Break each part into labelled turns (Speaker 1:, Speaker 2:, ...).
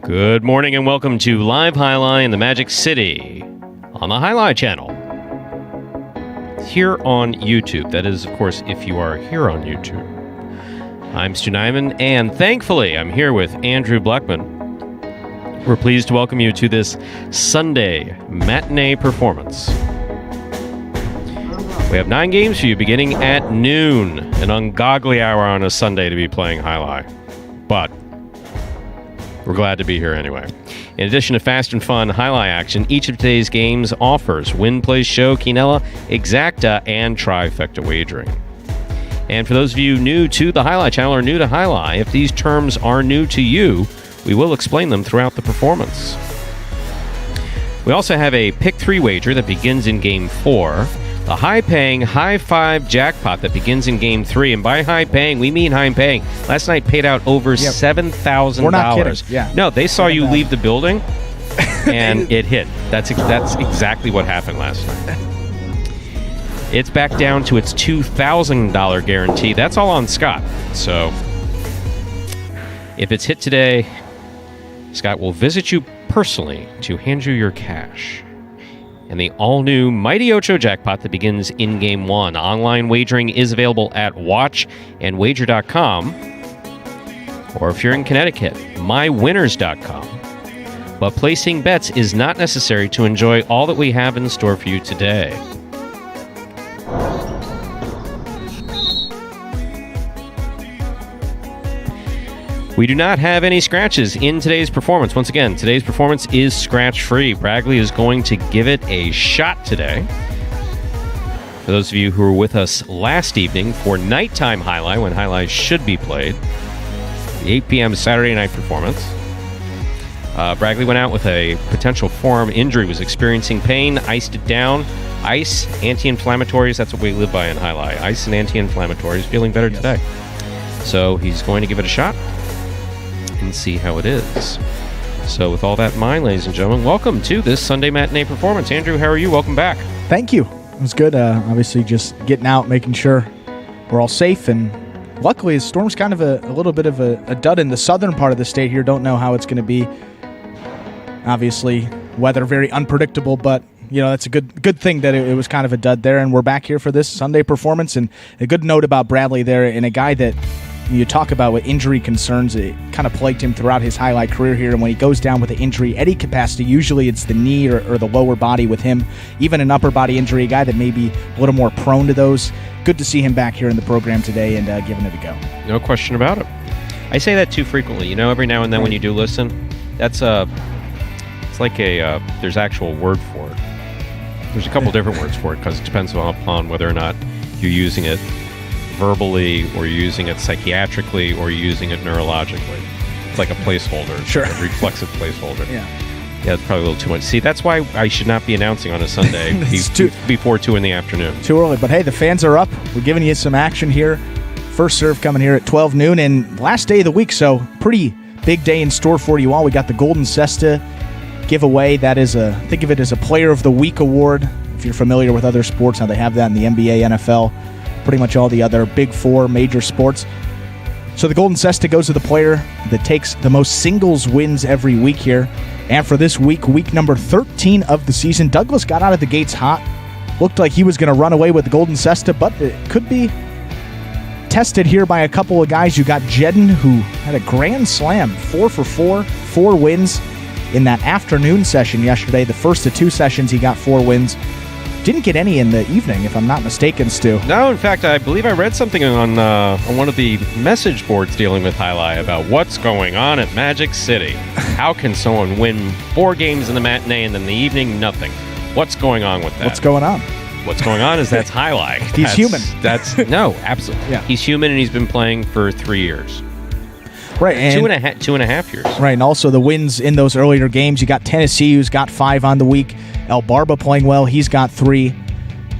Speaker 1: Good morning and welcome to Live Jai-Alai in the Magic City on the Jai-Alai Channel. Here on YouTube. That is, of course, if you are here on YouTube. I'm Stu Nyman, and thankfully I'm here with Andrew Blackman. We're pleased to welcome you to this Sunday matinee performance. We have 9 games for you beginning at noon, an ungodly hour on a Sunday to be playing Jai-Alai. But we're glad to be here anyway. In addition to fast and fun Jai-Alai action, each of today's games offers Win, Play, Show, Quinella, Exacta, and Trifecta wagering. And for those of you new to the Jai-Alai Channel or new to Jai-Alai, if these terms are new to you, we will explain them throughout the performance. We also have a Pick 3 wager that begins in Game 4, the high-paying High 5 jackpot that begins in Game 3. And by high-paying, we mean high-paying. Last night paid out over $7,000.
Speaker 2: We're not kidding. Yeah.
Speaker 1: No, they saw you leave the building, and it hit. That's exactly what happened last night. It's back down to its $2,000 guarantee. That's all on Scott. So if it's hit today, Scott will visit you personally to hand you your cash. And the all-new Mighty Ocho jackpot that begins in Game 1. Online wagering is available at watchandwager.com, or if you're in Connecticut, mywinners.com. But placing bets is not necessary to enjoy all that we have in store for you today. We do not have any scratches in today's performance. Once again, today's performance is scratch-free. Bragley is going to give it a shot today. For those of you who were with us last evening for nighttime Jai-Alai, when Jai-Alai should be played, the 8 p.m. Saturday night performance, Bragley went out with a potential forearm injury, was experiencing pain, iced it down. Ice, anti-inflammatories, that's what we live by in Jai-Alai. Ice and anti-inflammatories, feeling better today. So he's going to give it a shot and see how it is. So with all that in mind, ladies and gentlemen, welcome to this Sunday matinee performance. Andrew, how are you? Welcome back.
Speaker 2: Thank you. It was good. Obviously, just getting out, making sure we're all safe. And luckily, the storm's kind of a little bit of a dud in the southern part of the state here. Don't know how it's going to be. Obviously, weather very unpredictable, but that's a good thing that it was kind of a dud there. And we're back here for this Sunday performance. And a good note about Bradley there, and a guy that you talk about with injury concerns, it kind of plagued him throughout his Jai-Alai career here. And when he goes down with an injury, any capacity, usually it's the knee or the lower body with him. Even an upper body injury, a guy that may be a little more prone to those. Good to see him back here in the program today and giving it a go.
Speaker 1: No question about it. I say that too frequently. Every now and then when you do listen, that's it's like there's actual word for it. There's a couple different words for it because it depends upon whether or not you're using it verbally or using it psychiatrically or using it neurologically. It's like a placeholder.
Speaker 2: Sure.
Speaker 1: A reflexive placeholder.
Speaker 2: Yeah,
Speaker 1: it's probably a little too much. See, that's why I should not be announcing on a Sunday before 2 in the afternoon.
Speaker 2: Too early. But hey, the fans are up. We're giving you some action here. First serve coming here at 12 noon and last day of the week, so pretty big day in store for you all. We got the Golden Cesta giveaway. That is think of it as a Player of the Week award. If you're familiar with other sports, how they have that in the NBA, NFL, pretty much all the other big 4 major sports. So the Golden Cesta goes to the player that takes the most singles wins every week here. And for this week number 13 of the season, Douglas got out of the gates hot. Looked like he was going to run away with the Golden Cesta, but it could be tested here by a couple of guys. You got Jedden, who had a grand slam, 4 for 4, 4 wins in that afternoon session yesterday. The first of 2 sessions, he got 4 wins. Didn't get any in the evening, if I'm not mistaken, Stu.
Speaker 1: No, in fact, I believe I read something on one of the message boards dealing with Jai-Alai about what's going on at Magic City. How can someone win 4 games in the matinee and then the evening, nothing? What's going on with that?
Speaker 2: What's going on?
Speaker 1: What's going on is that's Jai-Alai.
Speaker 2: He's human.
Speaker 1: No, absolutely.
Speaker 2: Yeah.
Speaker 1: He's human, and he's been playing for 3 years.
Speaker 2: Right, and
Speaker 1: 2.5 years.
Speaker 2: Right, and also the wins in those earlier games. You got Tennessee, who's got 5 on the week. El Barba playing well. He's got 3.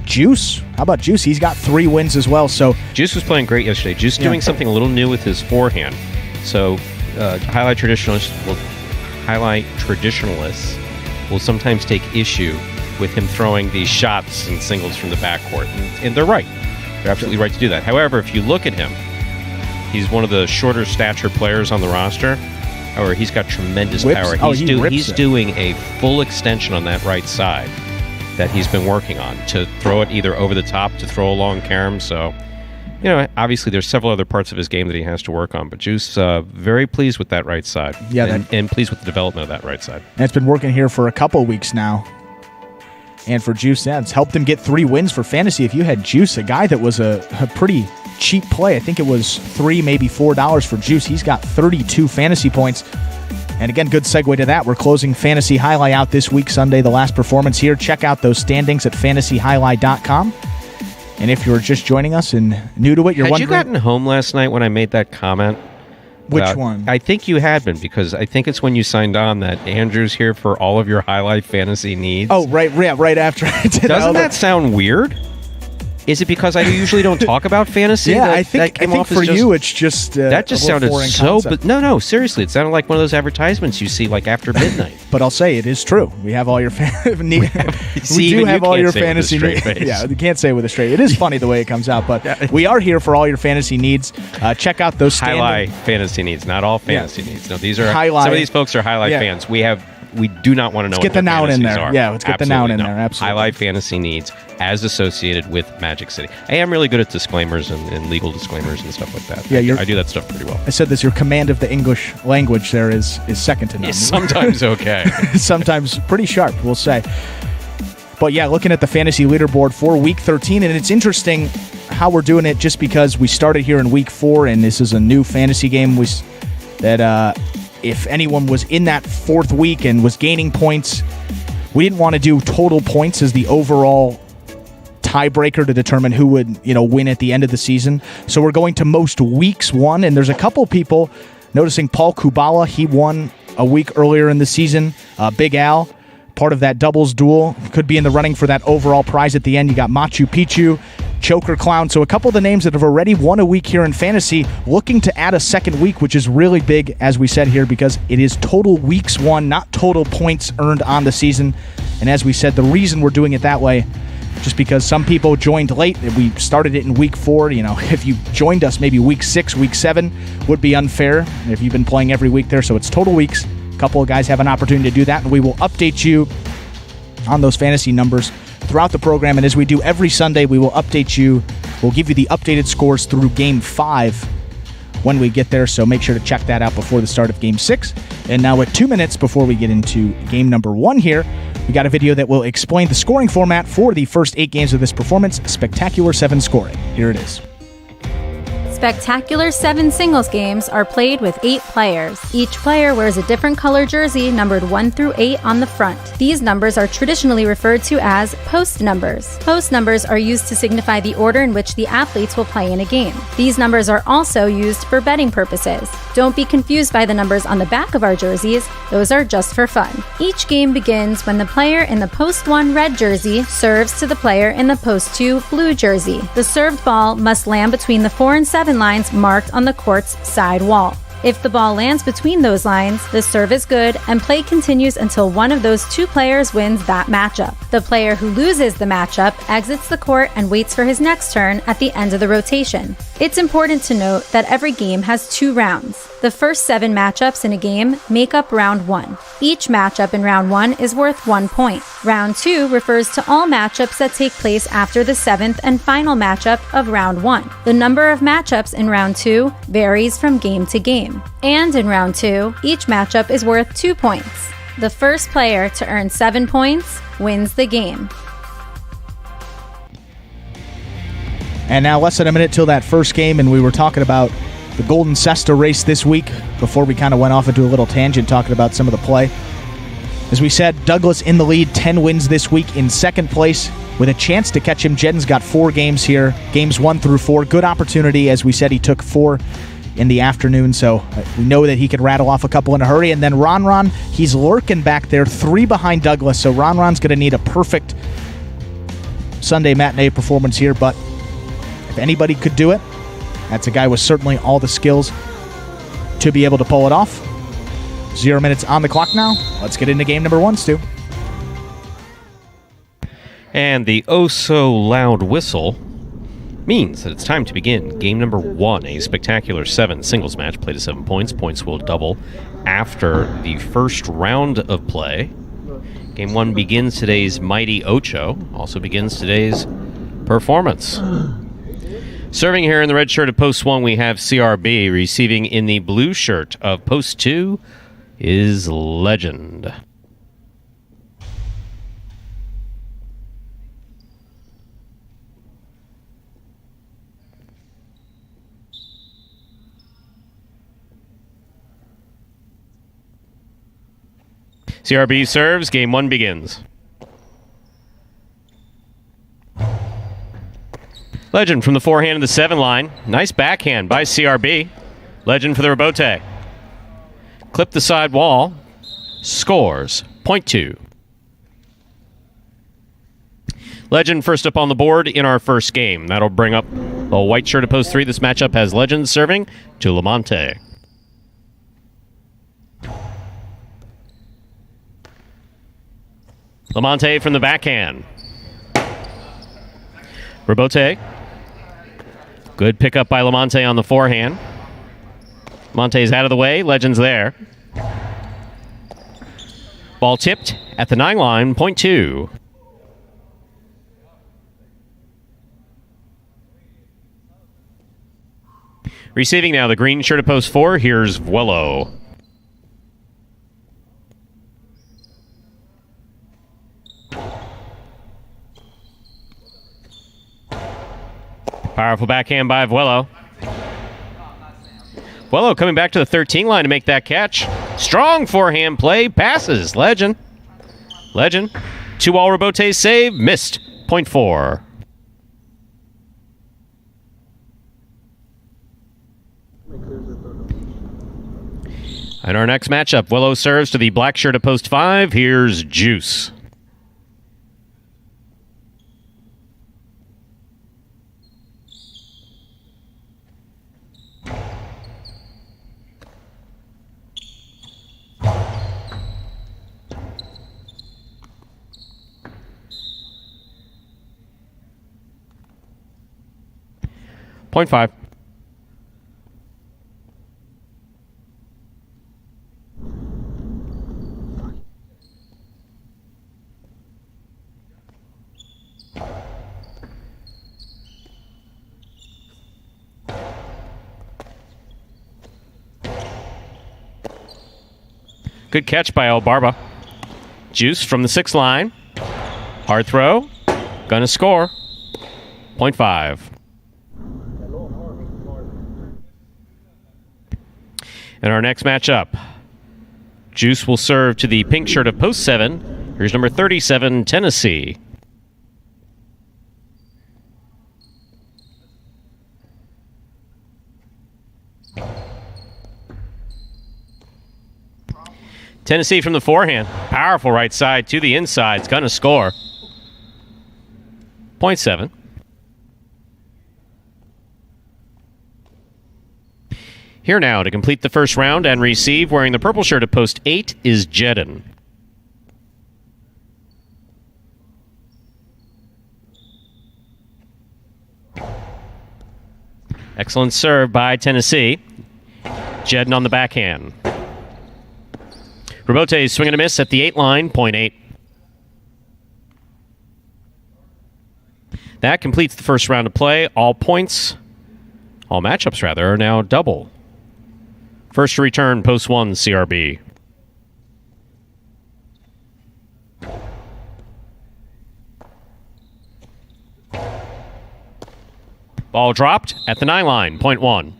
Speaker 2: Juice, how about Juice? He's got 3 wins as well. So
Speaker 1: Juice was playing great yesterday. Juice doing something a little new with his forehand. So Jai-Alai traditionalists will sometimes take issue with him throwing these shots and singles from the backcourt, and they're right. They're absolutely right to do that. However, if you look at him, he's one of the shorter stature players on the roster. or he's got tremendous
Speaker 2: Whips?
Speaker 1: power.
Speaker 2: Oh,
Speaker 1: He's doing a full extension on that right side that he's been working on to throw it either over the top, to throw a long carom. So, obviously there's several other parts of his game that he has to work on. But Juice, very pleased with that right side.
Speaker 2: Yeah,
Speaker 1: and pleased with the development of that right side.
Speaker 2: And it's been working here for a couple weeks now. And for Juice, it's helped him get 3 wins for fantasy. If you had Juice, a guy that was a pretty cheap play, I think it was $3, maybe $4 for Juice. He's got 32 fantasy points. And again, good segue to that. We're closing Fantasy Jai-Alai out this week, Sunday, the last performance here. Check out those standings at fantasyjai-alai.com. And if you're just joining us and new to it, you're wondering...
Speaker 1: Had you gotten home last night when I made that comment?
Speaker 2: Which one?
Speaker 1: I think you had been, because I think it's when you signed on that Andrew's here for all of your Jai-Alai fantasy needs.
Speaker 2: Oh, right after I did that.
Speaker 1: Doesn't that sound weird? Is it because I usually don't talk about fantasy?
Speaker 2: Yeah, I think for you it's just
Speaker 1: that just sounded so. But no, seriously, it sounded like one of those advertisements you see like after midnight.
Speaker 2: But I'll say it is true. We have all your we do have all your fantasy needs. Yeah, you can't say it with a straight. It is funny the way it comes out, but we are here for all your fantasy needs. Check out those
Speaker 1: Jai-Alai fantasy needs, not all fantasy needs. No, these are
Speaker 2: Jai-Alai.
Speaker 1: Some of these folks are Jai-Alai fans. We do not want to know.
Speaker 2: Let's get the noun in there. Yeah, let's get the noun in there. Absolutely.
Speaker 1: Jai-Alai fantasy needs as associated with Magic City. Hey, I'm really good at disclaimers and legal disclaimers and stuff like that. Yeah, I do that stuff pretty well.
Speaker 2: I said this. Your command of the English language there is second to none.
Speaker 1: It's sometimes okay.
Speaker 2: Sometimes pretty sharp, we'll say. But yeah, looking at the fantasy leaderboard for Week 13, and it's interesting how we're doing it just because we started here in Week 4, and this is a new fantasy game if anyone was in that 4th week and was gaining points, we didn't want to do total points as the overall tiebreaker to determine who would, win at the end of the season. So we're going to most weeks won, and there's a couple people noticing Paul Kubala. He won a week earlier in the season. Big Al, part of that doubles duel, could be in the running for that overall prize at the end. You got Machu Picchu, Choker Clown. So a couple of the names that have already won a week here in fantasy, looking to add a second week, which is really big, as we said here, because it is total weeks won, not total points earned on the season. And as we said, the reason we're doing it that way, just because some people joined late. We started it in Week 4. If you joined us maybe Week 6, Week 7, would be unfair if you've been playing every week there. So it's total weeks. A couple of guys have an opportunity to do that, and we will update you on those fantasy numbers throughout the program. And as we do every Sunday, we will update you. We'll give you the updated scores through Game 5 when we get there, so make sure to check that out before the start of Game 6. And now at 2 minutes before we get into Game number 1 here, we got a video that will explain the scoring format for the first 8 games of this performance, Spectacular 7 scoring. Here it is.
Speaker 3: Spectacular 7 singles games are played with 8 players. Each player wears a different color jersey numbered 1 through 8 on the front. These numbers are traditionally referred to as post numbers. Post numbers are used to signify the order in which the athletes will play in a game. These numbers are also used for betting purposes. Don't be confused by the numbers on the back of our jerseys. Those are just for fun. Each game begins when the player in the post 1 red jersey serves to the player in the post 2 blue jersey. The served ball must land between the 4 and 7 lines marked on the court's side wall. If the ball lands between those lines, the serve is good and play continues until one of those 2 players wins that matchup. The player who loses the matchup exits the court and waits for his next turn at the end of the rotation. It's important to note that every game has 2 rounds. The first 7 matchups in a game make up round 1. Each matchup in round 1 is worth 1 point. Round 2 refers to all matchups that take place after the 7th and final matchup of round 1. The number of matchups in round 2 varies from game to game. And in round 2, each matchup is worth 2 points. The first player to earn 7 points wins the game.
Speaker 2: And now less than a minute till that first game, and we were talking about the Golden Cesta race this week before we kind of went off into a little tangent talking about some of the play. As we said, Douglas in the lead, 10 wins this week, in second place with a chance to catch him. Jedden's got 4 games here, games 1 through 4. Good opportunity. As we said, he took 4 in the afternoon, so we know that he could rattle off a couple in a hurry. And then Ron, he's lurking back there, 3 behind Douglas, so Ron's going to need a perfect Sunday matinee performance here, but if anybody could do it, that's a guy with certainly all the skills to be able to pull it off. 0 minutes on the clock now. Let's get into game number 1, Stu.
Speaker 1: And the oh-so-loud whistle Means that it's time to begin game number 1, a spectacular 7 singles match played to 7 points. Points will double after the first round of play. Game 1 begins today's Mighty Ocho, also begins today's performance. Serving here in the red shirt of Post 1, we have CRB. Receiving in the blue shirt of Post 2 is Legend. CRB serves. Game 1 begins. Legend from the forehand of the 7 line. Nice backhand by CRB. Legend for the rebote. Clip the side wall. Scores. Point 2. Legend first up on the board in our first game. That'll bring up the white shirt of Post 3. This matchup has Legend serving to Lamonte. Lamonte from the backhand. Rebote. Good pickup by Lamonte on the forehand. Lamonte's out of the way. Legend's there. Ball tipped at the 9 line. Point 2. Receiving now the green shirt of Post 4. Here's Vuelo. Powerful backhand by Vuelo. Vuelo coming back to the 13 line to make that catch. Strong forehand play. Passes. Legend. Legend. 2-all rebote save. Missed. Point 4. And our next matchup, Vuelo serves to the black shirt of Post 5. Here's Juice. Point 5. Good catch by El Barba. Juice from the 6 line. Hard throw. Gonna score. Point 5. In our next matchup, Juice will serve to the pink shirt of Post 7. Here's number 37, Tennessee. Tennessee from the forehand. Powerful right side to the inside. It's going to score. Point 7. Here now to complete the first round and receive, wearing the purple shirt of Post 8, is Jedden. Excellent serve by Tennessee. Jedden on the backhand. Rebote swing and a miss at the 8 line, point 8. That completes the first round of play. All matchups rather, are now double. First to return, Post 1, CRB. Ball dropped at the 9 line, point 1.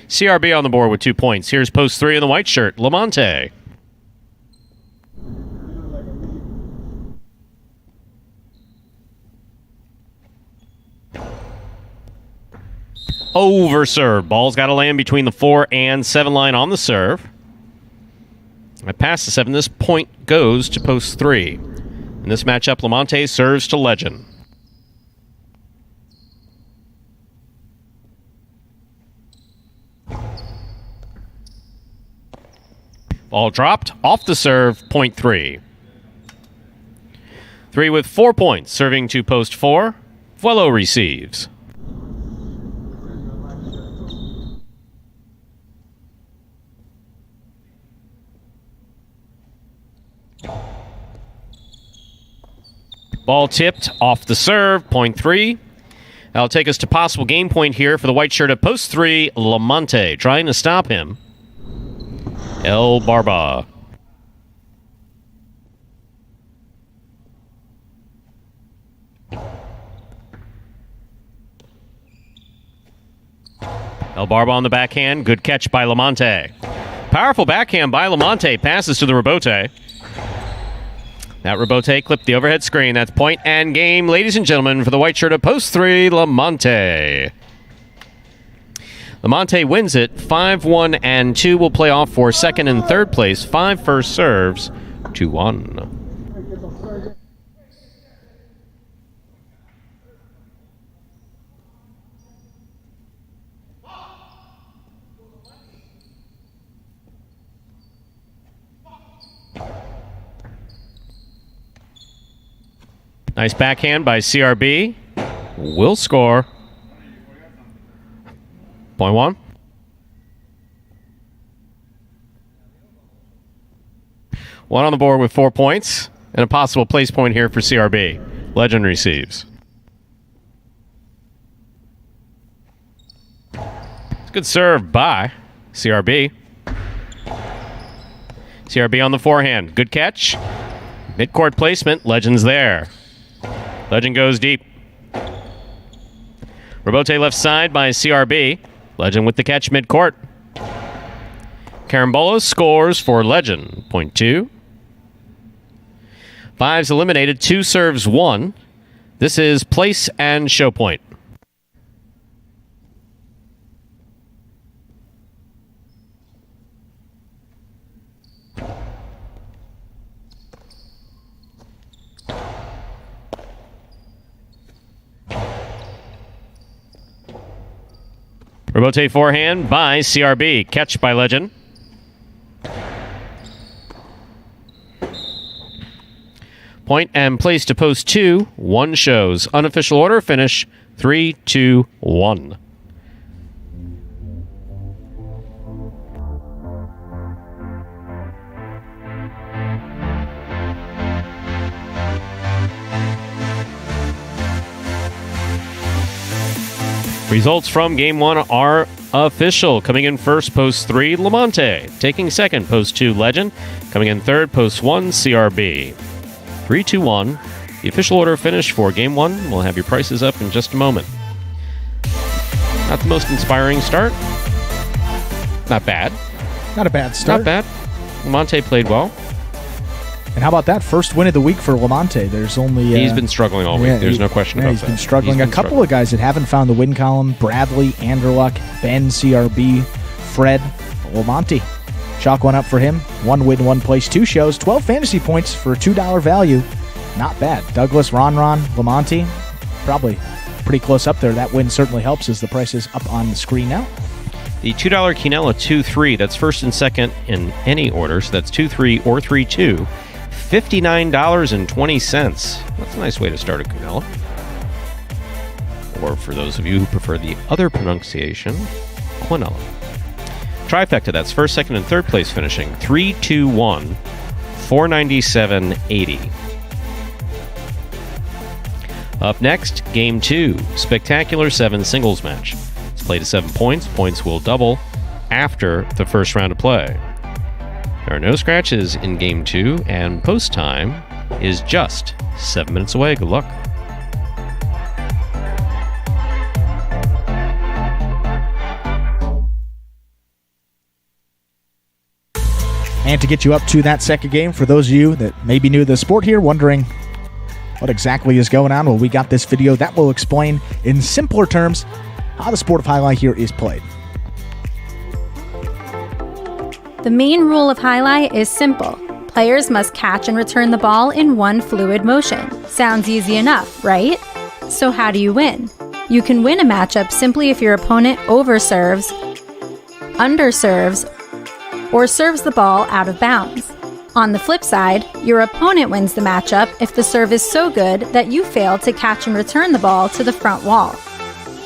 Speaker 1: CRB on the board with 2 points. Here's Post 3 in the white shirt, Lamonte. Over serve. Ball's got to land between the 4 and 7 line on the serve. I pass the 7. This point goes to Post 3. In this matchup, Lamonte serves to Legend. Ball dropped off the serve, point 3. 3 with 4 points, serving to Post 4. Fuelo receives. Ball tipped off the serve, point 3. That'll take us to possible game point here for the white shirt at post 3, Lamonte. Trying to stop him. El Barba. El Barba on the backhand. Good catch by Lamonte. Powerful backhand by Lamonte. Passes to the rebote. That rebote clipped the overhead screen. That's point and game, ladies and gentlemen, for the white shirt at post 3, Lamonte. Lamonte wins it. 5-1 and 2 will play off for second and third place. 5 first serves, 2-1. Nice backhand by CRB. Will score. Point 1. One on the board with 4 points. And a possible place point here for CRB. Legend receives. It's a good serve by CRB. CRB on the forehand. Good catch. Midcourt placement. Legend's there. Legend goes deep. Rebote left side by CRB. Legend with the catch midcourt. Carambola scores for Legend. Point 2. 5's eliminated. 2 serves 1. This is place and show point. Rebote forehand by CRB. Catch by Legend. Point and place to post 2. 1 shows. Unofficial order finish 3-2-1. Results from Game 1 are official. Coming in first, post 3, Lamonte. Taking second, post 2, Legend. Coming in third, post 1, CRB. 3-2-1. The official order finish for Game 1. We'll have your prices up in just a moment. Not the most inspiring start. Not bad.
Speaker 2: Not a bad start.
Speaker 1: Not bad. Lamonte played well.
Speaker 2: And how about that first win of the week for Lamonte? There's only
Speaker 1: he's been struggling all week. There's no question about that.
Speaker 2: He's been struggling. A couple of guys that haven't found the win column: Bradley, Anderluck, Ben, CRB, Fred, Lamonte. Chalk one up for him. 1 win, 1 place, 2 shows, 12 fantasy points for a $2 value. Not bad. Douglas, Ron, Lamonte, probably pretty close up there. That win certainly helps as the price is up on the screen now.
Speaker 1: The $2 Quinella 2-3. That's first and second in any order. So that's 2-3 or 3-2. $59.20. That's a nice way to start a Quinella. Or for those of you who prefer the other pronunciation, Quinella. Trifecta, that's first, second, and third place finishing. 3-2-1, $497.80. Up next, Game 2, Spectacular 7 singles match. It's played to 7 points. Points will double after the first round of play. There are no scratches in Game 2, and post time is just 7 minutes away. Good luck.
Speaker 2: And to get you up to that second game, for those of you that may be new to the sport here, wondering what exactly is going on, well, we got this video that will explain in simpler terms how the sport of highlight here is played.
Speaker 3: The main rule of highlight is simple. Players must catch and return the ball in one fluid motion. Sounds easy enough, right? So how do you win? You can win a matchup simply if your opponent overserves, underserves, or serves the ball out of bounds. On the flip side, your opponent wins the matchup if the serve is so good that you fail to catch and return the ball to the front wall.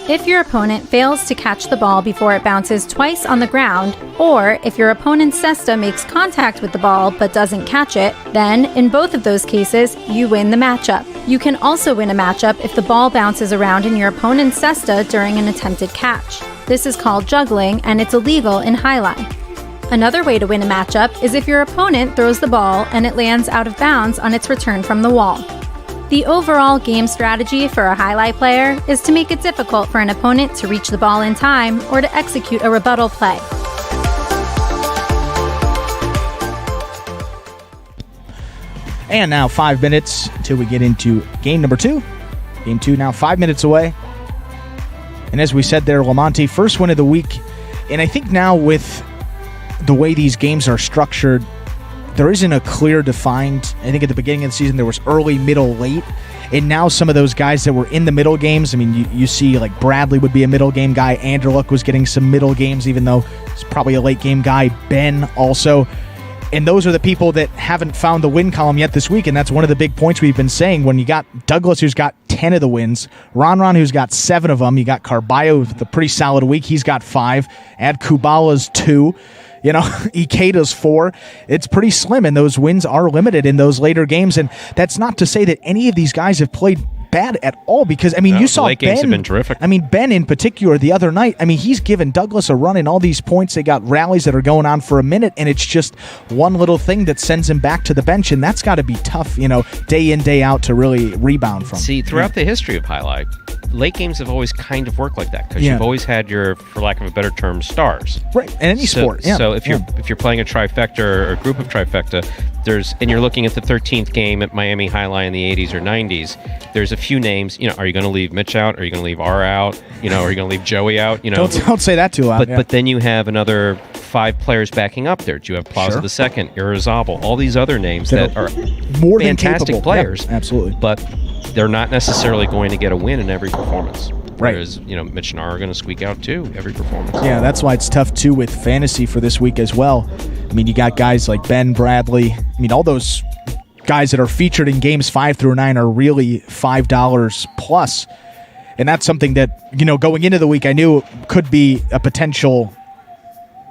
Speaker 3: If your opponent fails to catch the ball before it bounces twice on the ground, or if your opponent's cesta makes contact with the ball but doesn't catch it, then in both of those cases, you win the matchup. You can also win a matchup if the ball bounces around in your opponent's cesta during an attempted catch. This is called juggling, and it's illegal in Jai-Alai. Another way to win a matchup is if your opponent throws the ball and it lands out of bounds on its return from the wall. The overall game strategy for a Jai-Alai player is to make it difficult for an opponent to reach the ball in time or to execute a rebuttal play.
Speaker 2: And now 5 minutes until we get into game number 2. Game 2 now 5 minutes away. And as we said there, Lamonte, first win of the week. And I think now with the way these games are structured, there isn't a clear defined, I think at the beginning of the season there was early, middle, late. And now some of those guys that were in the middle games, I mean, you see like Bradley would be a middle game guy. Anderluck was getting some middle games, even though he's probably a late game guy. Ben also. And those are the people that haven't found the win column yet this week. And that's one of the big points we've been saying. When you got Douglas, who's got 10 of the wins, Ron, who's got 7 of them. You got Carballo with a pretty solid week. He's got 5. Add Kubala's 2. You know, Ikeda's 4. It's pretty slim, and those wins are limited in those later games. And that's not to say that any of these guys have played bad at all, because, I mean, you saw
Speaker 1: late games have been terrific.
Speaker 2: I mean, Ben in particular the other night, I mean, he's given Douglas a run in all these points. They got rallies that are going on for a minute, and it's just one little thing that sends him back to the bench, and that's got to be tough, you know, day in, day out to really rebound from.
Speaker 1: See, throughout the history of Jai-Alai, late games have always kind of worked like that, because you've always had your, for lack of a better term, stars.
Speaker 2: Right, in any sport. Yeah.
Speaker 1: So if you're playing a trifecta or a group of trifecta, and you're looking at the 13th game at Miami Jai-Alai in the 80s or 90s, there's a few names. You know, are you going to leave Mitch out? Are you going to leave R out? You know, are you going to leave Joey out? You know,
Speaker 2: don't say that too loud.
Speaker 1: But then you have another 5 players backing up there. Do you have Plaza the Second, Irizabal, all these other names that are
Speaker 2: more
Speaker 1: fantastic
Speaker 2: than capable
Speaker 1: players?
Speaker 2: Yep, absolutely.
Speaker 1: But they're not necessarily going to get a win in every performance.
Speaker 2: Right.
Speaker 1: Whereas, you know, Mitch and R are going to squeak out too every performance.
Speaker 2: Yeah, that's why it's tough too with fantasy for this week as well. I mean, you got guys like Ben, Bradley. I mean, all those guys that are featured in games 5 through 9 are really $5 plus. And that's something that, you know, going into the week, I knew could be a potential,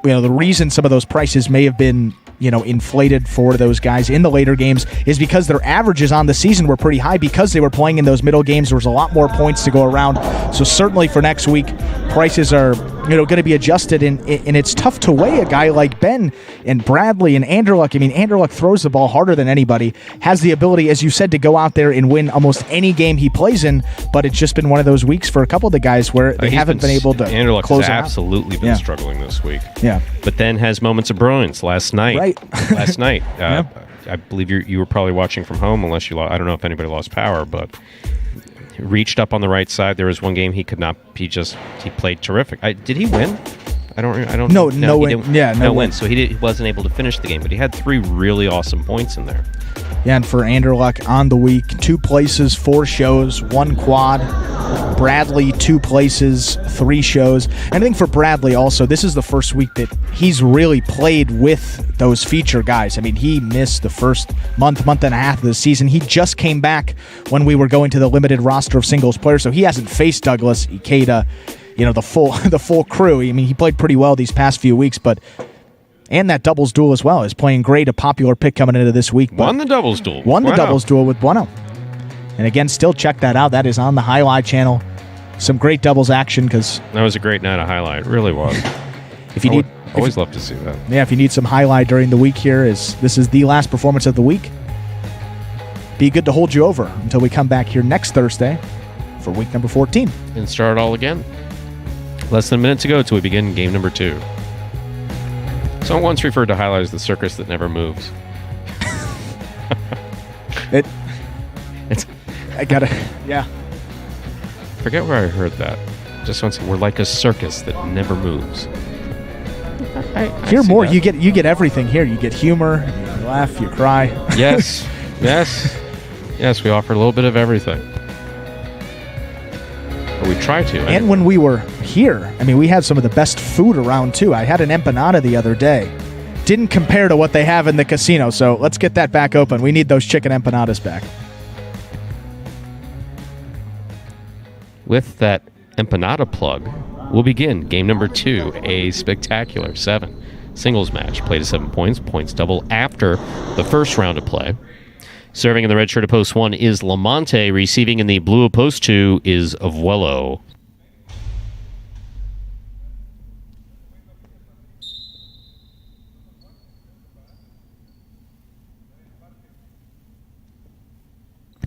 Speaker 2: you know, the reason some of those prices may have been, you know, inflated for those guys in the later games is because their averages on the season were pretty high because they were playing in those middle games. There was a lot more points to go around. So certainly for next week, prices are, you know, going to be adjusted, and it's tough to weigh a guy like Ben and Bradley and Anderluck. I mean, Anderluck throws the ball harder than anybody, has the ability, as you said, to go out there and win almost any game he plays in, but it's just been one of those weeks for a couple of the guys where they haven't been able to
Speaker 1: Anderluck
Speaker 2: close
Speaker 1: has
Speaker 2: out.
Speaker 1: absolutely been struggling this week.
Speaker 2: Yeah.
Speaker 1: But then has moments of brilliance last night.
Speaker 2: Right.
Speaker 1: Last night. I believe you were probably watching from home, unless you lost. I don't know if anybody lost power, but reached up on the right side. There was one game he could not. He played terrific. Did he win? I don't.
Speaker 2: No
Speaker 1: win.
Speaker 2: Yeah, no win.
Speaker 1: So he wasn't able to finish the game, but he had 3 really awesome points in there.
Speaker 2: Yeah, and for Anderluck on the week, 2 places, 4 shows, 1 quad. Bradley, 2 places, 3 shows. And I think for Bradley also, this is the first week that he's really played with those feature guys. I mean, he missed the first month and a half of the season. He just came back when we were going to the limited roster of singles players, so he hasn't faced Douglas, Ikeda, you know, the full crew. I mean, he played pretty well these past few weeks, and that doubles duel as well is playing great, a popular pick coming into this week.
Speaker 1: Won the doubles duel.
Speaker 2: Won the doubles duel with Bueno. And again, still check that out. That is on the Jai-Alai channel. Some great doubles action because
Speaker 1: that was a great night of Jai-Alai. It really was. Always love to see that.
Speaker 2: Yeah, if you need some Jai-Alai during the week here, this is the last performance of the week. Be good to hold you over until we come back here next Thursday for week number 14.
Speaker 1: And start it all again. Less than a minute to go until we begin game number 2. Someone once referred to Jai-Alai as the circus that never moves.
Speaker 2: Yeah.
Speaker 1: Forget where I heard that. Just once, we're like a circus that never moves. I
Speaker 2: hear more.
Speaker 1: That.
Speaker 2: You get everything here. You get humor, you laugh, you cry.
Speaker 1: Yes. We offer a little bit of everything. Or we try to.
Speaker 2: And when we were here, I mean, we had some of the best food around too. I had an empanada the other day. didn't compare to what they have in the casino. So let's get that back open. We need those chicken empanadas back.
Speaker 1: With that empanada plug, we'll begin game number 2, a spectacular 7 singles match. Play to 7 points. Points double after the first round of play. Serving in the red shirt of post 1 is Lamonte. Receiving in the blue of post 2 is Avuelo.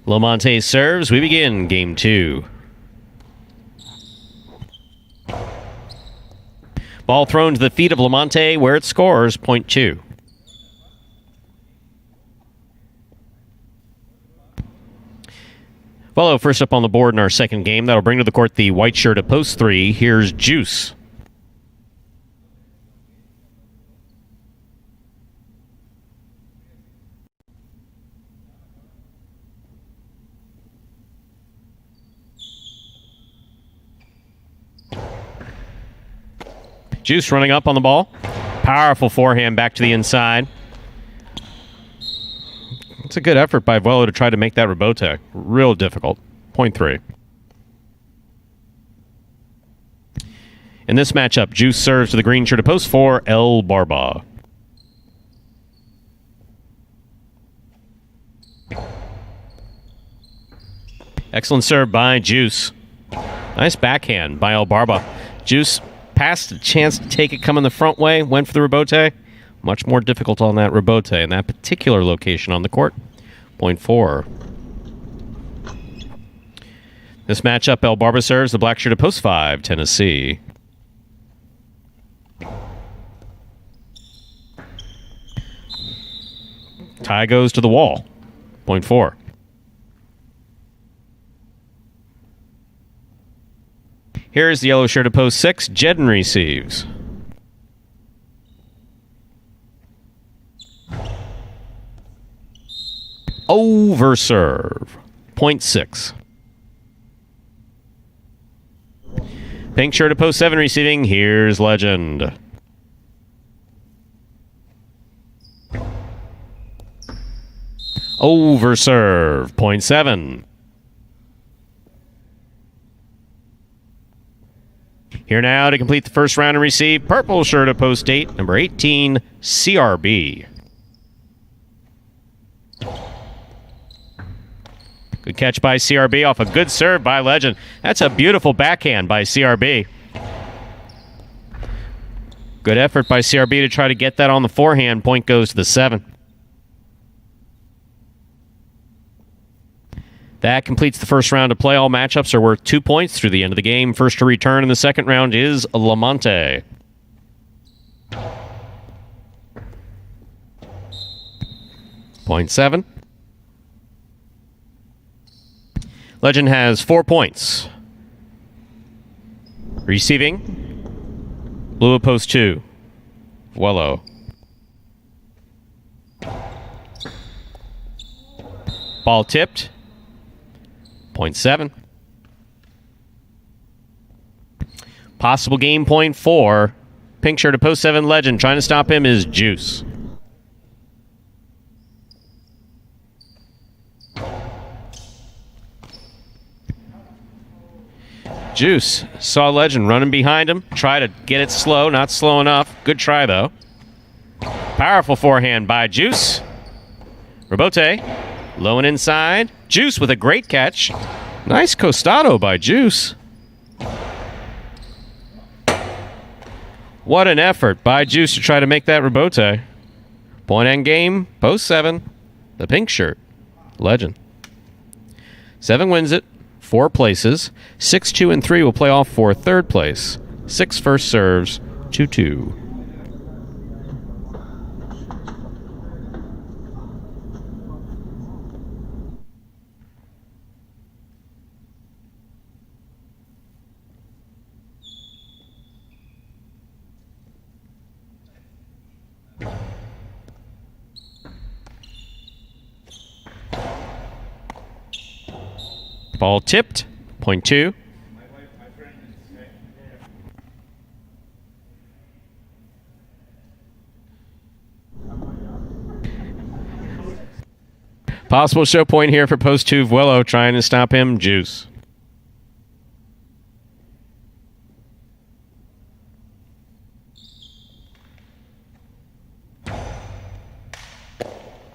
Speaker 1: Lamonte serves. We begin game 2. Ball thrown to the feet of Lamonte, where it scores point 2. Follow first up on the board in our second game. That'll bring to the court the white shirt at post 3. Here's Juice. Juice running up on the ball. Powerful forehand back to the inside. It's a good effort by Avuelo to try to make that rebote. Real difficult. Point 3. In this matchup, Juice serves to the green shirt of post 4, El Barba. Excellent serve by Juice. Nice backhand by El Barba. Juice passed a chance to take it coming the front way, went for the rebote. Much more difficult on that rebote in that particular location on the court. Point 4. This matchup, El Barba serves the black shirt at post 5, Tennessee. Tie goes to the wall. Point 4. Here's the yellow shirt at post 6. Jedden receives. Over serve. Point 6. Pink shirt at post 7 receiving. Here's Legend. Over serve. Point 7. Here now to complete the first round and receive. Purple shirt at post 8. Number 18, CRB. Good catch by CRB off a good serve by Legend. That's a beautiful backhand by CRB. Good effort by CRB to try to get that on the forehand. Point goes to the 7. That completes the first round of play. All matchups are worth 2 points through the end of the game. First to return in the second round is Lamonte. Point 7. Legend has 4 points. Receiving. Blue at post 2. Avuelo. Ball tipped. Point 7. Possible game point 4. Pink shirt at post 7, Legend. Trying to stop him is Juice. Juice saw Legend running behind him. Try to get it slow. Not slow enough. Good try, though. Powerful forehand by Juice. Rebote. Low and inside. Juice with a great catch. Nice costado by Juice. What an effort by Juice to try to make that rebote. Point end game, post 7. The pink shirt. Legend. 7 wins it. 4 places. 6, 2, and 3 will play off for third place. 6 first serves. 2-2. Ball tipped. Point 2. Possible show point here for post 2. Vuelo trying to stop him. Juice.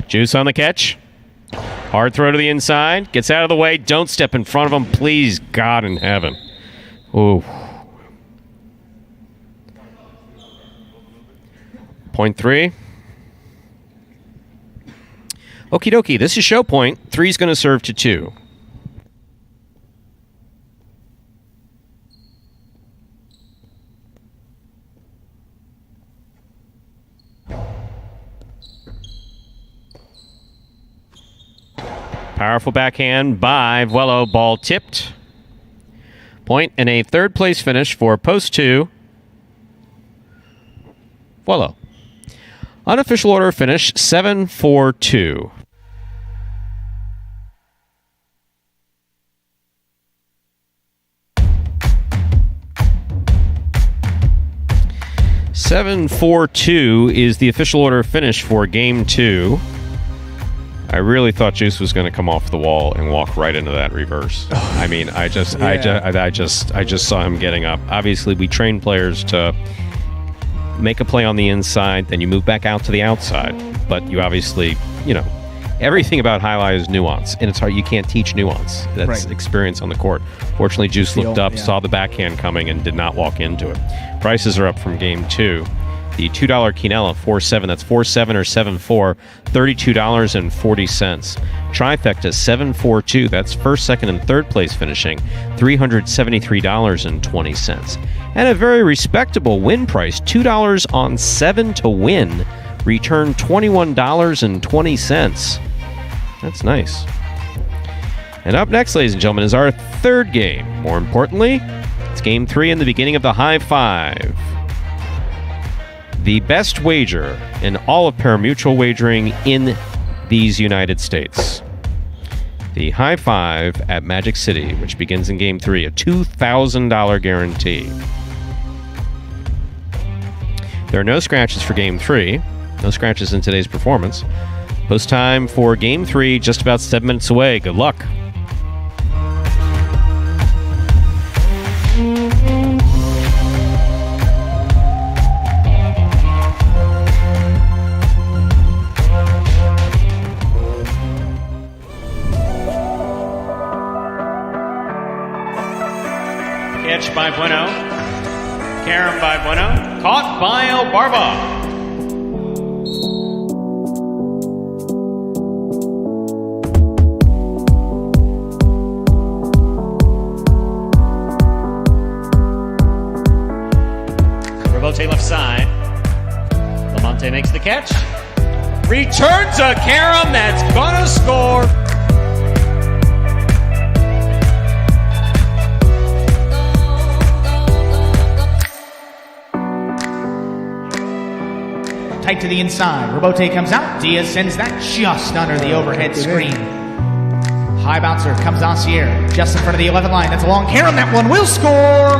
Speaker 1: Juice on the catch. Hard throw to the inside. Gets out of the way. Don't step in front of him, please, God in heaven. Ooh. Point 3. Okie dokie. This is show point. 3's going to serve to 2. Powerful backhand by Vuelo. Ball tipped. Point and a third place finish for post 2. Vuelo. Unofficial order finish 7-4-2. Is the official order finish for game 2. I really thought Juice was going to come off the wall and walk right into that reverse. I mean, I just saw him getting up. Obviously, we train players to make a play on the inside, then you move back out to the outside. But you obviously, everything about highlight is nuance, and it's hard. You can't teach nuance. That's right. Experience on the court. Fortunately, Juice looked up, saw the backhand coming, and did not walk into it. Prices are up from game 2. The $2 Quinella, 4-7. That's 4-7 or 7-4, $32.40. Trifecta, 7-4-2. That's first, second, and third place finishing, $373.20. And a very respectable win price, $2 on 7 to win. Return $21.20. That's nice. And up next, ladies and gentlemen, is our third game. More importantly, it's game 3 in the beginning of the high 5. The best wager in all of parimutuel wagering in these United States. The high 5 at Magic City, which begins in game 3, a $2,000 guarantee. There are no scratches for game 3. No scratches in today's performance. Post time for game 3, just about 7 minutes away. Good luck. Catch by Bueno. Carom by Bueno. Caught by Barba. Robote left side. Lamonte makes the catch. Returns a Carom that's gonna score.
Speaker 2: Tight to the inside. Robote comes out. Diaz sends that just under the overhead screen. High bouncer comes Ancier. Just in front of the 11 line. That's a long Carom. That one will score.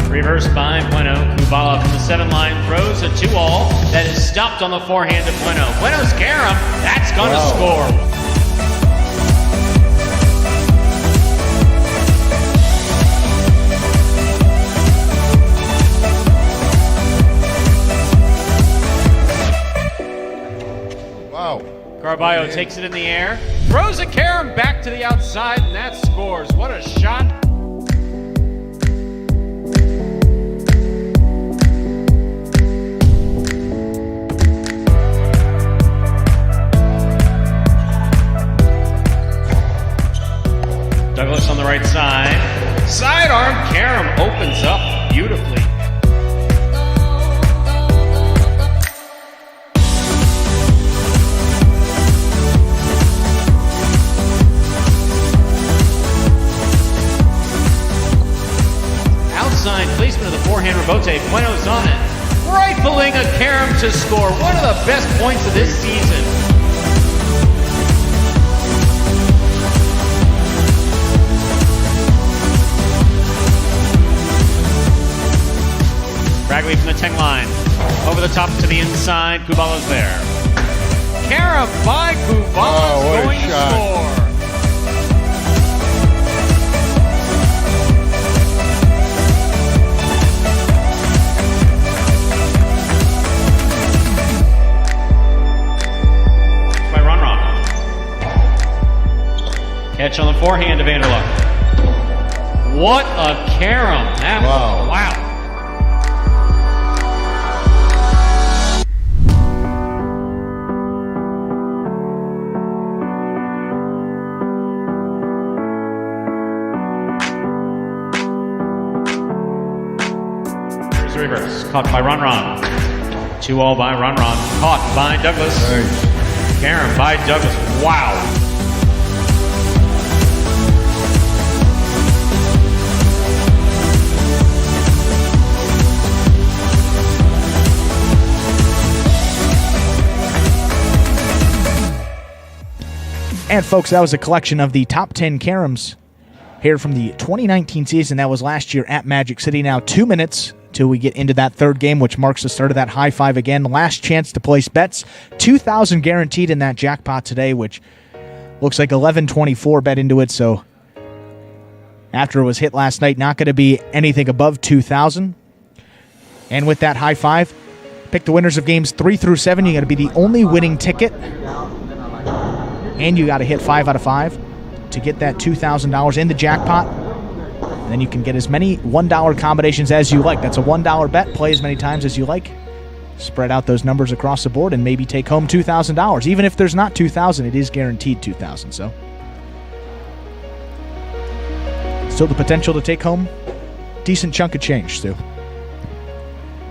Speaker 1: Reverse by Bueno. Kubala from the 7 line throws a 2-all. That is stopped on the forehand of Bueno. Bueno's Carom. That's going to score.
Speaker 4: Wow.
Speaker 1: Carballo takes it in the air. Throws a Carom back to the outside, and that scores. What a shot. Douglas on the right side. Sidearm. Carom opens up beautifully. Outside placement of the forehand Robote. Bueno's on it. Rifling a Carom to score. One of the best points of this season.
Speaker 5: Bradley from the 10 line. Over the top to the inside. Kubala's there. Carom by Kubala's
Speaker 4: what a
Speaker 5: going to
Speaker 4: shot.
Speaker 5: score. By Ron. Catch on the forehand of Vanderloop. What a carom. That
Speaker 4: Wow.
Speaker 5: wow. Here's the reverse. Caught by Ron. 2-all by Ron. Caught by Douglas.
Speaker 4: Nice.
Speaker 5: Carom by Douglas. Wow.
Speaker 2: And folks, that was a collection of the top 10 caroms here from the 2019 season. That was last year at Magic City. Now 2 minutes till we get into that third game, which marks the start of that high five again. Last chance to place bets. $2,000 guaranteed in that jackpot today, which looks like 1124 bet into it. So after it was hit last night, not going to be anything above 2,000. And with that high five, pick the winners of games 3 through 7. You got to be the only winning ticket. And you got to hit 5 out of 5 to get that $2,000 in the jackpot. And then you can get as many $1 combinations as you like. That's a $1 bet. Play as many times as you like. Spread out those numbers across the board and maybe take home $2,000. Even if there's not $2,000, it is guaranteed $2,000. So still the potential to take home decent chunk of change, Stu.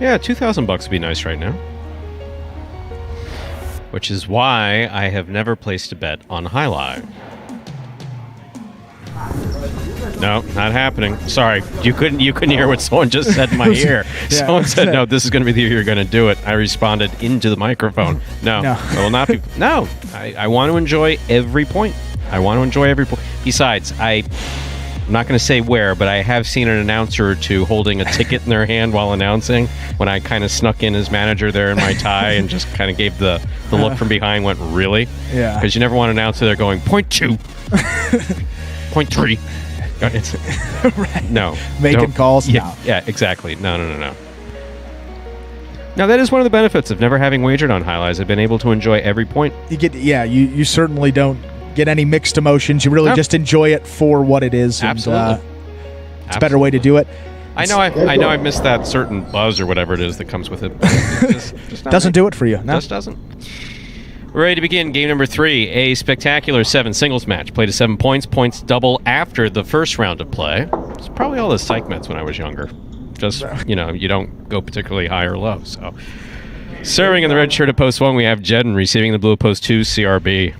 Speaker 1: Yeah, $2,000 would be nice right now. Which is why I have never placed a bet on Jai-Alai. No, not happening. Sorry, you couldn't hear what someone just said in my ear.
Speaker 2: Yeah.
Speaker 1: Someone said, "No, this is going to be the year you're going to do it." I responded into the microphone. No,
Speaker 2: No.
Speaker 1: it will not be. No, I want to enjoy every point. I want to enjoy every point. Besides, I'm not going to say where, but I have seen an announcer or two holding a ticket in their hand while announcing. When I kind of snuck in as manager there in my tie and just kind of gave the look from behind, went, really?
Speaker 2: Yeah.
Speaker 1: Because you never want an announcer there going, 0.2, 0.3.
Speaker 2: Right.
Speaker 1: No.
Speaker 2: Making
Speaker 1: Don't-
Speaker 2: calls?
Speaker 1: Yeah,
Speaker 2: No.
Speaker 1: yeah, exactly. No. Now, that is one of the benefits of never having wagered on Jai-Alai. I've been able to enjoy every point.
Speaker 2: You certainly don't get any mixed emotions. You really
Speaker 1: Nope.
Speaker 2: just enjoy it for what it is. And,
Speaker 1: Absolutely.
Speaker 2: it's a better way to do it.
Speaker 1: I know I missed that certain buzz or whatever it is that comes with it. Just not
Speaker 2: Doesn't
Speaker 1: right.
Speaker 2: do it for you. No.
Speaker 1: Just doesn't. We're ready to begin game number 3, a spectacular 7 singles match. Played to 7 points. Points double after the first round of play. It's probably all the psych meds when I was younger. Just, you don't go particularly high or low. So, serving in the red shirt at post 1, we have Jedden. Receiving the blue at post 2, CRB.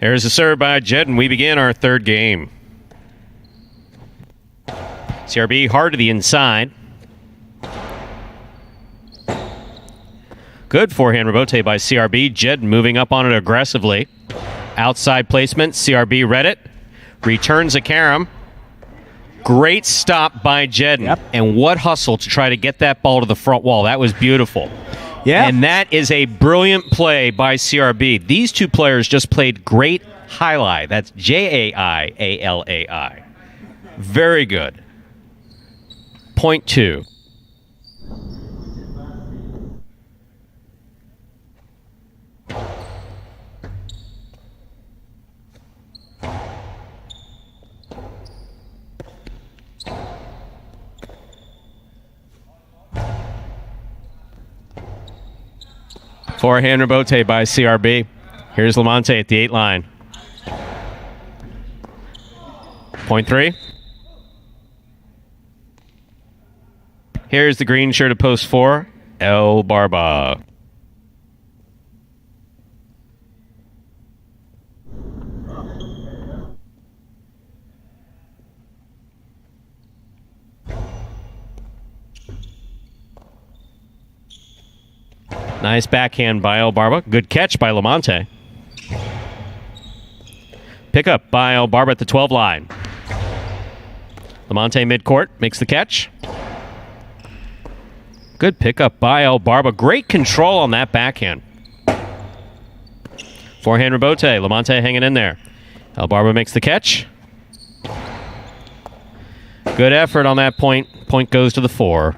Speaker 1: There's a serve by Jedden. We begin our third game. CRB hard to the inside. Good forehand rebote by CRB. Jedden moving up on it aggressively. Outside placement. CRB read it. Returns a carom. Great stop by Jedden.
Speaker 2: Yep.
Speaker 1: And what hustle to try to get that ball to the front wall. That was beautiful.
Speaker 2: Yeah.
Speaker 1: And that is a brilliant play by CRB. These two players just played great Jai-Alai. That's Jaialai. Very good. Point 2. Forehand rebote by CRB. Here's Lamonte at the 8 line. Point 3. Here's the green shirt at post 4, El Barba. Nice backhand by El Barba. Good catch by Lamonte. Pickup by El Barba at the 12 line. Lamonte midcourt makes the catch. Good pickup by El Barba. Great control on that backhand. Forehand rebote. Lamonte hanging in there. El Barba makes the catch. Good effort on that point. Point goes to the 4.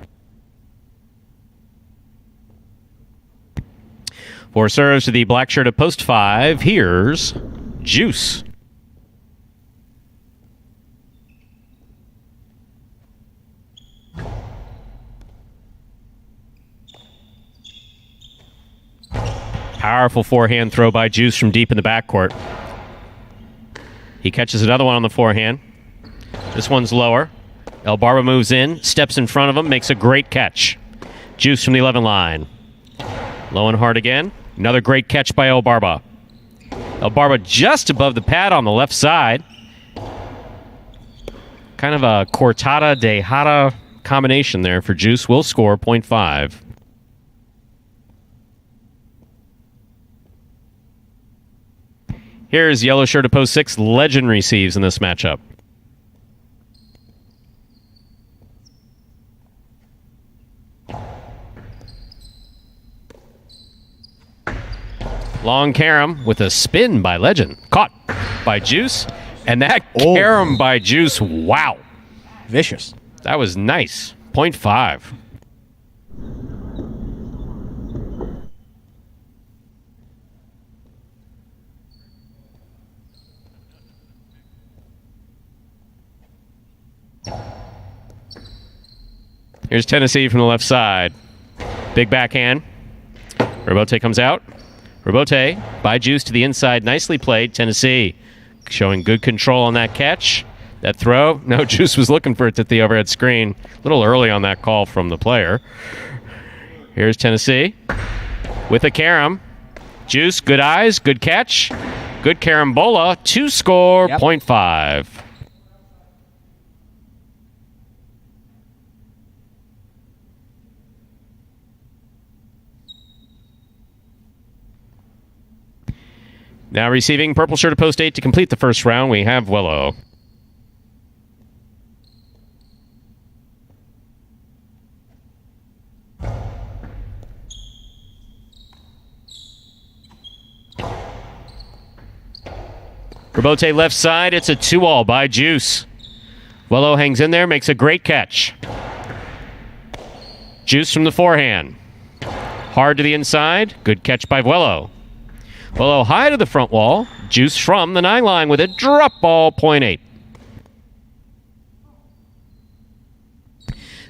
Speaker 1: 4 serves to the black shirt at post 5. Here's Juice. Powerful forehand throw by Juice from deep in the backcourt. He catches another one on the forehand. This one's lower. El Barba moves in, steps in front of him, makes a great catch. Juice from the 11 line. Low and hard again. Another great catch by El Barba. El Barba just above the pad on the left side. Kind of a cortada de jada combination there for Juice. Will score 0.5. Here's yellow shirt at post 6. Legend receives in this matchup. Long carom with a spin by Legend. Caught by Juice. And that carom by Juice, wow.
Speaker 2: Vicious.
Speaker 1: That was nice. 0.5. Here's Tennessee from the left side. Big backhand. Rebote comes out. Rebote by Juice to the inside. Nicely played. Tennessee showing good control on that catch. That throw. No, Juice was looking for it at the overhead screen. A little early on that call from the player. Here's Tennessee with a carom. Juice, good eyes, good catch. Good carambola. 2 score, 0.5. Now receiving purple shirt at post 8 to complete the first round, we have Willow. Rebote left side, it's a 2-all by Juice. Willow hangs in there, makes a great catch. Juice from the forehand. Hard to the inside, good catch by Willow. Willow high to the front wall. Juice from the 9 line with a drop ball, 0.8.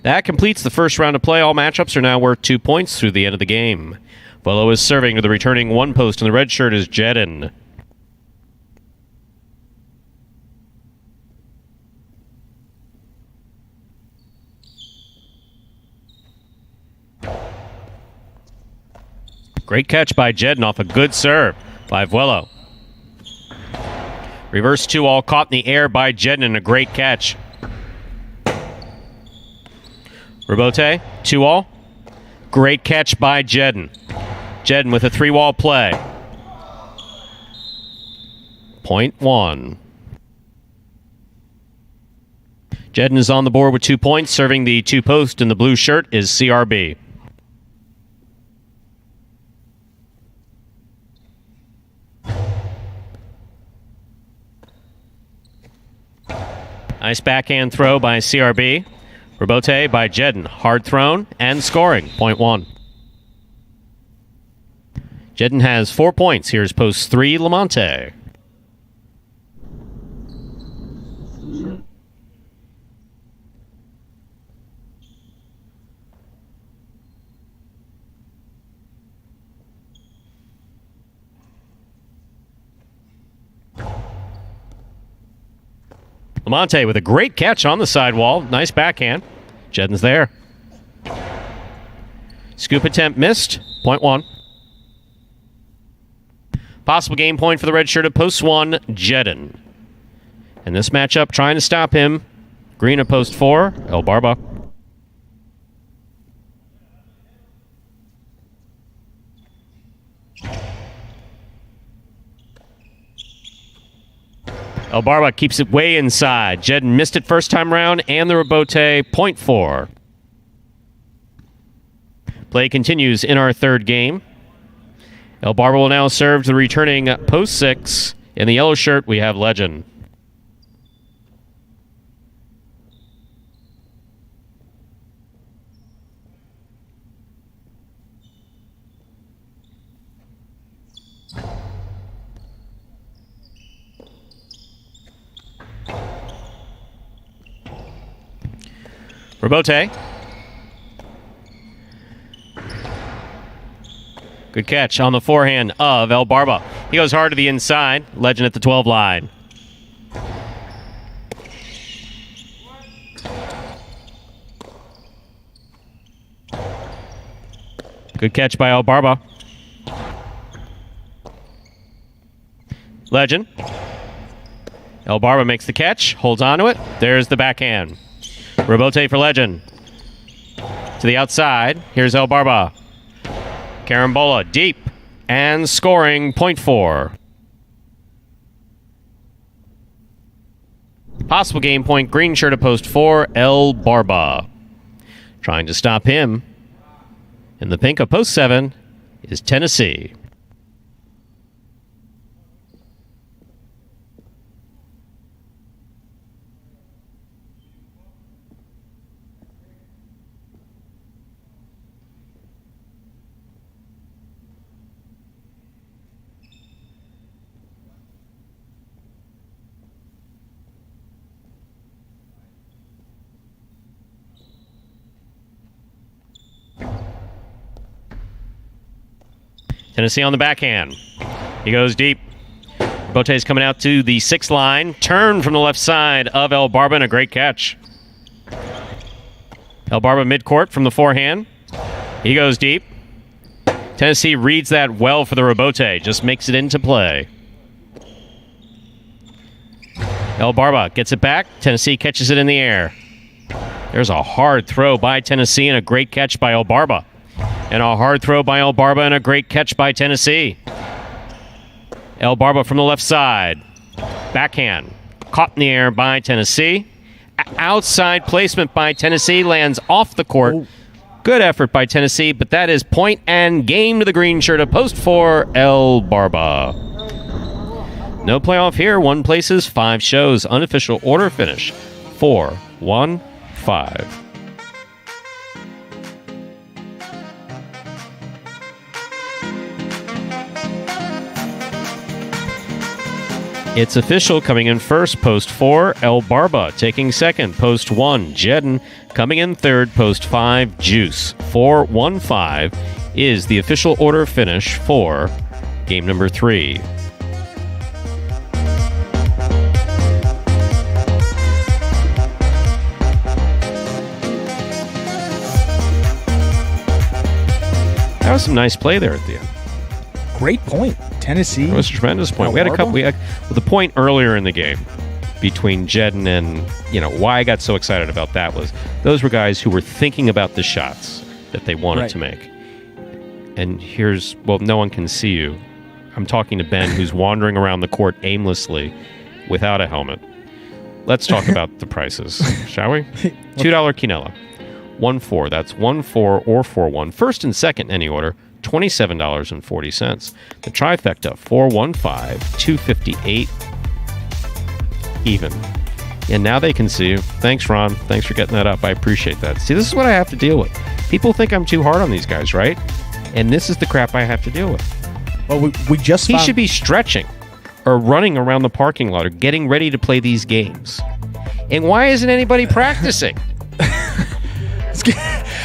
Speaker 1: That completes the first round of play. All matchups are now worth 2 points through the end of the game. Willow is serving to the returning 1 post, and the red shirt is Jedin. Great catch by Jedin off a good serve by Vuelo. Reverse 2-all caught in the air by Jedin and a great catch. Rebote, 2-all. Great catch by Jedin. Jedin with a 3-wall play. 0.1. Jedin is on the board with 2 points. Serving the 2 post in the blue shirt is CRB. Nice backhand throw by CRB. Rebote by Jedin. Hard thrown and scoring. 0.1. Jedin has 4 points. Here's post 3, Lamonte. Lamonte with a great catch on the sidewall. Nice backhand. Jedin's there. Scoop attempt missed. 0.1. Possible game point for the red shirt at post 1, Jedin. And this matchup trying to stop him. Green at post 4, El Barba. El Barba keeps it way inside. Jed missed it first time round, and the rebote, 0.4. Play continues in our third game. El Barba will now serve to the returning post 6. In the yellow shirt, we have Legend. Rebote. Good catch on the forehand of El Barba. He goes hard to the inside. Legend at the 12 line. Good catch by El Barba. Legend. El Barba makes the catch, holds on to it. There's the backhand. Rebote for Legend. To the outside. Here's El Barba. Carambola deep and scoring 0.4. Possible game point. Green shirt at post 4. El Barba. Trying to stop him. In the pink of post 7 is Tennessee. Tennessee on the backhand. He goes deep. Bote's coming out to the 6th line. Turn from the left side of El Barba and a great catch. El Barba midcourt from the forehand. He goes deep. Tennessee reads that well for the rebote. Just makes it into play. El Barba gets it back. Tennessee catches it in the air. There's a hard throw by Tennessee and a great catch by El Barba. And a hard throw by El Barba and a great catch by Tennessee. El Barba from the left side. Backhand. Caught in the air by Tennessee. Outside placement by Tennessee. Lands off the court. Oh. Good effort by Tennessee, but that is point and game to the green shirt of post 4, El Barba. No playoff here. 1 places, 5 shows. Unofficial order finish. 4-1-5. It's official. Coming in first, post 4, El Barba. Taking second, post 1, Jedden. Coming in third, post 5, Juice. 4-1-5 is the official order finish for game number 3. That was some nice play there at the end.
Speaker 2: Great point. Tennessee.
Speaker 1: It was a tremendous point. We had a couple. The point earlier in the game between Jedden and, why I got so excited about that was those were guys who were thinking about the shots that they wanted to make. And no one can see you. I'm talking to Ben, who's wandering around the court aimlessly without a helmet. Let's talk about the prices, shall we? $2 quinella. 1-4. That's 1-4 or 4-1. First and second in any order. $27.40. The trifecta, 4-1-5, $2.58 even. And now they can see you. Thanks, Ron. Thanks for getting that up. I appreciate that. See, this is what I have to deal with. People think I'm too hard on these guys, right? And this is the crap I have to deal with.
Speaker 2: Well, we just
Speaker 1: He should be stretching or running around the parking lot or getting ready to play these games. And why isn't anybody practicing?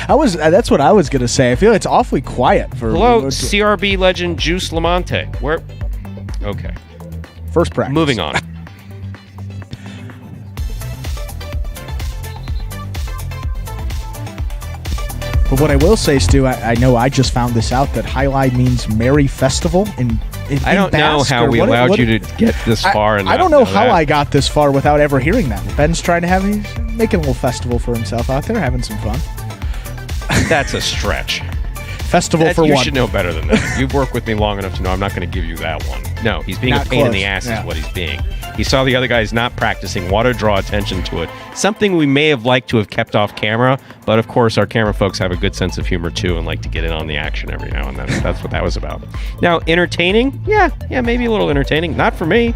Speaker 2: That's what I was going to say. I feel it's awfully quiet for...
Speaker 1: Hello, CRB legend Juice Lamonte. Where? Okay.
Speaker 2: First practice.
Speaker 1: Moving on.
Speaker 2: But what I will say, Stu, I know I just found this out, that Jai-Alai means Merry Festival in
Speaker 1: I don't know how we allowed you to get this far.
Speaker 2: I don't know how I got this far without ever hearing that. Ben's trying to he's making a little festival for himself out there, having some fun.
Speaker 1: That's a stretch.
Speaker 2: Festival for
Speaker 1: one.
Speaker 2: one.
Speaker 1: You should know better than that. You've worked with me long enough to know I'm not going to give you that one. No, he's being
Speaker 2: not
Speaker 1: a pain
Speaker 2: close.
Speaker 1: in the ass is what he's being. He saw the other guys not practicing, wanted to draw attention to it. Something we may have liked to have kept off camera, but of course our camera folks have a good sense of humor too and like to get in on the action every now and then. That's what that was about. Now, entertaining? Yeah, maybe a little entertaining. Not for me.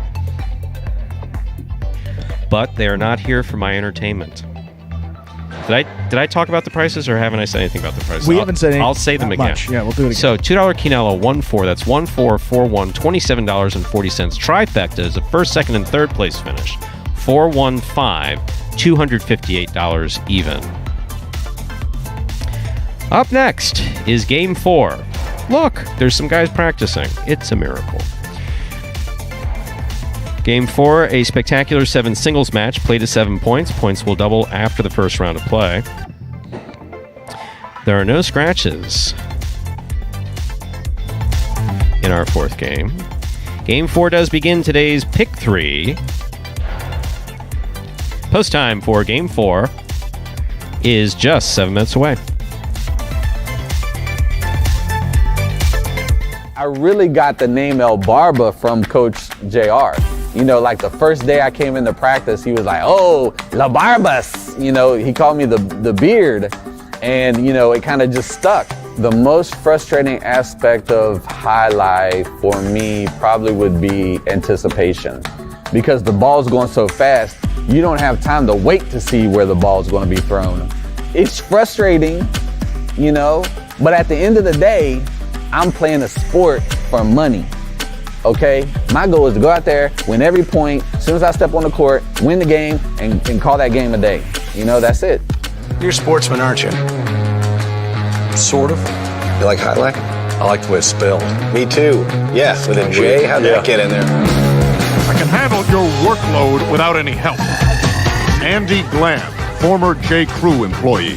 Speaker 1: But they are not here for my entertainment. Did I talk about the prices, or haven't I said anything about the prices?
Speaker 2: We haven't said anything.
Speaker 1: I'll say them again.
Speaker 2: Much. Yeah, we'll do it again.
Speaker 1: So $2 Quinella, 1-4. That's 1-4-4-1, $27.40. Trifecta is a first, second, and third place finish. 4-1-5, $258 even. Up next is Game 4. Look, there's some guys practicing. It's a miracle. Game 4, a spectacular 7 singles match, played to 7 points. Points will double after the first round of play. There are no scratches in our fourth game. Game 4 does begin today's Pick 3. Post time for Game 4 is just 7 minutes away.
Speaker 6: I really got the name El Barba from Coach JR. You know, like the first day I came into practice, he was like, "Oh, La Barbas." You know, he called me the beard. And, you know, it kind of just stuck. The most frustrating aspect of Jai-Alai for me probably would be anticipation. Because the ball's going so fast, you don't have time to wait to see where the ball's going to be thrown. It's frustrating, you know, but at the end of the day, I'm playing a sport for money. Okay, my goal is to go out there, win every point, as soon as I step on the court, win the game, and call that game a day. You know, that's it.
Speaker 7: You're a sportsman, aren't you? Sort of. You like Jai-Alai? I like the way it's spelled. Me too. Yes, with a J. How'd that get in there?
Speaker 8: I can handle your workload without any help. Andy Glam, former J. Crew employee.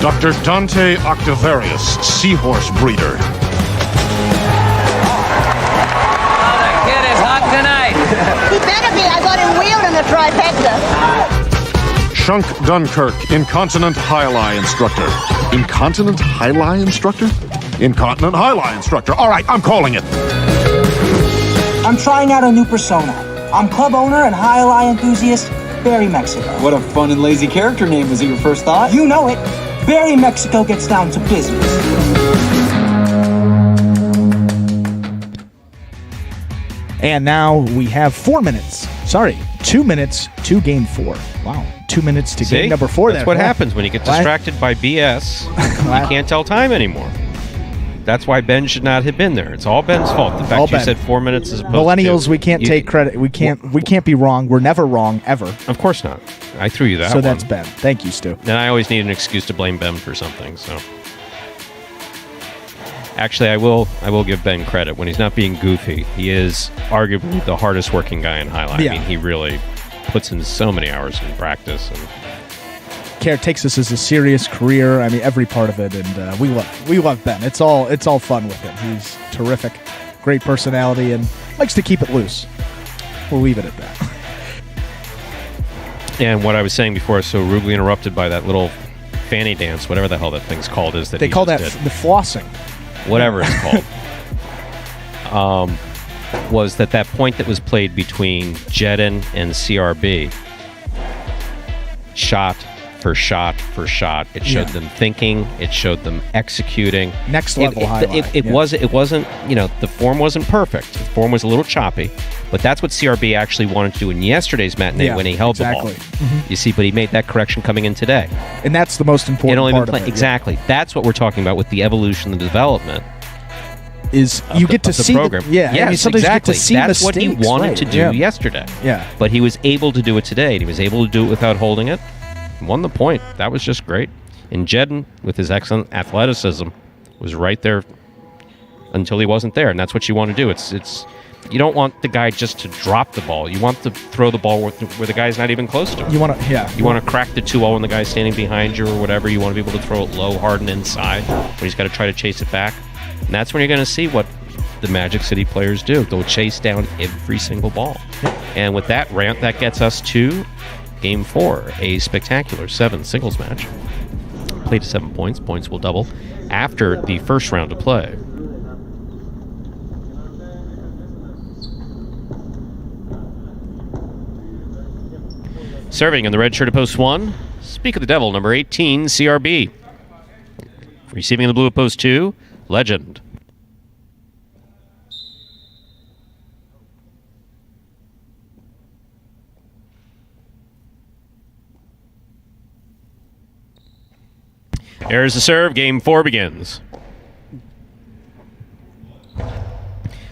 Speaker 8: Dr. Dante Octavarius, seahorse breeder.
Speaker 9: Oh, the kid is hot tonight.
Speaker 10: He better be. I got him wheeled in the trifecta.
Speaker 8: Shunk Dunkirk, incontinent Jai-Alai instructor. Incontinent Jai-Alai instructor? Incontinent Jai-Alai instructor. All right, I'm calling it.
Speaker 11: I'm trying out a new persona. I'm club owner and Jai-Alai enthusiast, Barry Mexico.
Speaker 12: What a fun and lazy character name. Was it your first thought?
Speaker 11: You know it. Barry Mexico gets down to business.
Speaker 2: And now we have 4 minutes. Sorry, 2 minutes to Game 4. Wow, 2 minutes to game number 4.
Speaker 1: That's what happens when you get distracted by BS. You can't tell time anymore. That's why Ben should not have been there. It's all Ben's fault. The fact you said 4 minutes as opposed
Speaker 2: Millennials,
Speaker 1: to...
Speaker 2: we can't take credit. We can't be wrong. We're never wrong, ever.
Speaker 1: Of course not. I threw you that
Speaker 2: So
Speaker 1: one.
Speaker 2: that's Ben. Thank you, Stu.
Speaker 1: And I always need an excuse to blame Ben for something, so... Actually, I will give Ben credit. When he's not being goofy, he is arguably the hardest working guy in Jai-Alai.
Speaker 2: Yeah.
Speaker 1: I mean, he really puts in so many hours in practice. And
Speaker 2: Care takes this as a serious career. I mean, every part of it, and we love Ben. It's all fun with him. He's terrific, great personality, and likes to keep it loose. We'll leave it at that.
Speaker 1: And what I was saying before, I was so rudely interrupted by that little fanny dance, whatever the hell that thing's called, is that
Speaker 2: they
Speaker 1: he
Speaker 2: call
Speaker 1: just
Speaker 2: that
Speaker 1: did.
Speaker 2: the flossing.
Speaker 1: Whatever it's called. Was that point that was played between Jedin and CRB, shot for shot for shot. It showed them thinking. It showed them executing.
Speaker 2: Next level highlight.
Speaker 1: It wasn't, you know, the form wasn't perfect. The form was a little choppy, but that's what CRB actually wanted to do in yesterday's matinee when he held the ball. You see, but he made that correction coming in today.
Speaker 2: And that's the most important part of it.
Speaker 1: Exactly. That's what we're talking about with the evolution and development.
Speaker 2: Is you get to see the
Speaker 1: program.
Speaker 2: Yes, I mean, sometimes
Speaker 1: exactly.
Speaker 2: you get to see
Speaker 1: That's
Speaker 2: mistakes,
Speaker 1: what he wanted to do yesterday.
Speaker 2: Yeah.
Speaker 1: But he was able to do it today, and he was able to do it without holding it. Won the point. That was just great. And Jedin, with his excellent athleticism, was right there until he wasn't there, and that's what you want to do. It's you don't want the guy just to drop the ball. You want to throw the ball where the guy's not even close to it.
Speaker 2: You want to,
Speaker 1: You want to crack the 2-0 when the guy's standing behind you or whatever. You want to be able to throw it low, hard, and inside when he's got to try to chase it back. And that's when you're going to see what the Magic City players do. They'll chase down every single ball. And with that rant, that gets us to Game 4, a spectacular 7 singles match. Played to 7 points. Points will double after the first round of play. Serving in the red shirt at post 1, Speak of the Devil, number 18, CRB. Receiving in the blue at post 2, Legend. There's the serve. Game 4 begins.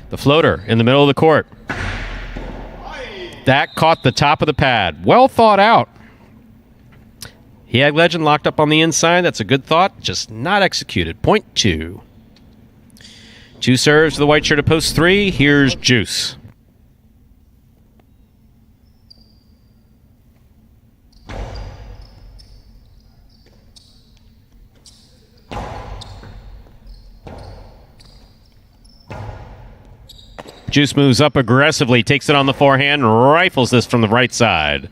Speaker 1: The floater in the middle of the court. That caught the top of the pad. Well thought out. He had Legend locked up on the inside. That's a good thought, just not executed. Point 2. 2 serves to the white shirt at post 3. Here's Juice. Juice moves up aggressively, takes it on the forehand, rifles this from the right side.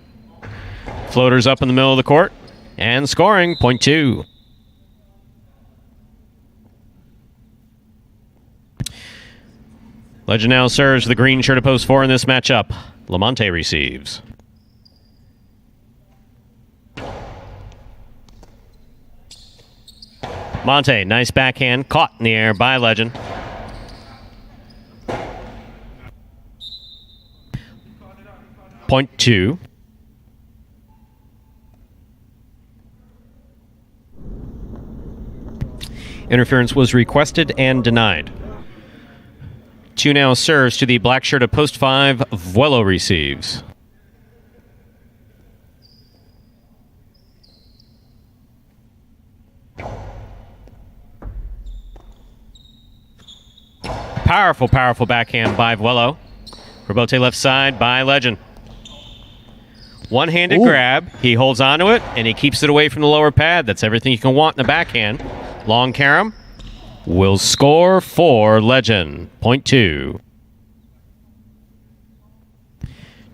Speaker 1: Floater's up in the middle of the court, and scoring, point 2. Legend now serves the green shirt at post 4 in this matchup. Lamonte receives. Monte, nice backhand, caught in the air by Legend. Point 2. Interference was requested and denied. 2 now serves to the black shirt of post 5. Vuelo receives. Powerful, powerful backhand by Vuelo. Rebote left side by Legend. One-handed grab. He holds onto it, and he keeps it away from the lower pad. That's everything you can want in the backhand. Long carom will score for Legend. Point 2.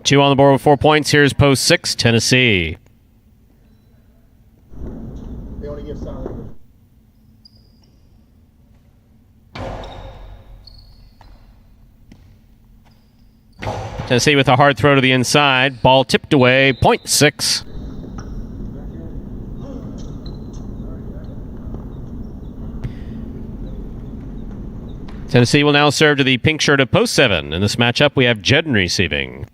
Speaker 1: 2 on the board with 4 points. Here's post 6, Tennessee.
Speaker 4: They only give solid.
Speaker 1: Tennessee with a hard throw to the inside. Ball tipped away. Point 6. Tennessee will now serve to the pink shirt of post 7. In this matchup, we have Jedden receiving.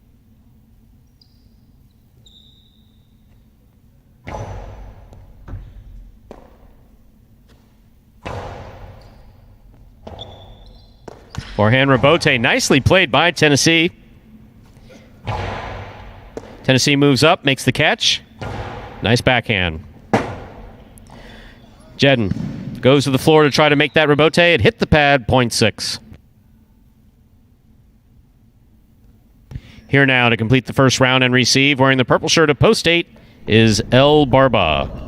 Speaker 1: Forehand rebote, nicely played by Tennessee. Tennessee moves up, makes the catch. Nice backhand. Jedden goes to the floor to try to make that rebote. It hit the pad, point 6. Here now to complete the first round and receive, wearing the purple shirt of post 8, is El Barba.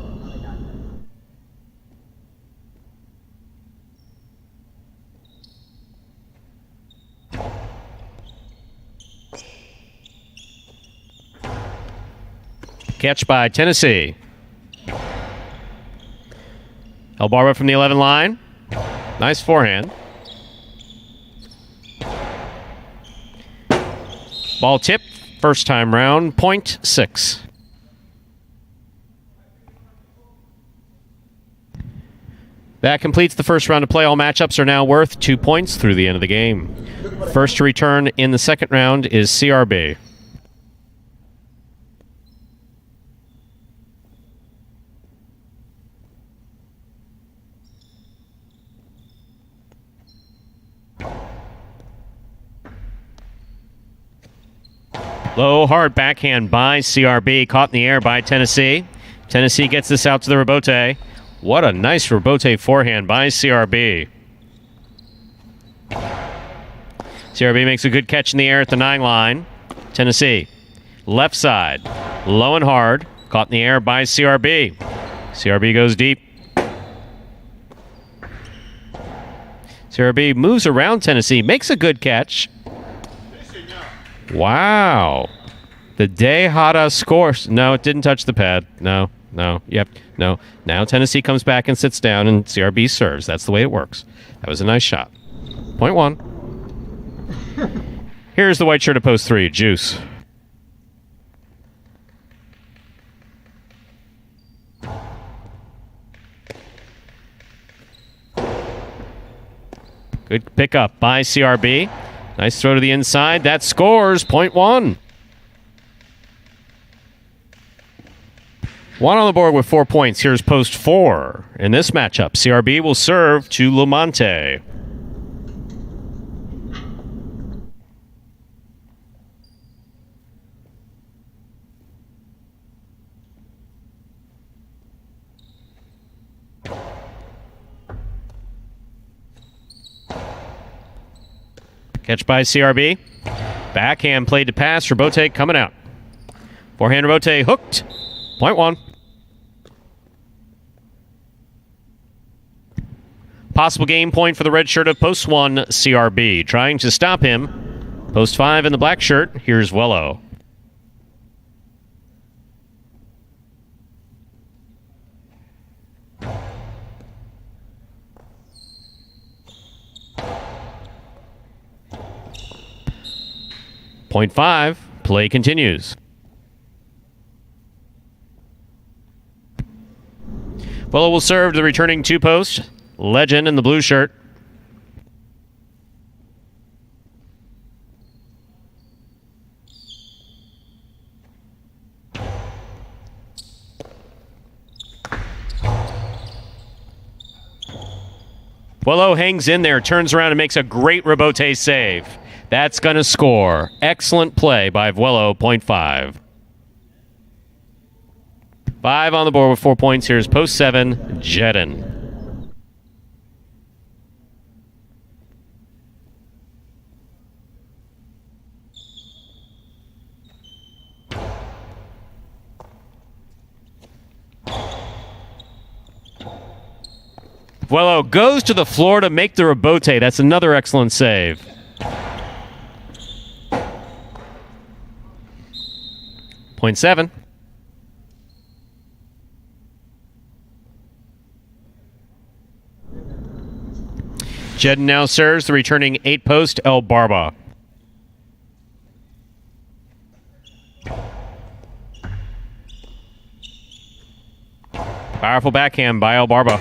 Speaker 1: Catch by Tennessee. El Barba from the 11 line. Nice forehand. Ball tipped. First time round. Point 6. That completes the first round of play. All matchups are now worth 2 points through the end of the game. First to return in the second round is CRB. Low, hard backhand by CRB. Caught in the air by Tennessee. Tennessee gets this out to the rebote. What a nice rebote forehand by CRB. CRB makes a good catch in the air at the 9 line. Tennessee, left side. Low and hard. Caught in the air by CRB. CRB goes deep. CRB moves around Tennessee. Makes a good catch. Wow. The Dejada scores. No, it didn't touch the pad. No. No. Yep. No. Now Tennessee comes back and sits down, and CRB serves. That's the way it works. That was a nice shot. Point one. Here's the white shirt at post 3. Juice. Good pickup by CRB. Nice throw to the inside. That scores. Point one. One on the board with 4 points. Here's post 4. In this matchup, CRB will serve to Lamonte. Catch by CRB. Backhand played to pass. Rebote coming out. Forehand Rebote hooked. Point one. Possible game point for the red shirt of post 1, CRB. Trying to stop him. Post 5 in the black shirt. Here's Wello. Point 5. Play continues. Wello will serve the returning 2-post. Legend in the blue shirt. Wello hangs in there, turns around and makes a great Rebote save. That's going to score. Excellent play by Vuelo, point 5. 5 on the board with 4 points. Here's post 7, Jedin. Vuelo goes to the floor to make the Rebote. That's another excellent save. Point 7. Jedin now serves the returning 8-post El Barba. Powerful backhand by El Barba.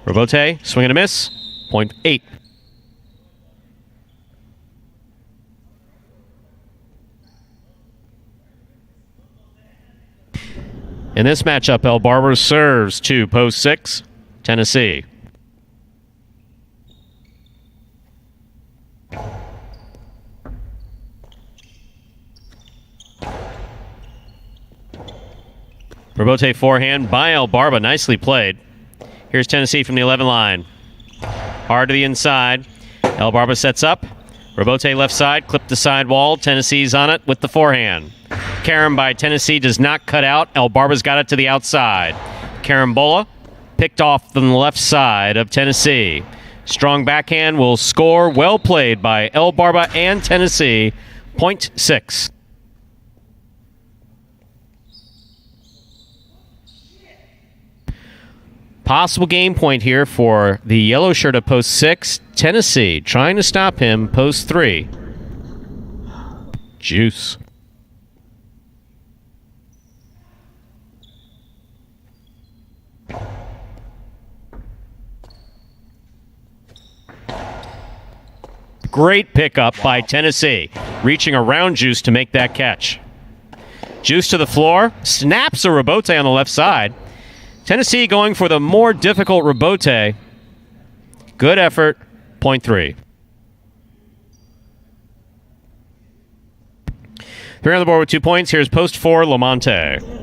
Speaker 1: Rebote, swing and a miss. Point 8. In this matchup, El Barba serves to post 6, Tennessee. Rebote forehand by El Barba, nicely played. Here's Tennessee from the 11 line. Hard to the inside. El Barba sets up. Rebote left side, clipped the side wall. Tennessee's on it with the forehand. Carom by Tennessee does not cut out. El Barba's got it to the outside. Carambola picked off from the left side of Tennessee. Strong backhand will score. Well played by El Barba and Tennessee. Point 6. Possible game point here for the yellow shirt at post 6. Tennessee trying to stop him. Post 3. Juice. Great pickup by Tennessee. Reaching around Juice to make that catch. Juice to the floor. Snaps a Rebote on the left side. Tennessee going for the more difficult Rebote. Good effort. Point 3. 3 on the board with 2 points. Here's post 4, Lamonte.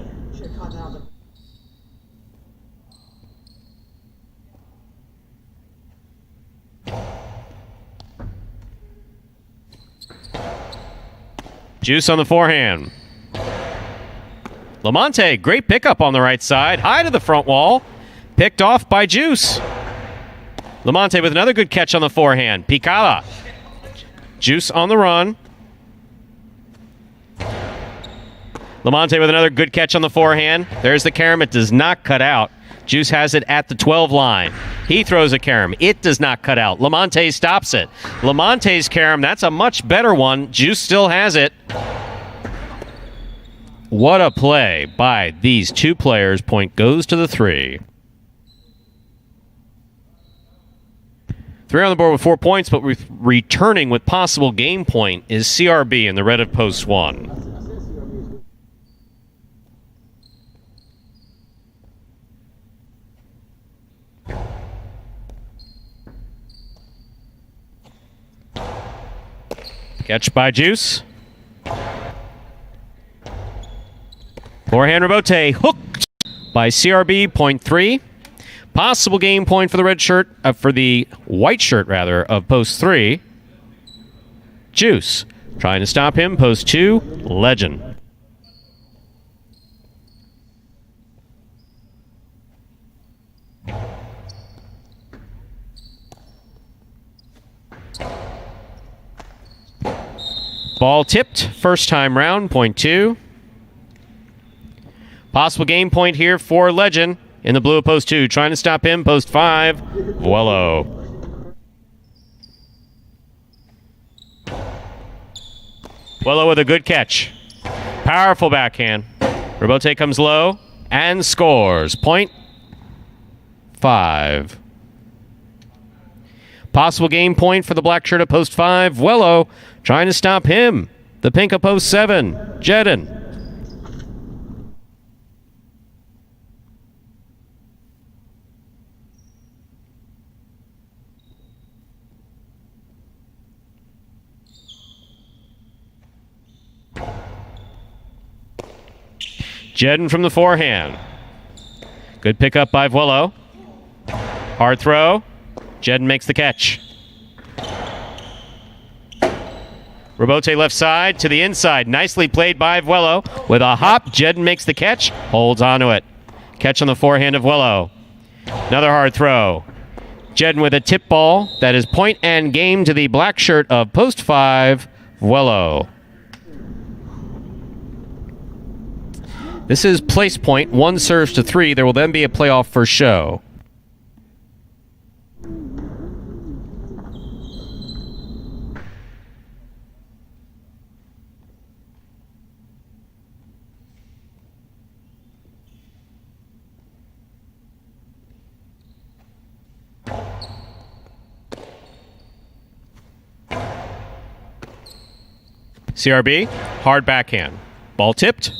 Speaker 1: Juice on the forehand. Lamonte, great pickup on the right side. High to the front wall. Picked off by Juice. Lamonte with another good catch on the forehand. Picada. Juice on the run. Lamonte with another good catch on the forehand. There's the carom. It does not cut out. Juice has it at the 12 line. He throws a carom. It does not cut out. Lamonte stops it. Lamonte's carom, that's a much better one. Juice still has it. What a play by these two players. Point goes to the 3. 3 on the board with 4 points, but returning with possible game point is CRB in the red of post 1. Catch by Juice. Forehand rebote hooked by CRB, point 3. Possible game point for the red shirt, for the white shirt rather, of post 3. Juice trying to stop him, post 2. Legend. Ball tipped, first time round, point 2. Possible game point here for Legend in the blue of post 2. Trying to stop him, post 5. Vuelo. Vuelo with a good catch. Powerful backhand. Rebote comes low and scores. Point 5. Possible game point for the black shirt at post 5. Vuelo trying to stop him. The pink of post 7. Jedden. Jedden from the forehand. Good pickup by Vuelo. Hard throw. Jedden makes the catch. Rebote left side to the inside. Nicely played by Vuelo. With a hop, Jedden makes the catch. Holds onto it. Catch on the forehand of Vuelo. Another hard throw. Jedden with a tip ball. That is point and game to the black shirt of post 5, Vuelo. This is place point. 1 serves to 3. There will then be a playoff for show. CRB, hard backhand. Ball tipped.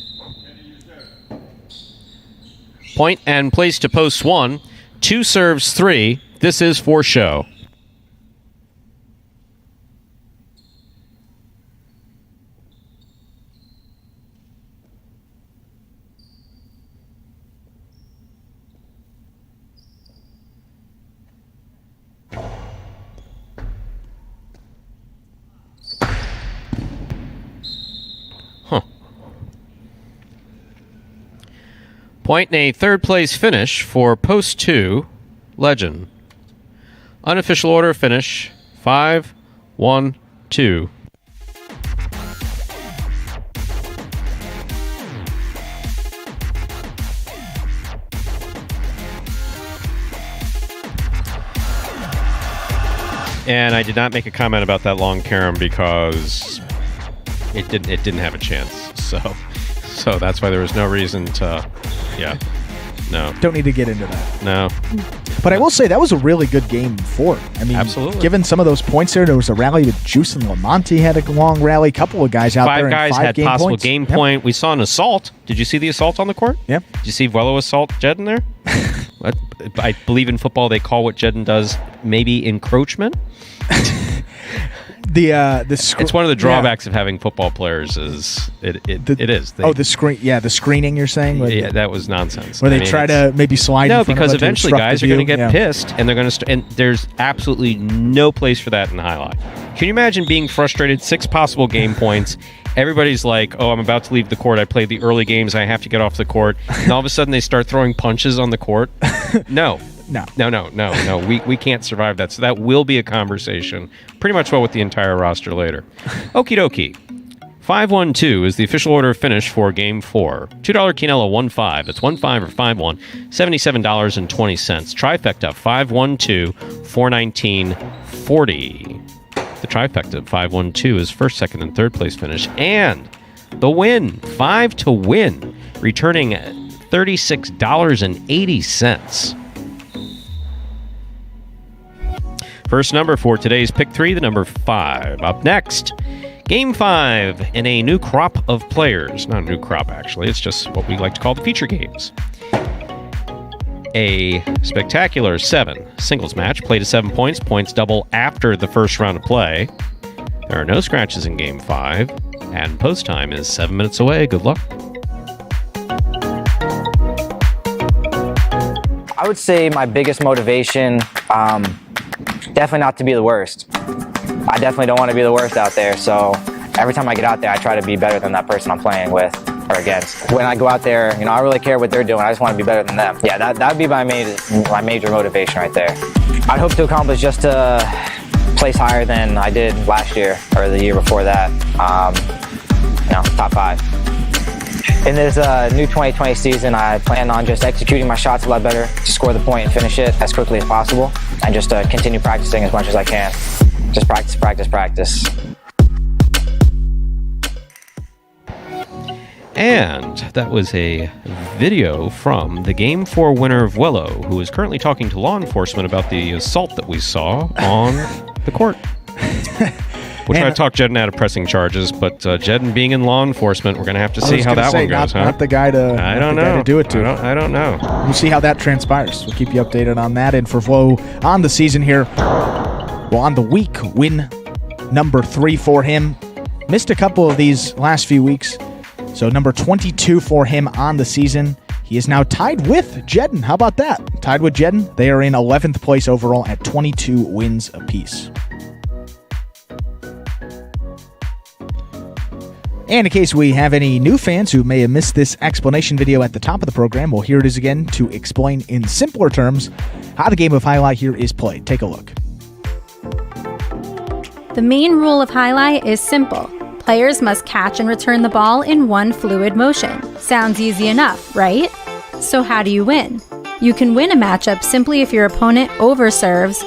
Speaker 1: Point and place to post 1. 2 serves 3. This is for show. Point in a third place finish for post 2, Legend. Unofficial order of finish 5, 1, 2. And I did not make a comment about that long carom because it didn't have a chance. So that's why there was no reason to. Yeah. No.
Speaker 2: Don't need to get into that.
Speaker 1: No.
Speaker 2: But I will say that was a really good game for it. I mean,
Speaker 1: absolutely.
Speaker 2: Given some of those points there was a rally with Juice and Lamonte had a long rally. Couple of guys out there.
Speaker 1: 5 guys had
Speaker 2: game
Speaker 1: possible
Speaker 2: points.
Speaker 1: game point. Yep. We saw an assault. Did you see the assault on the court?
Speaker 2: Yep.
Speaker 1: Did you see Vuelo assault Jedden there? I believe in football they call what Jedden does maybe encroachment.
Speaker 2: It's
Speaker 1: one of the drawbacks of having football players is it is.
Speaker 2: The screening you're saying?
Speaker 1: Yeah, that was nonsense.
Speaker 2: Where they try to maybe slide.
Speaker 1: No,
Speaker 2: in front
Speaker 1: because
Speaker 2: of it to
Speaker 1: eventually
Speaker 2: obstruct
Speaker 1: guys
Speaker 2: the
Speaker 1: are going to
Speaker 2: view.
Speaker 1: get pissed and they're going to and there's absolutely no place for that in highlight. Can you imagine being frustrated? 6 possible game points. Everybody's like, "Oh, I'm about to leave the court. I played the early games. I have to get off the court." And all of a sudden, they start throwing punches on the court. No. We can't survive that. So that will be a conversation. Pretty much well with the entire roster later. Okie dokie. 5-1-2 is the official order of finish for Game 4. $2 Quinella 1-5. That's 1-5 or 5-1. $77.20. Trifecta 5-1-2. $419.40. The trifecta of 5-1-2 is first, second, and third place finish. And the win, 5 to win, returning $36.80. First number for today's Pick 3, the number 5. Up next, Game 5 in a new crop of players. Not a new crop, actually. It's just what we like to call the feature games. A spectacular 7 singles match. Play to 7 points. Points double after the first round of play. There are no scratches in Game 5. And post time is 7 minutes away. Good luck.
Speaker 13: I would say my biggest motivation, definitely not to be the worst. I definitely don't want to be the worst out there, so every time I get out there, I try to be better than that person I'm playing with or against. When I go out there, I really care what they're doing. I just want to be better than them. Yeah, that would be my major motivation right there. I'd hope to accomplish just to place higher than I did last year or the year before that. Top 5. In this new 2020 season, I plan on just executing my shots a lot better to score the point and finish it as quickly as possible, and just continue practicing as much as I can. Just practice, practice, practice.
Speaker 1: And that was a video from the Game 4 winner of Willow, who is currently talking to law enforcement about the assault that we saw on the court. We'll try to talk Jedden out of pressing charges, but Jedden being in law enforcement, we're going to have to see how that one goes.
Speaker 2: Not the guy to,
Speaker 1: I don't know.
Speaker 2: To do it to.
Speaker 1: I don't know.
Speaker 2: We'll see how that transpires. We'll keep you updated on that. And for Flo on the season here, on the week, win number 3 for him. Missed a couple of these last few weeks. So number 22 for him on the season. He is now tied with Jedden. How about that? Tied with Jedden. They are in 11th place overall at 22 wins apiece. And in case we have any new fans who may have missed this explanation video at the top of the program, well, here it is again to explain in simpler terms how the game of Jai-Alai here is played. Take a look.
Speaker 3: The main rule of Jai-Alai is simple. Players must catch and return the ball in one fluid motion. Sounds easy enough, right? So how do you win? You can win a matchup simply if your opponent overserves,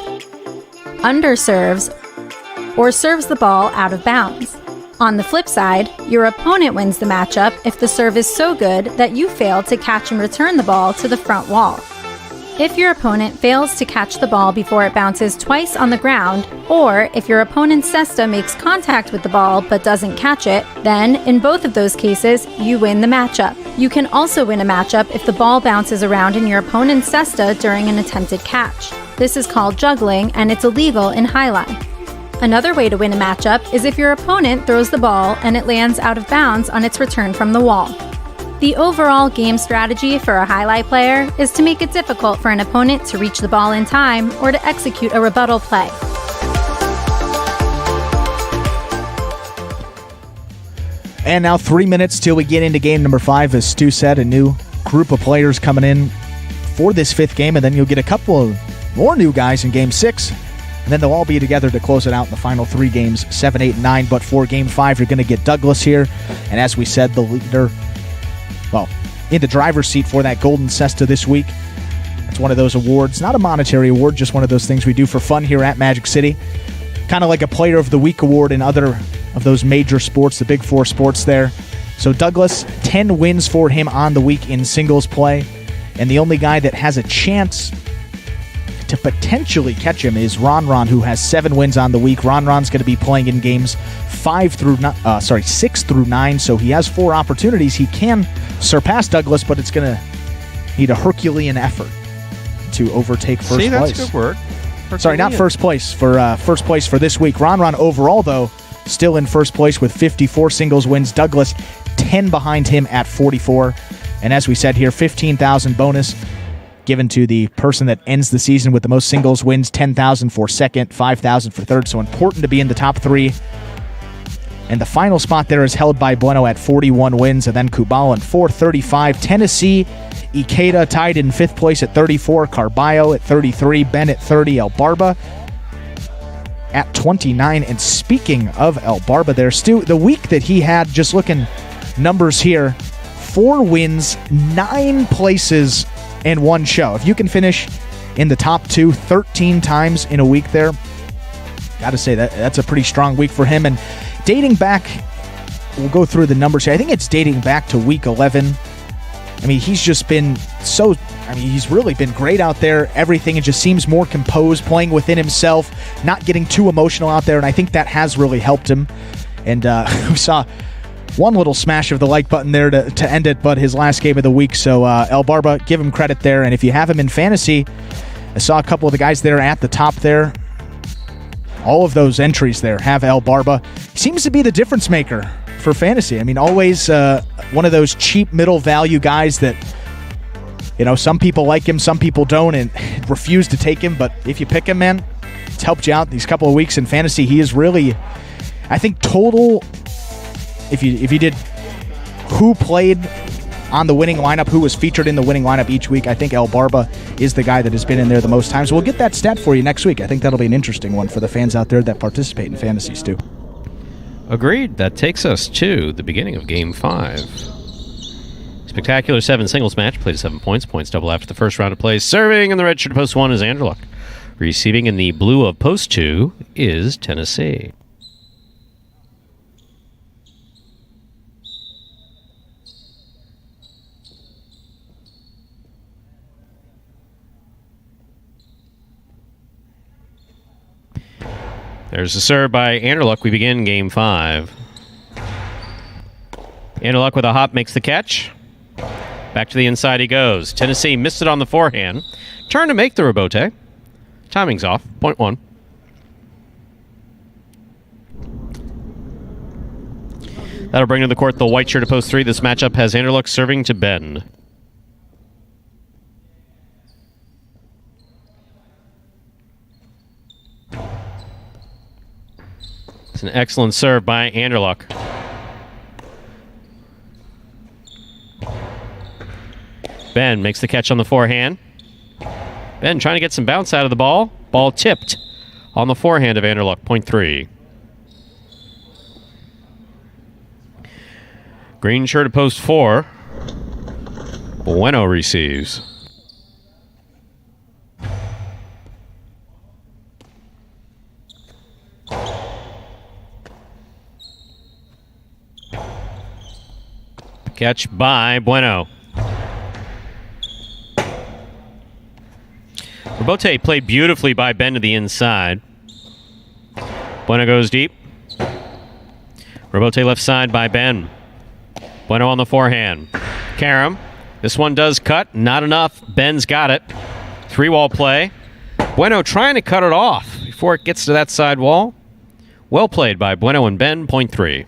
Speaker 3: underserves, or serves the ball out of bounds. On the flip side, your opponent wins the matchup if the serve is so good that you fail to catch and return the ball to the front wall. If your opponent fails to catch the ball before it bounces twice on the ground, or if your opponent's cesta makes contact with the ball but doesn't catch it, then, in both of those cases, you win the matchup. You can also win a matchup if the ball bounces around in your opponent's cesta during an attempted catch. This is called juggling, and it's illegal in Jai-Alai. Another way to win a matchup is if your opponent throws the ball and it lands out of bounds on its return from the wall. The overall game strategy for a Jai-Alai player is to make it difficult for an opponent to reach the ball in time or to execute a rebuttal play.
Speaker 2: And now 3 minutes till we get into game number 5. As Stu said, a new group of players coming in for this 5th game, and then you'll get a couple of more new guys in game 6. And then they'll all be together to close it out in the final 3 games, 7, 8, and 9. But for game 5, you're going to get Douglas here. And as we said, the leader, in the driver's seat for that Golden Cesta this week. It's one of those awards, not a monetary award, just one of those things we do for fun here at Magic City. Kind of like a Player of the Week award in other of those major sports, the Big 4 sports there. So Douglas, 10 wins for him on the week in singles play. And the only guy that has a chance to potentially catch him is Ron, who has 7 wins on the week. Ron's going to be playing in games 6 through 9, so he has 4 opportunities. He can surpass Douglas, but it's going to need a Herculean effort to overtake first place.
Speaker 1: See, that's a good word.
Speaker 2: Herculean. Sorry, not first place. First place for this week. Ron overall, though, still in first place with 54 singles wins. Douglas, 10 behind him at 44. And as we said here, $15,000 bonus given to the person that ends the season with the most singles wins, $10,000 for second, $5,000 for third. So important to be in the top 3. And the final spot there is held by Bueno at 41 wins, and then Kubal at 435. Tennessee, Ikeda tied in 5th place at 34. Carballo at 33. Ben at 30. El Barba at 29. And speaking of El Barba there, Stu, the week that he had, just looking numbers here, 4 wins, 9 places, and 1 show. If you can finish in the top 2 13 times in a week there, got to say that's a pretty strong week for him. And dating back, we'll go through the numbers here. I think it's dating back to week 11. I mean, he's just been he's really been great out there. Everything, it just seems more composed, playing within himself, not getting too emotional out there, and I think that has really helped him. And we saw one little smash of the like button there to end it, but his last game of the week. So El Barba, give him credit there. And if you have him in fantasy, I saw a couple of the guys there at the top there. All of those entries there have El Barba. He seems to be the difference maker for fantasy. I mean, always one of those cheap middle value guys that, some people like him, some people don't, and refuse to take him. But if you pick him, man, it's helped you out these couple of weeks in fantasy. He is really, I think, total. If you did who played on the winning lineup, who was featured in the winning lineup each week, I think El Barba is the guy that has been in there the most times. We'll get that stat for you next week. I think that'll be an interesting one for the fans out there that participate in fantasy, Stu.
Speaker 1: Agreed. That takes us to the beginning of Game 5. Spectacular 7 singles match. Played to 7 points. Points double after the first round of play. Serving in the red shirt of post 1 is Andrew Luck. Receiving in the blue of post 2 is Tennessee. There's a serve by Andrew Luck. We begin Game 5. Andrew Luck with a hop makes the catch. Back to the inside he goes. Tennessee missed it on the forehand. Turn to make the rebote. Timing's off. Point 1. That'll bring to the court the white shirt of post 3. This matchup has Andrew Luck serving to Ben. It's an excellent serve by Andrew Luck. Ben makes the catch on the forehand. Ben trying to get some bounce out of the ball. Ball tipped on the forehand of Andrew Luck. Point 3. Green shirt of post 4. Bueno receives. Catch by Bueno. Rebote played beautifully by Ben to the inside. Bueno goes deep. Rebote left side by Ben. Bueno on the forehand. Karam. This one does cut. Not enough. Ben's got it. 3-wall play. Bueno trying to cut it off before it gets to that side wall. Well played by Bueno and Ben. Point 3.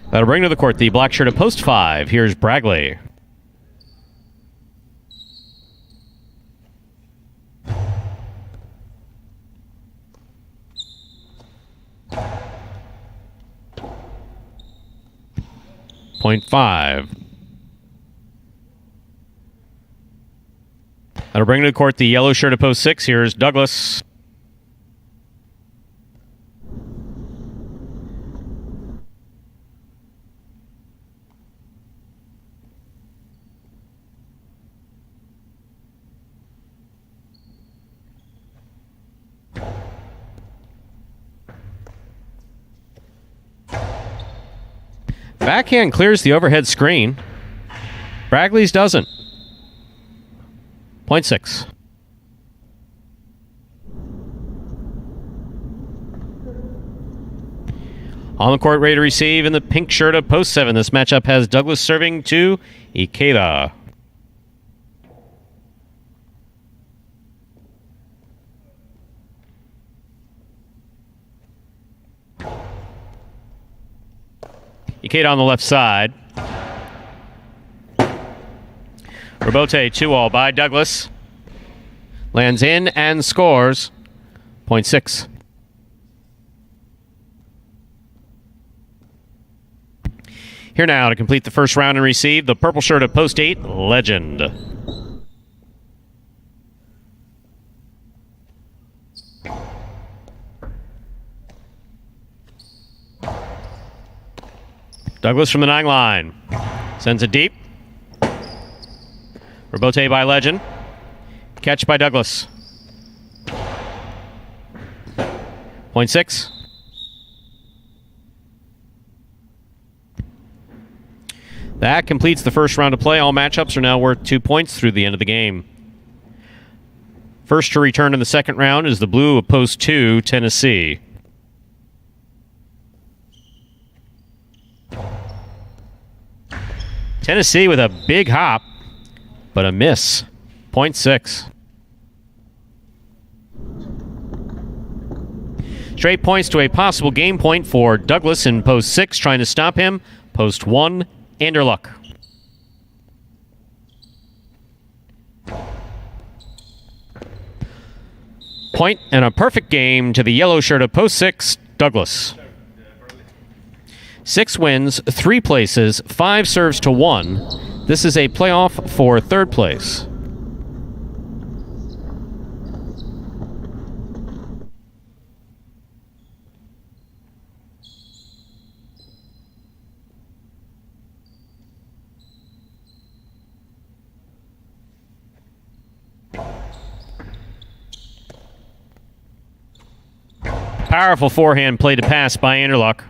Speaker 1: That'll bring to the court the black shirt of post 5. Here's Bragley. Point 5. That'll bring to the court the yellow shirt of post 6. Here's Douglas. Backhand clears the overhead screen. Bragley's doesn't. Point 6. On the court, ready to receive in the pink shirt of post 7. This matchup has Douglas serving to Ikeda. Ikeda on the left side. Rebote 2-all by Douglas. Lands in and scores. Point 6. Here now to complete the first round and receive the purple shirt of post 8, Legend. Douglas from the 9 line. Sends it deep. Rebote by Legend. Catch by Douglas. Point 6. That completes the first round of play. All matchups are now worth 2 points through the end of the game. First to return in the second round is the blue of post 2, Tennessee. Tennessee with a big hop, but a miss. Point 6. Straight points to a possible game point for Douglas in post 6, trying to stop him. Post 1, Anderluck. Point and a perfect game to the yellow shirt of post 6, Douglas. 6 wins, 3 places, 5 serves to 1. This is a playoff for third place. Powerful forehand play to pass by Anderluck.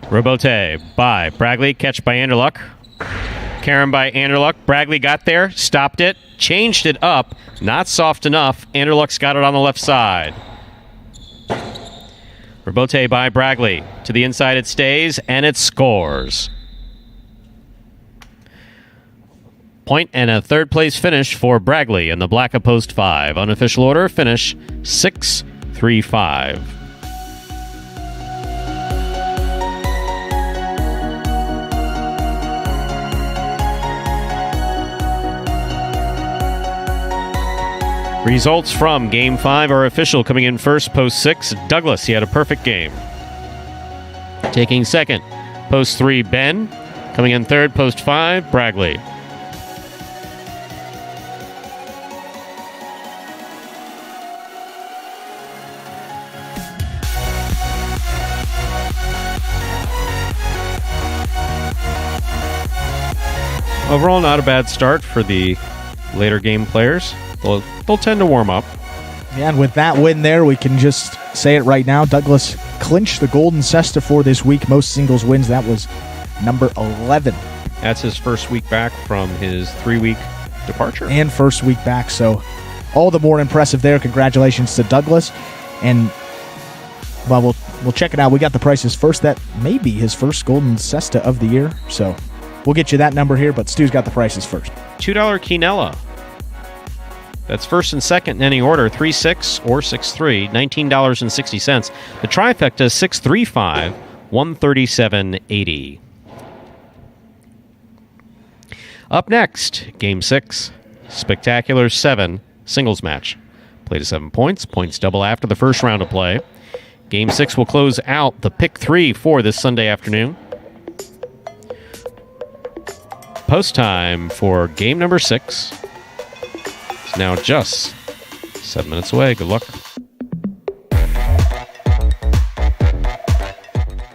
Speaker 1: Rebote by Bragley. Catch by Anderluck. Karen by Anderluck. Bragley got there, stopped it, changed it up. Not soft enough. Anderluck's got it on the left side. Rebote by Bragley. To the inside it stays, and it scores. Point and a third place finish for Bragley in the black of post 5. Unofficial order finish 6-3-5. Results from Game 5 are official. Coming in first, post 6, Douglas. He had a perfect game. Taking second, post 3, Ben. Coming in third, post 5, Bragley. Overall, not a bad start for the later game players. They'll tend to warm up.
Speaker 2: Yeah, and with that win there, we can just say it right now. Douglas clinched the Golden Cesta for this week. Most singles wins. That was number 11.
Speaker 1: That's his first week back from his 3-week departure.
Speaker 2: And first week back, so all the more impressive there. Congratulations to Douglas. And, well, we'll check it out. We got the prices first. That may be his first Golden Cesta of the year, so we'll get you that number here, but Stu's got the prices first.
Speaker 1: $2 Quinella. That's first and second in any order, 3-6 or 6-3, $19.60. The trifecta, 6-3-5, $137.80. Up next, Game 6, Spectacular 7 singles match. Play to 7 points, points double after the first round of play. Game 6 will close out the pick 3 for this Sunday afternoon. Post time for game number 6. Now just 7 minutes away. Good luck.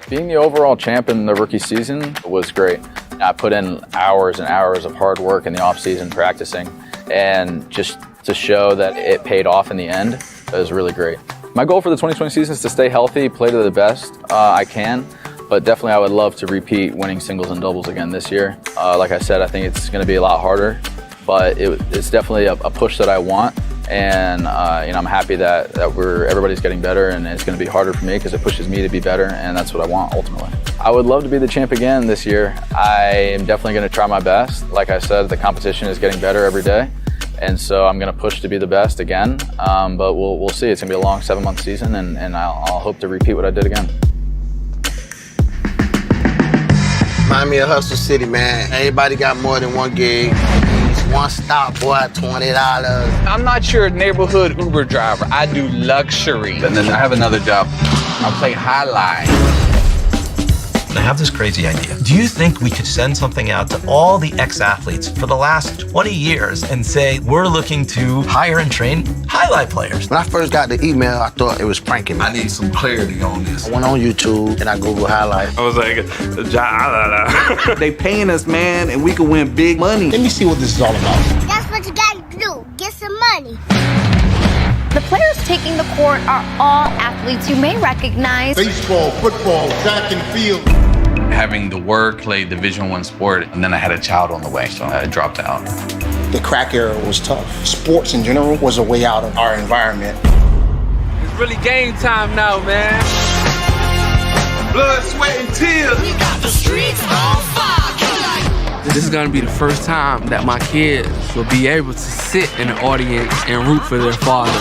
Speaker 6: Being the overall champ in the rookie season was great. I put in hours and hours of hard work in the off-season practicing, and just to show that it paid off in the end, it was really great. My goal for the 2020 season is to stay healthy, play to the best I can, but definitely I would love to repeat winning singles and doubles again this year. Like I said, I think it's going to be a lot harder, but it's definitely a push that I want, and I'm happy that everybody's getting better, and it's going to be harder for me because it pushes me to be better, and that's what I want ultimately. I would love to be the champ again this year. I am definitely going to try my best. Like I said, the competition is getting better every day, and so I'm going to push to be the best again, but we'll see. It's going to be a long 7-month season, and I'll hope to repeat what I did again.
Speaker 4: Remind me of Hustle City, man. Everybody got more than one gig. One stop, boy, $20.
Speaker 9: I'm not your neighborhood Uber driver. I do luxury.
Speaker 6: And then I have another job.
Speaker 9: I play highlight.
Speaker 14: I have this crazy idea. Do you think we could send something out to all the ex-athletes for the last 20 years and say, we're looking to hire and train highlight players?
Speaker 4: When I first got the email, I thought it was pranking me.
Speaker 7: I need some clarity on this.
Speaker 4: I went on YouTube and I Googled highlights.
Speaker 7: I was like, Jai-Alai.
Speaker 9: They paying us, man, and we can win big money.
Speaker 4: Let me see what this is all about.
Speaker 10: That's what you gotta do. Get some money.
Speaker 15: The players taking the court are all athletes you may recognize.
Speaker 16: Baseball, football, track and field.
Speaker 9: Having the work, play Division I sport, and then I had a child on the way, so I dropped out.
Speaker 16: The crack era was tough. Sports in general was a way out of our environment.
Speaker 9: It's really game time now, man. Blood, sweat, and tears.
Speaker 17: We got the streets on fire.
Speaker 18: This is gonna be the first time that my kids will be able to sit in the audience and root for their father.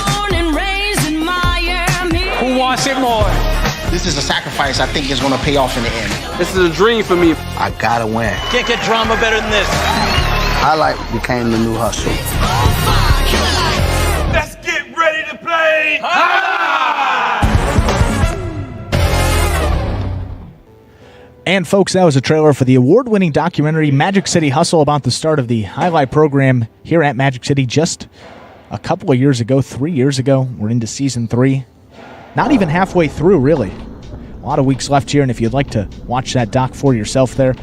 Speaker 9: Who wants it more?
Speaker 16: This is a sacrifice I think is going to pay off in the end.
Speaker 9: This is a dream for me.
Speaker 4: I gotta win.
Speaker 9: Can't get drama better than this.
Speaker 4: Highlight became the new hustle.
Speaker 9: Let's get ready to play.
Speaker 2: And folks, that was a trailer for the award-winning documentary Magic City Hustle about the start of the highlight program here at Magic City just a couple of years ago, 3 years ago. We're into season 3. Not even halfway through, really. A lot of weeks left here, and if you'd like to watch that doc for yourself there,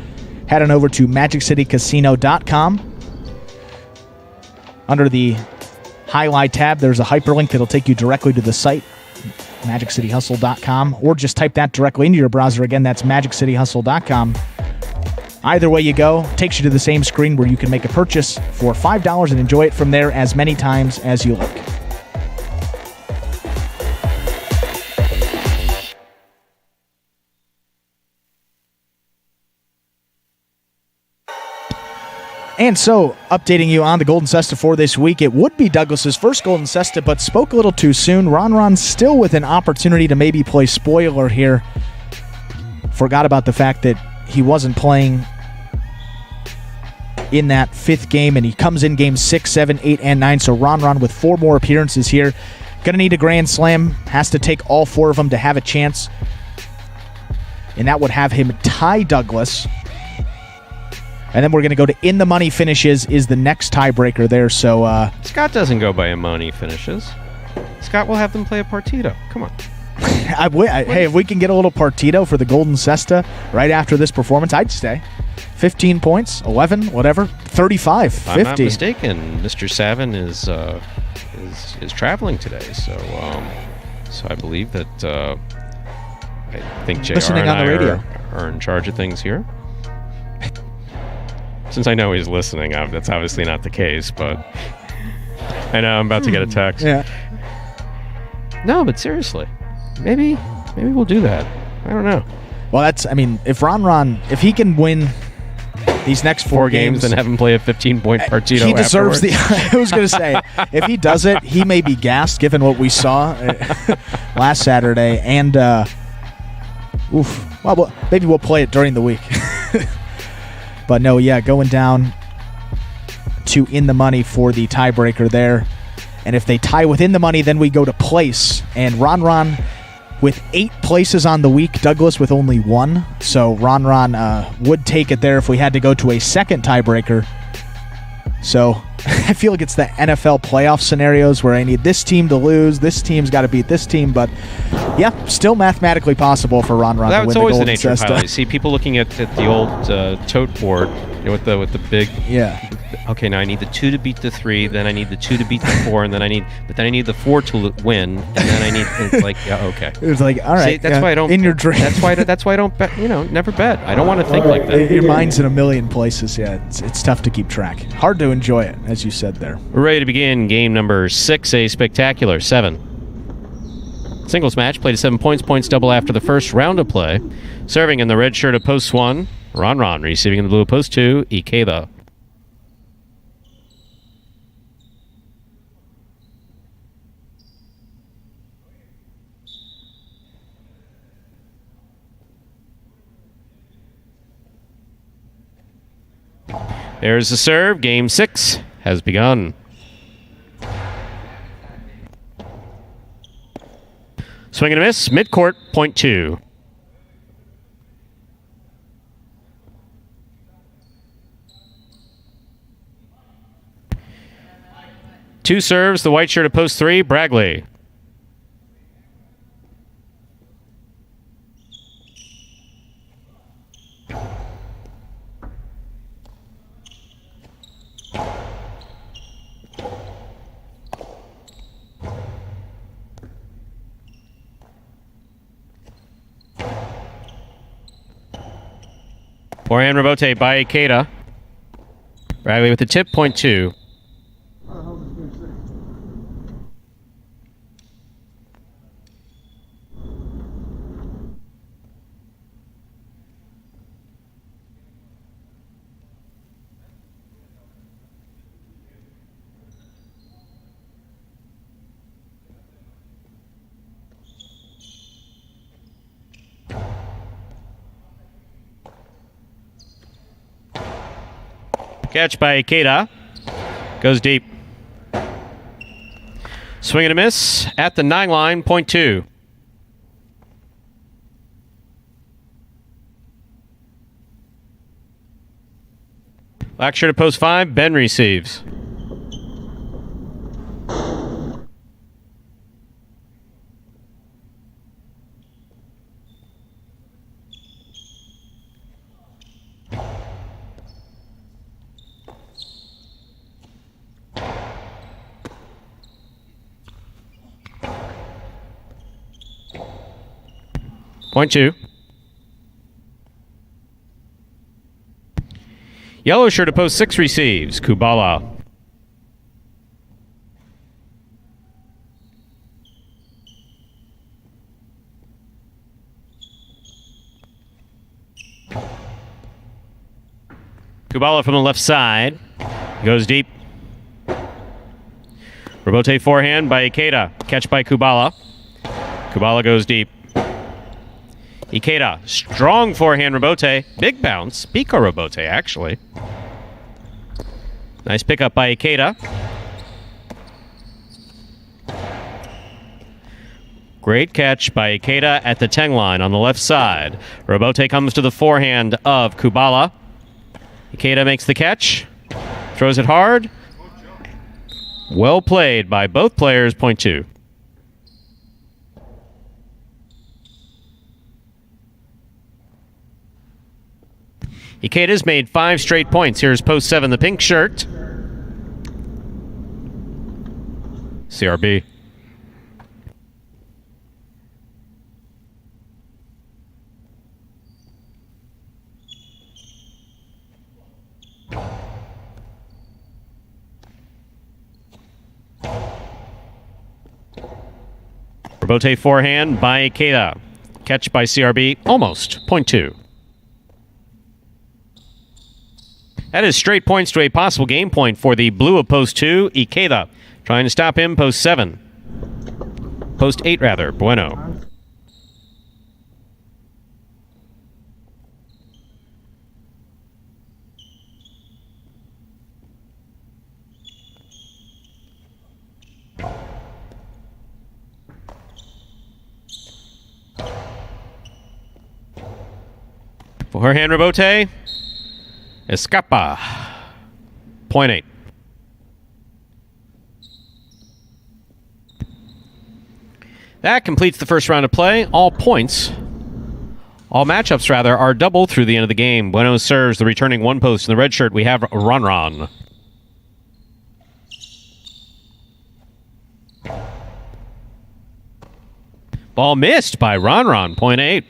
Speaker 2: head on over to MagicCityCasino.com. Under the highlight tab, there's a hyperlink that'll take you directly to the site, MagicCityHustle.com, or just type that directly into your browser. Again, that's MagicCityHustle.com. Either way you go, takes you to the same screen where you can make a purchase for $5 and enjoy it from there as many times as you like. And so, updating you on the Golden Cesta for this week, it would be Douglas's first Golden Cesta, but spoke a little too soon. Ron still with an opportunity to maybe play spoiler here. Forgot about the fact that he wasn't playing in that 5th game, and he comes in games 6, 7, 8, and 9. So Ron with 4 more appearances here. Gonna need a grand slam. Has to take all 4 of them to have a chance. And that would have him tie Douglas. And then we're going to go to in the money finishes is the next tiebreaker there. So
Speaker 1: Scott doesn't go by in money finishes. Scott will have them play a partido. Come on.
Speaker 2: Hey, if we can get a little partido for the Golden Cesta right after this performance, I'd stay. 15 points, 11, whatever, 35, 50.
Speaker 1: If I'm not mistaken, Mr. Savin is traveling today, so I believe that I think JR
Speaker 2: listening on the radio
Speaker 1: are in charge of things here. Since I know he's listening, that's obviously not the case, but I know I'm about to get a text.
Speaker 2: Yeah.
Speaker 1: No, but seriously, maybe we'll do that. I don't know.
Speaker 2: Well, if Ron, if he can win these next 4 games,
Speaker 1: then have him play a 15-point partido.
Speaker 2: He deserves
Speaker 1: afterwards.
Speaker 2: I was going to say, if he does it, he may be gassed given what we saw last Saturday. And well, maybe we'll play it during the week. But no, yeah, going down to in the money for the tiebreaker there. And if they tie within the money, then we go to place. And Ron with 8 places on the week, Douglas with only 1. So Ron would take it there if we had to go to a second tiebreaker. So I feel like it's the NFL playoff scenarios where I need this team to lose, this team's got to beat this team, but yeah, still mathematically possible for Ron to win the Golden Cesta.
Speaker 1: That's always the nature of highlights. See people looking at the old tote board, with the big.
Speaker 2: Yeah.
Speaker 1: Okay, now I need the 2 to beat the 3, then I need the 2 to beat the 4, and then I need the 4 to win, and then I need. It's like, yeah, okay.
Speaker 2: It's like, all right.
Speaker 1: See, that's why I don't.
Speaker 2: In your dream.
Speaker 1: That's why I don't bet. Never bet. I don't want to think like that.
Speaker 2: Your mind's in a million places. Yeah, it's tough to keep track. Hard to enjoy it, as you said there.
Speaker 1: We're ready to begin game number 6, a spectacular 7. Singles match played at 7 points. Points double after the first round of play. Serving in the red shirt of post 1, Ron. Receiving in the blue of post 2, Ikeda. There's the serve. Game 6 has begun. Swing and a miss. Midcourt, point 2. 2 serves, the white shirt at post 3, Bragley. Forehand rebote by Ikeda. Bragley with the tip, point 2. Catch by Ikeda. Goes deep. Swing and a miss at the 9 line, point 2. Black shirt at post 5, Ben receives. Point 2. Yellow shirt at post 6 receives. Kubala. Kubala from the left side. Goes deep. Rebote forehand by Ikeda. Catch by Kubala. Kubala goes deep. Ikeda, strong forehand rebote. Big bounce. Pico rebote, actually. Nice pickup by Ikeda. Great catch by Ikeda at the 10 line on the left side. Rebote comes to the forehand of Kubala. Ikeda makes the catch. Throws it hard. Well played by both players, point 2. Ikeda's made 5 straight points. Here's post 7, the pink shirt. CRB. Rebote forehand by Ikeda. Catch by CRB. Almost. Point 2. That is straight points to a possible game point for the blue of post 2, Ikeda. Trying to stop him, post 7. Post 8, rather, Bueno. Forehand rebote. Escapa. Point 8. That completes the first round of play. All matchups, rather, are double through the end of the game. Bueno serves the returning one post in the red shirt. We have Ron. Ball missed by Ron. Point 8.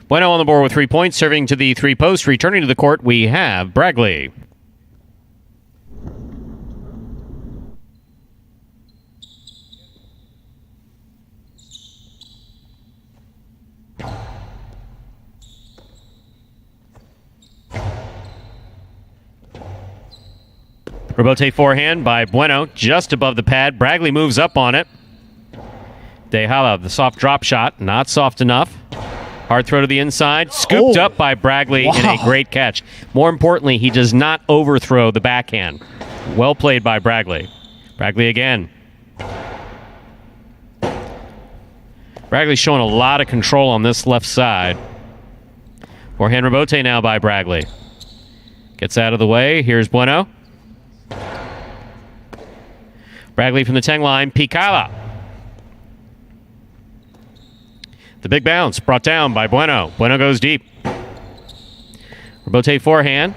Speaker 1: Bueno on the board with 3 points, serving to the 3 post. Returning to the court, we have Bragley. Rebote forehand by Bueno, just above the pad. Bragley moves up on it. Jai-Alai, the soft drop shot, not soft enough. Hard throw to the inside. Scooped up by Bragley in a great catch. More importantly, he does not overthrow the backhand. Well played by Bragley. Bragley again. Bragley's showing a lot of control on this left side. Forehand rebote now by Bragley. Gets out of the way. Here's Bueno. Bragley from the 10 line. Picala. The big bounce brought down by Bueno. Bueno goes deep. Rebote forehand.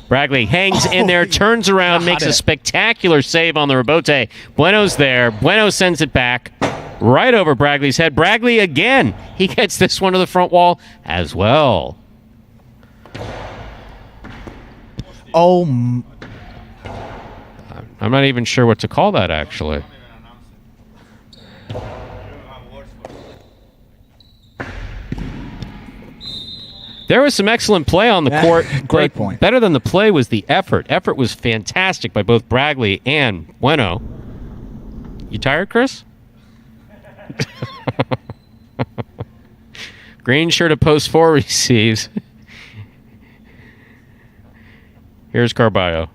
Speaker 1: Bragley hangs in there, turns around, makes a spectacular save on the rebote. Bueno's there. Bueno sends it back right over Bragley's head. Bragley again. He gets this one to the front wall as well.
Speaker 2: Oh,
Speaker 1: I'm not even sure what to call that, actually. There was some excellent play on the court.
Speaker 2: Great point.
Speaker 1: Better than the play was the effort. Effort was fantastic by both Bragley and Bueno. You tired, Chris? Green shirt of post 4 receives. Here's Carballo.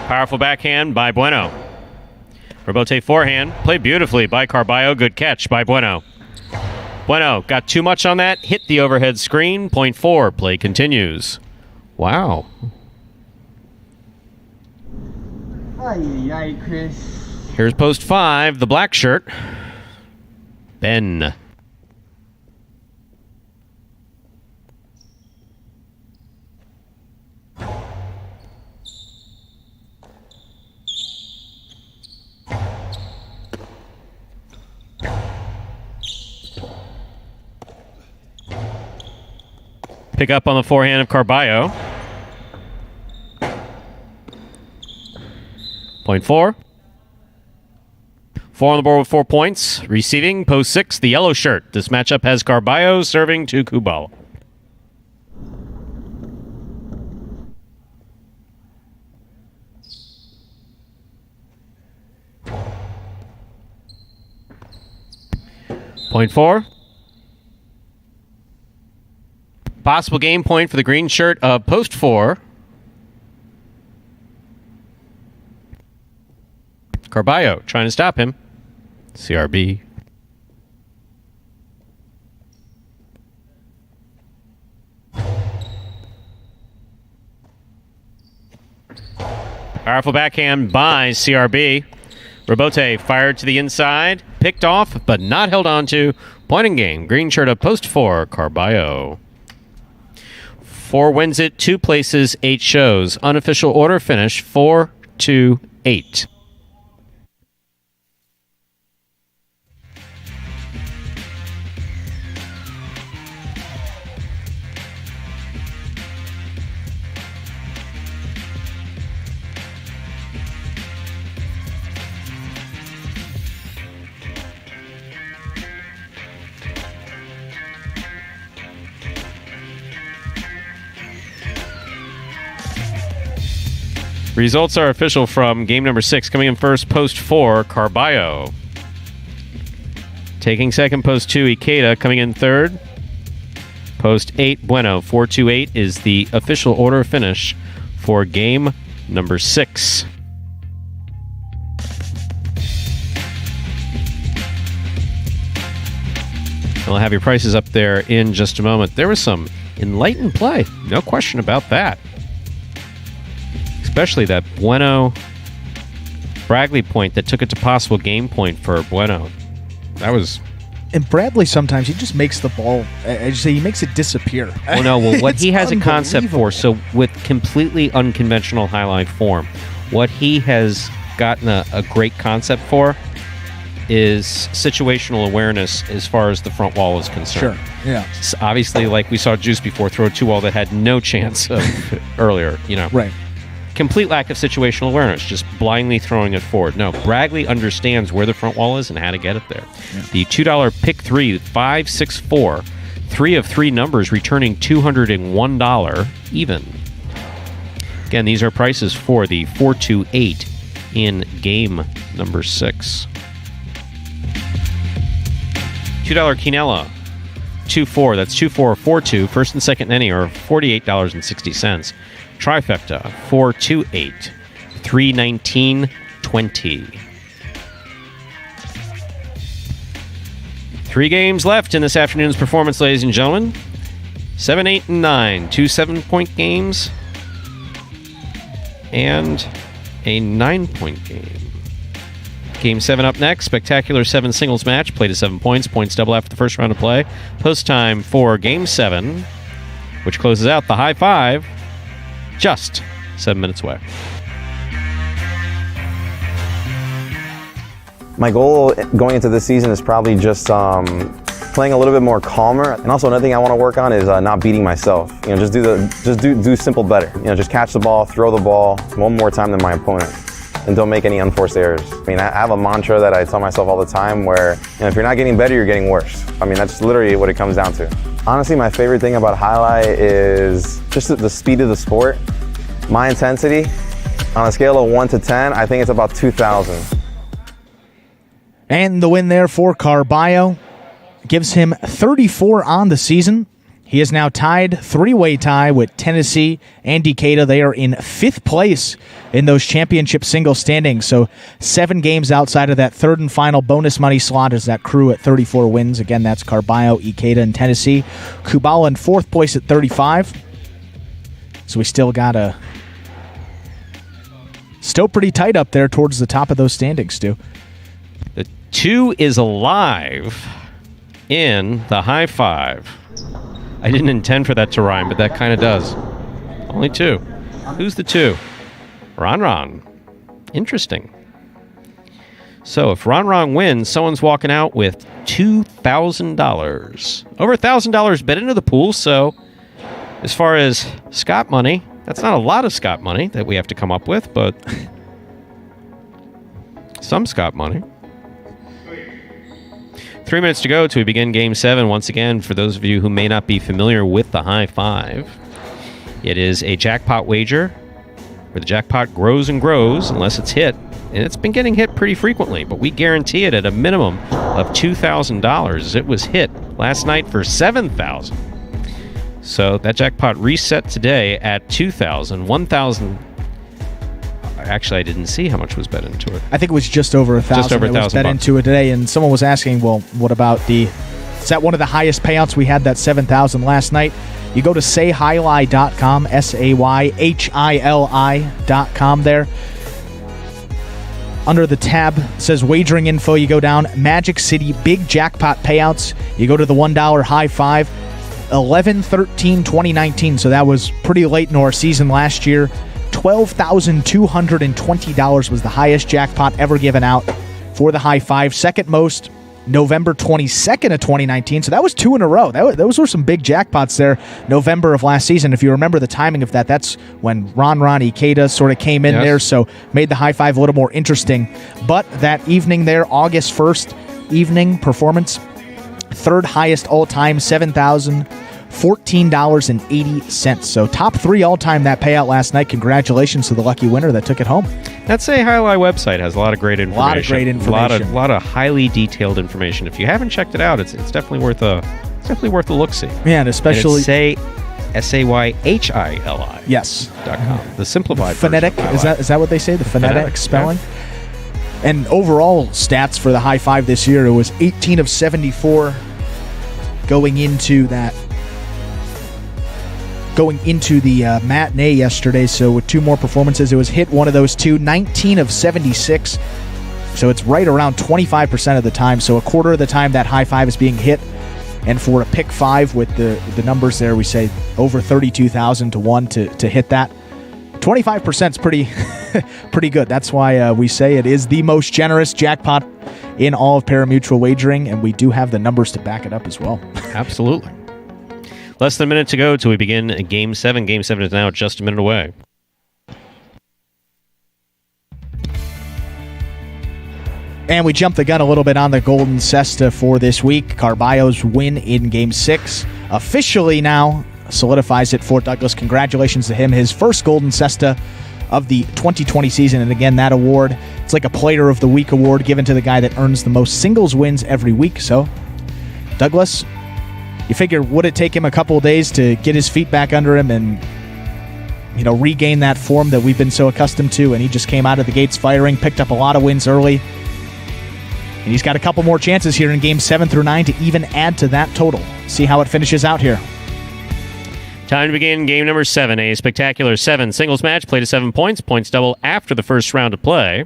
Speaker 1: Powerful backhand by Bueno. Rebote forehand. Played beautifully by Carballo. Good catch by Bueno. Bueno got too much on that. Hit the overhead screen. Point 4. Play continues. Wow.
Speaker 19: Ay, Chris.
Speaker 1: Here's post 5. The black shirt. Ben. Pick up on the forehand of Carballo. Point 4. 4 on the board with 4 points. Receiving, post 6, the yellow shirt. This matchup has Carballo serving to Kubal. Point 4. Possible game point for the green shirt of post 4. Carballo trying to stop him. CRB. Powerful backhand by CRB. Rebote fired to the inside. Picked off, but not held on to. Point in game. Green shirt of post 4. Carballo. 4 wins it, 2 places, 8 shows. Unofficial order finish 4-2-8. Results are official from game number 6. Coming in first, post 4, Carballo. Taking second, post 2, Ikeda. Coming in third, post 8, Bueno. 4-2-8 is the official order finish for game number 6. I'll have your prices up there in just a moment. There was some enlightened play. No question about that. Especially that Bueno Bragley point that took it to possible game point for Bueno. That was...
Speaker 2: And Bradley sometimes, he just makes the ball, he makes it disappear.
Speaker 1: Well, no, what he has a concept for, so with completely unconventional highlight form, what he has gotten a great concept for is situational awareness as far as the front wall is concerned.
Speaker 2: Sure, yeah.
Speaker 1: It's obviously, like we saw Juice before, throw a 2-wall that had no chance of earlier, you know.
Speaker 2: Right.
Speaker 1: Complete lack of situational awareness, just blindly throwing it forward. No, Bragley understands where the front wall is and how to get it there. Yeah. The $2 pick 3, 5-6-4, 3 of 3 numbers returning $201 even. Again, these are prices for the 4-2-8 in game number 6. $2 Quinella, 2-4, that's 2-4-4-2. First and second inning are $48.60. Trifecta, 4-2-8, 319-20. 3 games left in this afternoon's performance, ladies and gentlemen. 7, 8, and 9. 2 7-point games. And a 9-point game. Game 7 up next. Spectacular 7 singles match. Played to 7 points. Points double after the first round of play. Post time for Game 7, which closes out the high five just 7 minutes away.
Speaker 19: My goal going into this season is probably just playing a little bit more calmer, and also another thing I want to work on is not beating myself. You know, just do simple better. You know, just catch the ball, throw the ball one more time than my opponent, and don't make any unforced errors. I mean, I have a mantra that I tell myself all the time where, you know, if you're not getting better, you're getting worse. I mean, that's literally what it comes down to. Honestly, my favorite thing about Jai-Alai is just the speed of the sport. My intensity, on a scale of 1 to 10, I think it's about 2,000.
Speaker 2: And the win there for Carballo gives him 34 on the season. He is now tied, 3-way tie with Tennessee and Decatur. They are in 5th place in those championship single standings. So 7 games outside of that third and final bonus money slot is that crew at 34 wins. Again, that's Carballo, Ikeda, and Tennessee. Kubala in 4th place at 35. So we still got still pretty tight up there towards the top of those standings, Stu.
Speaker 1: The 2 is alive in the high five. I didn't intend for that to rhyme, but that kind of does. Only 2. Who's the 2? Ron. Interesting. So if Ron wins, someone's walking out with $2,000. Over $1,000 bet into the pool, so as far as Scott money, that's not a lot of Scott money that we have to come up with, but some Scott money. 3 minutes to go till we begin Game 7. Once again, for those of you who may not be familiar with the high five, it is a jackpot wager where the jackpot grows and grows unless it's hit. And it's been getting hit pretty frequently, but we guarantee it at a minimum of $2,000. It was hit last night for $7,000. So that jackpot reset today at $2,000. $1,000. Actually, I didn't see how much was bet into it.
Speaker 2: I think it was just over $1,000.
Speaker 1: Just over $1,000
Speaker 2: was bet into it today, and someone was asking, well, what about is that one of the highest payouts? We had that $7,000 last night. You go to sayhili.com, sayhili.com there. Under the tab says wagering info, you go down Magic City Big Jackpot Payouts. You go to the $1 high five, 11/13/2019. So that was pretty late in our season last year. $12,220 was the highest jackpot ever given out for the high five. Second most, November 22nd of 2019. So that was 2 in a row. Those were some big jackpots there. November of last season. If you remember the timing of that, that's when Ron Ikeda sort of came in there. So made the high five a little more interesting. But that evening there, August 1st evening performance, third highest all time, $7,014.80. So top 3 all-time that payout last night. Congratulations to the lucky winner that took it home.
Speaker 1: That Jai-Alai website has a lot of great information. A lot of highly detailed information. If you haven't checked it out, it's definitely worth a look-see.
Speaker 2: Yeah, and especially
Speaker 1: SAYHILI.
Speaker 2: Yes.
Speaker 1: .com. The simplified
Speaker 2: phonetic. Is that what they say? The phonetic spelling. Yeah. And overall stats for the high five this year, it was 18 of 74 going into the matinee yesterday. So with 2 more performances, it was hit one of those 2, 19 of 76. So it's right around 25% of the time. So a quarter of the time that high five is being hit. And for a pick 5 with the numbers there, we say over 32,000 to 1 to hit that. 25% is pretty good. That's why we say it is the most generous jackpot in all of pari-mutuel wagering, and we do have the numbers to back it up as well.
Speaker 1: Absolutely. Less than a minute to go till we begin Game 7. Game 7 is now just a minute away.
Speaker 2: And we jumped the gun a little bit on the Golden Cesta for this week. Carballo's win in Game 6 officially now solidifies it for Douglas. Congratulations to him. His first Golden Cesta of the 2020 season. And again, that award, it's like a Player of the Week award given to the guy that earns the most singles wins every week. So, Douglas, you figure, would it take him a couple of days to get his feet back under him and regain that form that we've been so accustomed to, and he just came out of the gates firing, picked up a lot of wins early. And he's got a couple more chances here in games 7 through 9 to even add to that total. See how it finishes out here.
Speaker 1: Time to begin game number 7, a spectacular 7 singles match, played to 7 points. Points double after the first round of play.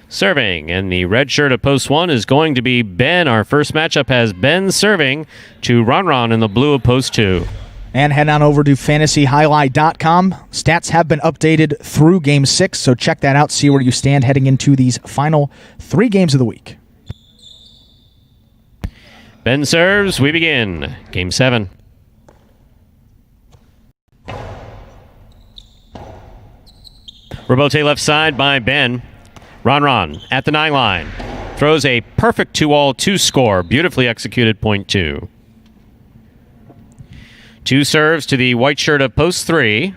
Speaker 1: Serving, and the red shirt of post 1 is going to be Ben. Our first matchup has Ben serving to Ron in the blue of post 2.
Speaker 2: And head on over to fantasyhighlight.com. Stats have been updated through game 6, so check that out, see where you stand heading into these final 3 games of the week.
Speaker 1: Ben serves, we begin. Game 7. Robote left side by Ben. Ron at the 9 line. Throws a perfect 2-all 2 Beautifully executed point 2. 2 serves to the white shirt of post 3.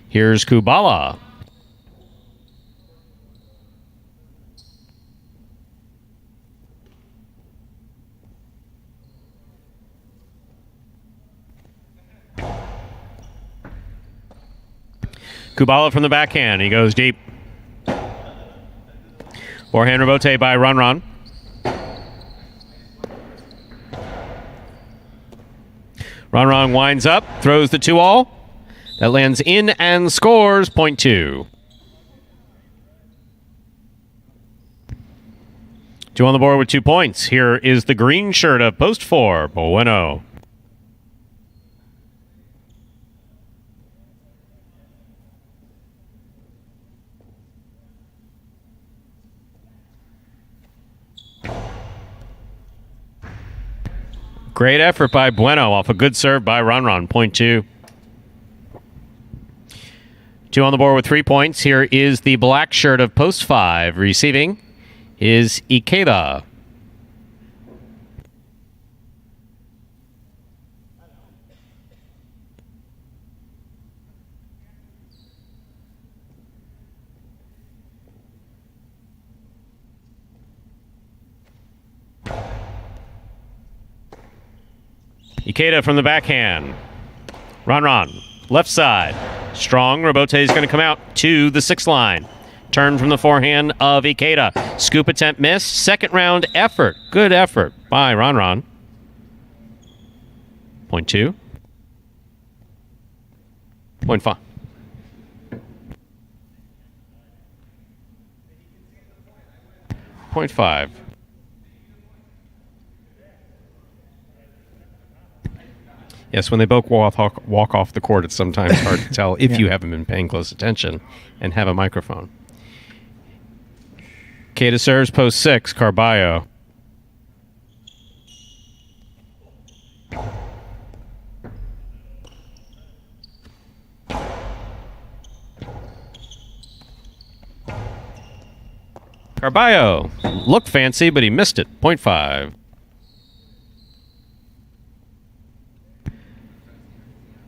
Speaker 1: Here's Kubala. Kubala from the backhand. He goes deep. Forehand rebote by Ron. Ron winds up, throws the 2-all. That lands in and scores point 2. 2 on the board with 2 points. Here is the green shirt of post 4, Bueno. Great effort by Bueno off a good serve by Ron. Point 2. 2 on the board with 3 points. Here is the black shirt of post 5. Receiving is Ikeda. Ikeda from the backhand. Ron, left side. Strong. Robote is going to come out to the 6 line. Turn from the forehand of Ikeda. Scoop attempt missed. Second round effort. Good effort by Ron. Point 2. Point 5. Point 5. Yes, when they both walk off the court, it's sometimes hard to tell if you haven't been paying close attention and have a microphone. Ikeda serves post 6, Carballo. Carballo looked fancy, but he missed it. Point 5.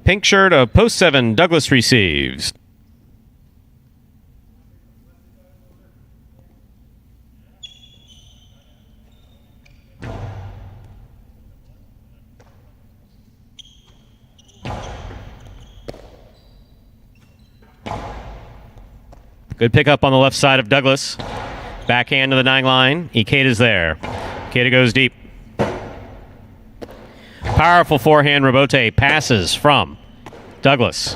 Speaker 1: Pink shirt of post 7, Douglas receives. Good pickup on the left side of Douglas. Backhand to the 9 line. Ikeda's there. Ikeda goes deep. Powerful forehand rebote passes from Douglas.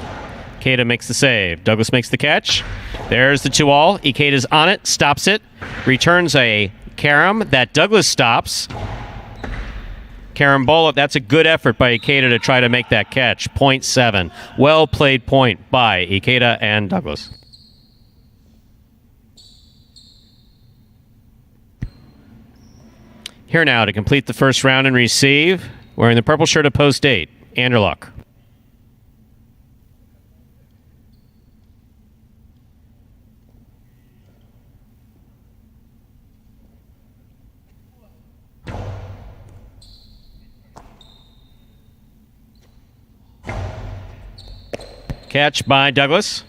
Speaker 1: Ikeda makes the save. Douglas makes the catch. There's the 2-all. Ikeda's on it, stops it, returns a carom that Douglas stops. Carambola, that's a good effort by Ikeda to try to make that catch. Point 7. Well played point by Ikeda and Douglas. Here now to complete the first round and receive, wearing the purple shirt of post 8, Anderluck. Catch by Douglas.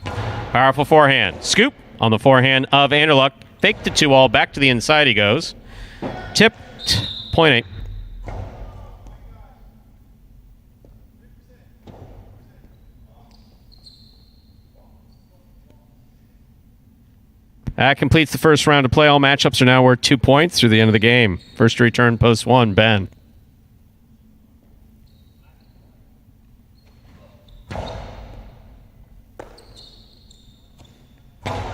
Speaker 1: Powerful forehand. Scoop on the forehand of Anderluck. Fake the 2-all. Back to the inside he goes. Tipped. Point 8. That completes the first round of play. All matchups are now worth 2 points through the end of the game. First to return, post 1, Ben.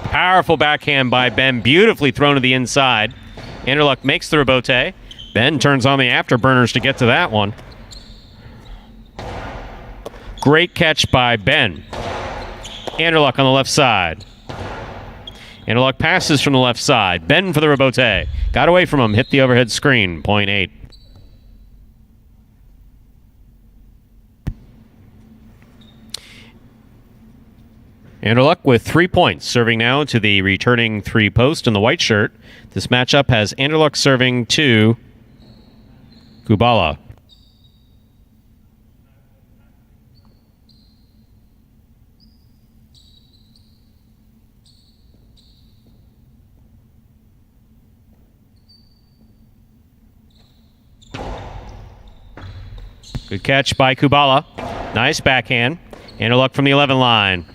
Speaker 1: Powerful backhand by Ben. Beautifully thrown to the inside. Anderluck makes the rebote. Ben turns on the afterburners to get to that one. Great catch by Ben. Anderluck on the left side. Anderluck passes from the left side. Ben for the rebote. Got away from him. Hit the overhead screen. Point 8. Anderluck with 3 points, serving now to the returning 3 post in the white shirt. This matchup has Anderluck serving to Kubala. Good catch by Kubala. Nice backhand. Anderluck from the 11 line.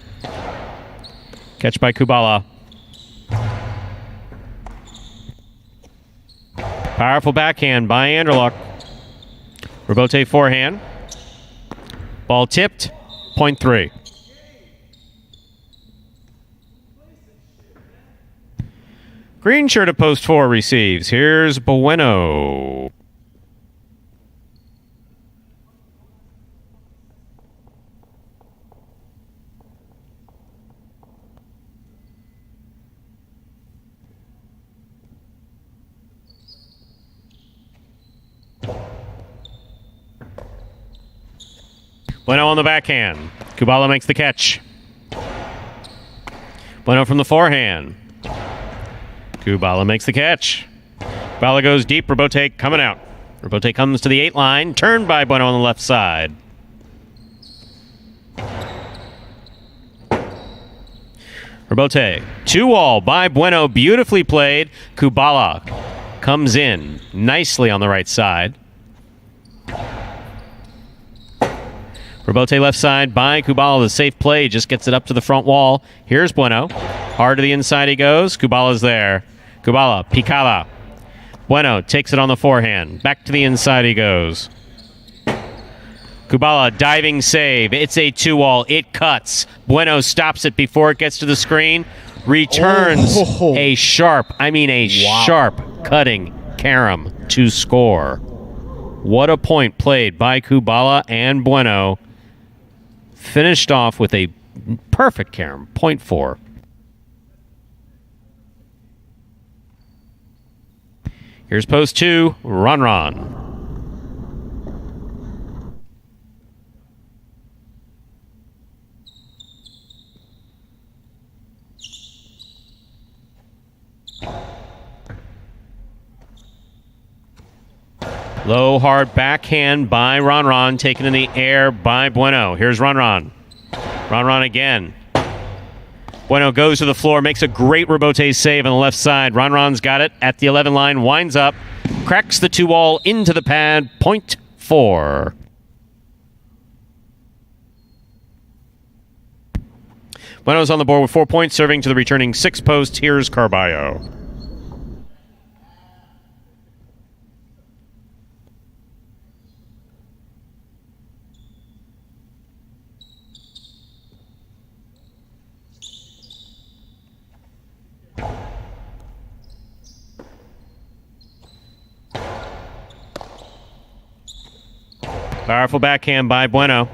Speaker 1: Catch by Kubala. Powerful backhand by Anderluck. Rebote forehand. Ball tipped. Point 3. Green shirt at post 4 receives. Here's Bueno. Bueno on the backhand. Kubala makes the catch. Bueno from the forehand. Kubala makes the catch. Kubala goes deep. Rebote coming out. Rebote comes to the 8 line. Turned by Bueno on the left side. Rebote. 2-all by Bueno. Beautifully played. Kubala comes in nicely on the right side. Rebote left side by Kubala. The safe play just gets it up to the front wall. Here's Bueno. Hard to the inside he goes. Kubala's there. Kubala, picada. Bueno takes it on the forehand. Back to the inside he goes. Kubala, diving save. It's a 2-all. It cuts. Bueno stops it before it gets to the screen. Returns a sharp cutting carom to score. What a point played by Kubala and Bueno. Finished off with a perfect carom. Point 4. Here's post 2. Ron. Low, hard backhand by Ron, taken in the air by Bueno. Here's Ron. Ron again. Bueno goes to the floor, makes a great rebote save on the left side. Ron's got it at the 11 line, winds up, cracks the 2-all into the pad. Point 4. Bueno's on the board with 4 points, serving to the returning 6 post. Here's Carballo. Powerful backhand by Bueno.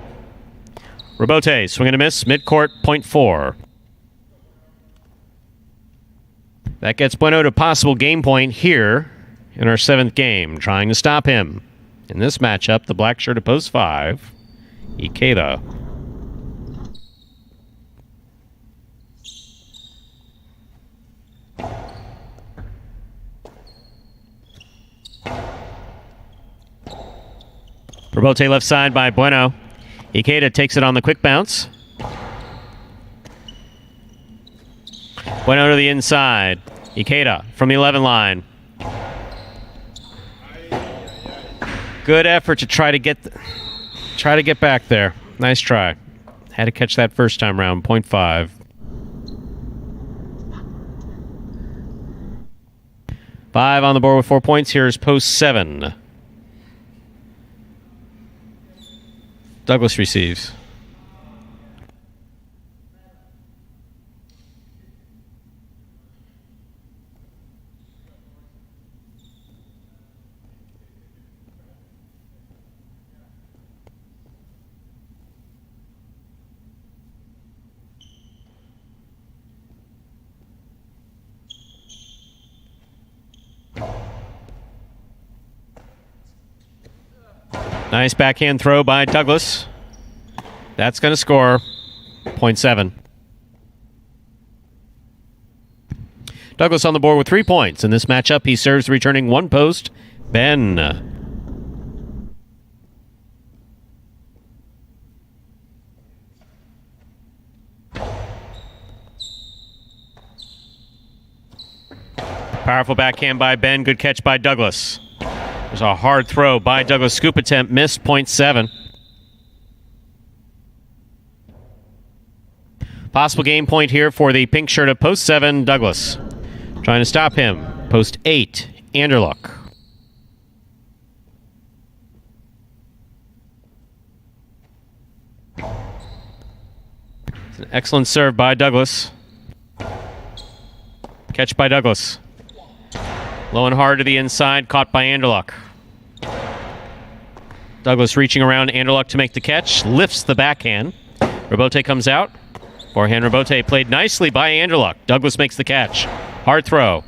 Speaker 1: Rebote, swing and a miss, midcourt, point 4. That gets Bueno to possible game point here in our 7th game, trying to stop him. In this matchup, the black shirt at post 5, Ikeda. Rebote left side by Bueno. Ikeda takes it on the quick bounce. Bueno to the inside. Ikeda from the 11 line. Good effort to try to get back there. Nice try. Had to catch that first time round. Point 5. 5 on the board with 4 points. Here's post 7. Douglas receives. Nice backhand throw by Douglas. That's going to score. 0.7. Douglas on the board with 3 points. In this matchup, he serves returning 1 post, Ben. Powerful backhand by Ben. Good catch by Douglas. There's a hard throw by Douglas. Scoop attempt missed. 0.7. Possible game point here for the pink shirt of post 7, Douglas. Trying to stop him. Post 8, Anderluck. It's an excellent serve by Douglas. Catch by Douglas. Low and hard to the inside, caught by Anderluck. Douglas reaching around Anderluck to make the catch, lifts the backhand. Rabote comes out. Forehand Rabote played nicely by Anderluck. Douglas makes the catch. Hard throw.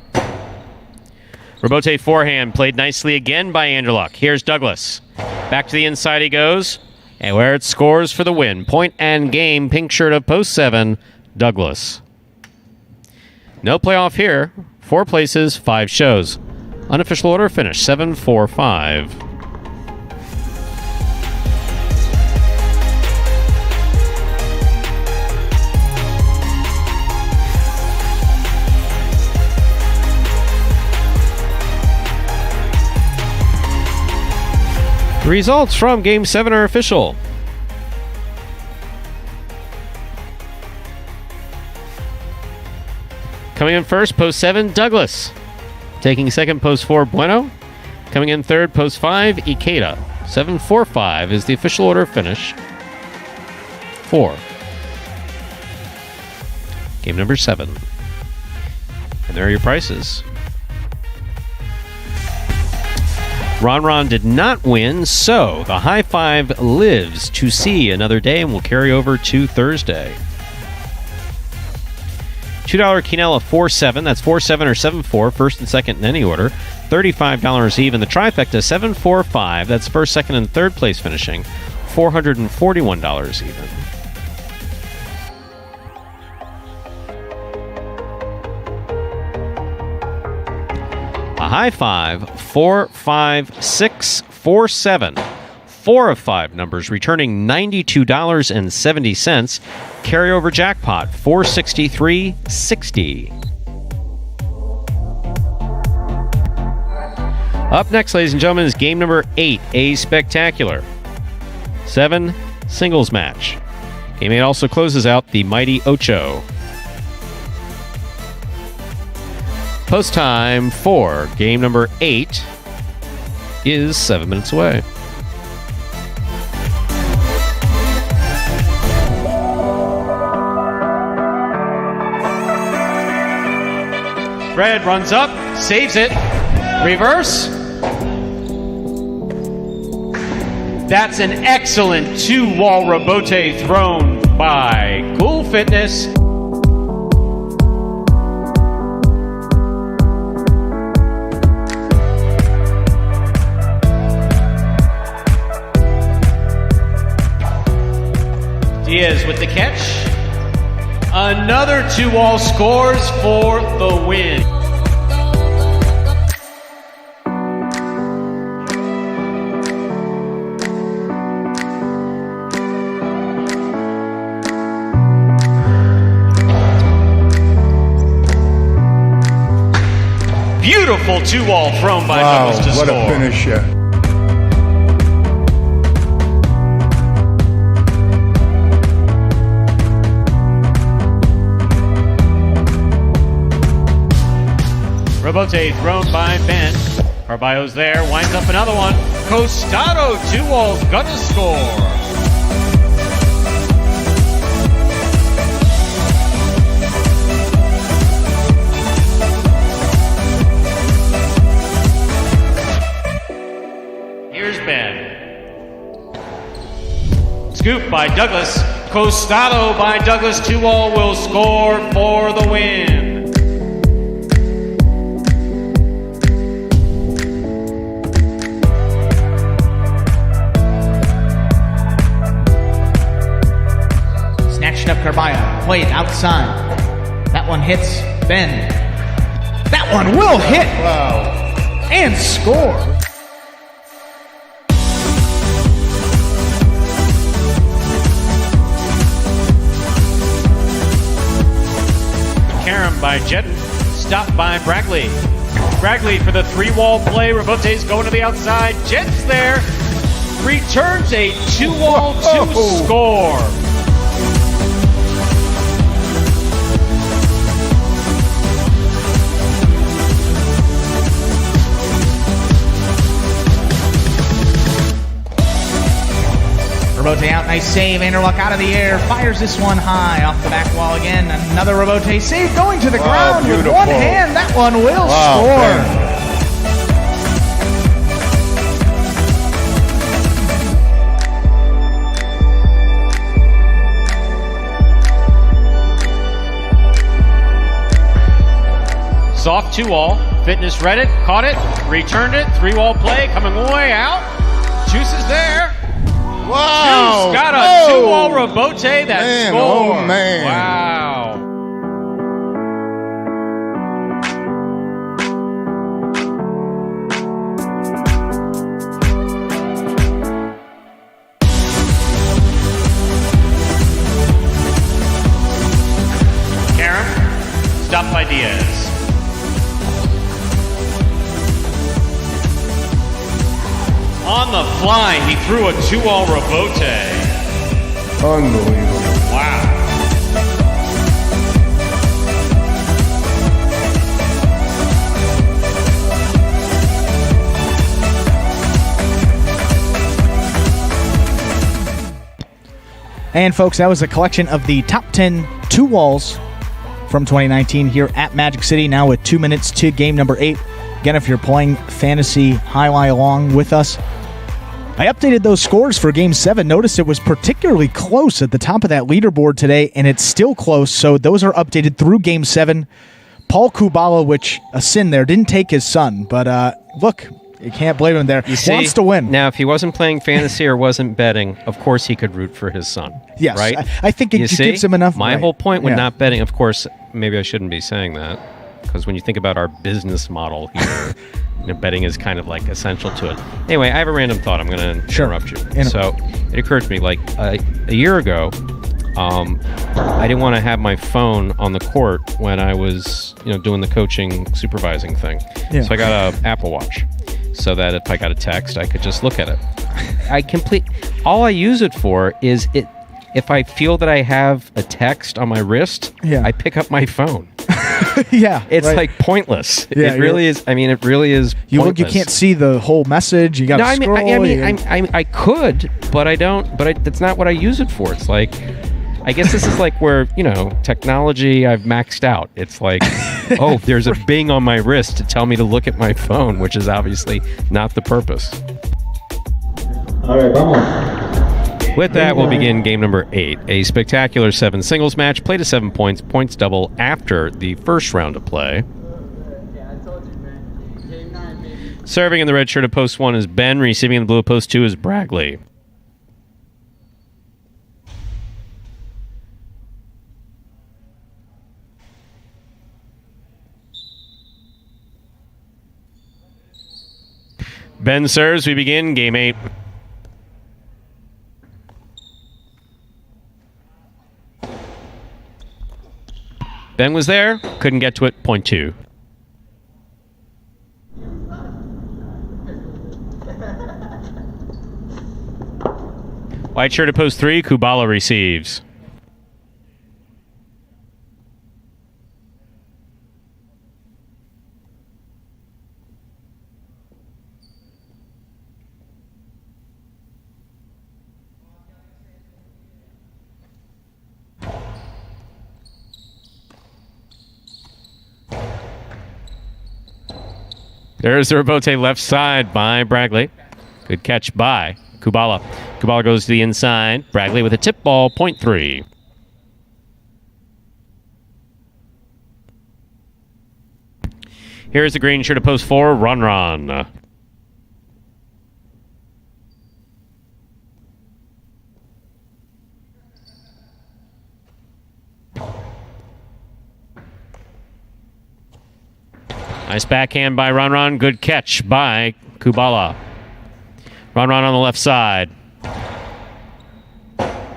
Speaker 1: Rabote forehand played nicely again by Anderluck. Here's Douglas. Back to the inside he goes. And where it scores for the win. Point and game, pink shirt of post 7, Douglas. No playoff here. 4 places, 5 shows. Unofficial order finish 7-4-5. The results from Game 7 are official. Coming in first, post 7, Douglas. Taking second, post 4, Bueno. Coming in third, post 5, Ikeda. 7-4-5 is the official order finish. 4. Game number 7. And there are your prices. Ron did not win, so the high five lives to see another day and will carry over to Thursday. $2 Quinella 4-7. That's 4-7 or 7-4, first and second in any order. $35 even. The trifecta 7-4-5. That's first, second, and third place finishing. $441 even. A high five 4, 5, 6, 4, 7. 4 of 5 numbers returning $92.70. Carryover jackpot 463.60. Up next, ladies and gentlemen, is game number 8, a spectacular 7 singles match. Game 8 also closes out the mighty Ocho. Post time for game number 8 is 7 minutes away.
Speaker 5: Fred runs up, saves it. Reverse. That's an excellent 2-wall Rabote thrown by Cool Fitness. Diaz with the catch. Another 2-wall scores for the win. Beautiful 2-wall thrown by Douglas to
Speaker 20: what
Speaker 5: score.
Speaker 20: A finisher.
Speaker 5: Robote thrown by Ben. Carballo's there, winds up another one. Costado, 2-wall's gonna score. Here's Ben. Scoop by Douglas. Costado by Douglas. 2-all will score for the win.
Speaker 2: Snatched up Carballo. Played outside. That one hits Ben. That one will hit.
Speaker 16: Wow.
Speaker 2: And score.
Speaker 5: Karam by Jedden, stopped by Bragley. Bragley for the 3-wall play. Robote's going to the outside. Jedden's there. Returns a 2-wall to score.
Speaker 2: Robote out, nice save. Anderluck out of the air, fires this one high off the back wall again. Another Robote save going to the ground with one hand. That one will score.
Speaker 5: Soft 2-wall. Fitness read it, caught it, returned it. 3-wall play coming way out. Juice is there.
Speaker 16: Wow!
Speaker 5: Juice got a 2-wall Robote that scored.
Speaker 16: Oh, man.
Speaker 5: Wow. Karam, stopped by Diaz. On the fly, he threw a 2-wall Robote.
Speaker 16: Unbelievable.
Speaker 5: Wow.
Speaker 2: And folks, that was a collection of the top 10 2-walls from 2019 here at Magic City, now with 2 minutes to game number 8. Again, if you're playing Fantasy Jai-Alai along with us, I updated those scores for Game 7. Notice it was particularly close at the top of that leaderboard today, and it's still close, so those are updated through Game 7. Paul Kubala, which, a sin there, didn't take his son, but look, you can't blame him there.
Speaker 1: You see,
Speaker 2: wants to win.
Speaker 1: Now, if he wasn't playing fantasy or wasn't betting, of course he could root for his son.
Speaker 2: Yes,
Speaker 1: right?
Speaker 2: I think it gives him enough.
Speaker 1: My
Speaker 2: right.
Speaker 1: whole point with
Speaker 2: Yeah.
Speaker 1: not betting, of course, maybe I shouldn't be saying that, because when you think about our business model here, betting is kind of like essential to it. Anyway, I have a random thought. I'm going to interrupt you. So it occurred to me, like a year ago, I didn't want to have my phone on the court when I was, doing the coaching, supervising thing.
Speaker 2: Yeah.
Speaker 1: So I got an Apple Watch, so that if I got a text, I could just look at it. All I use it for is it. If I feel that I have a text on my wrist, I pick up my phone.
Speaker 2: Yeah,
Speaker 1: it's
Speaker 2: right.
Speaker 1: like pointless.
Speaker 2: Yeah,
Speaker 1: it really is. I mean, it really is.
Speaker 2: You
Speaker 1: pointless.
Speaker 2: look, you can't see the whole message. You got to scroll.
Speaker 1: I could, but I don't. But that's not what I use it for. It's like, I guess this is like where technology I've maxed out. It's like, oh, there's a Bing on my wrist to tell me to look at my phone, which is obviously not the purpose.
Speaker 20: All right, vamos.
Speaker 1: With that, we'll begin game number 8. A spectacular 7 singles match, play to 7 points, points double after the first round of play. Serving in the red shirt of post 1 is Ben, receiving in the blue of post 2 is Bragley. Ben serves, we begin game 8. Ben was there, couldn't get to it, point 2. White shirt at post 3, Kubala receives. There's the rebote left side by Bragley. Good catch by Kubala. Kubala goes to the inside. Bragley with a tip ball, point 3. Here's the green shirt of post 4, Ron. Nice backhand by Ron. Good catch by Kubala. Ron on the left side.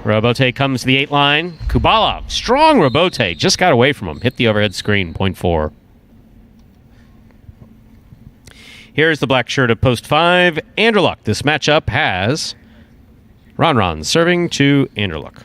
Speaker 1: Robote comes to the 8 line. Kubala, strong Robote, just got away from him. Hit the overhead screen, point 4. Here's the black shirt of post 5, Anderluck. This matchup has Ron serving to Anderluck.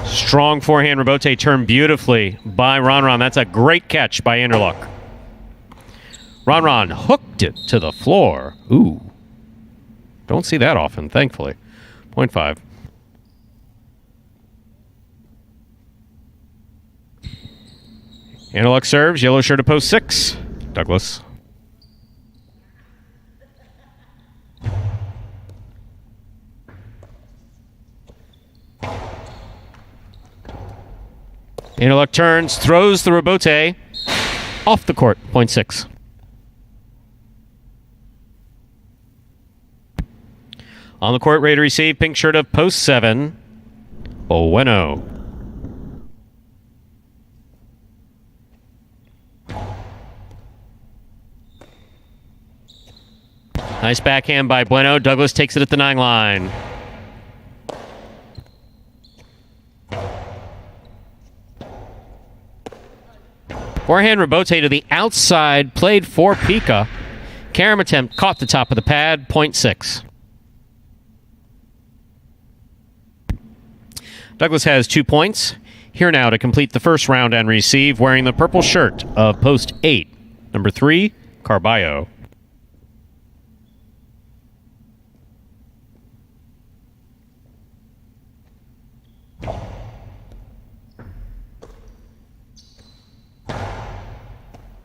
Speaker 1: Strong forehand rebote turned beautifully by Ron. That's a great catch by Anderluck. Ron hooked it to the floor. Ooh. Don't see that often, thankfully. Point 5. Anderluck serves. Yellow shirt to post 6. Douglas. Anderluck turns, throws the rebote off the court, point 6. On the court, ready to receive, pink shirt of post 7, Bueno. Nice backhand by Bueno. Douglas takes it at the 9 line. Forehand rebote to the outside, played for Pika. Carom attempt caught the top of the pad, point 6. Douglas has 2 points. Here now to complete the first round and receive, wearing the purple shirt of post 8, number 3, Carballo.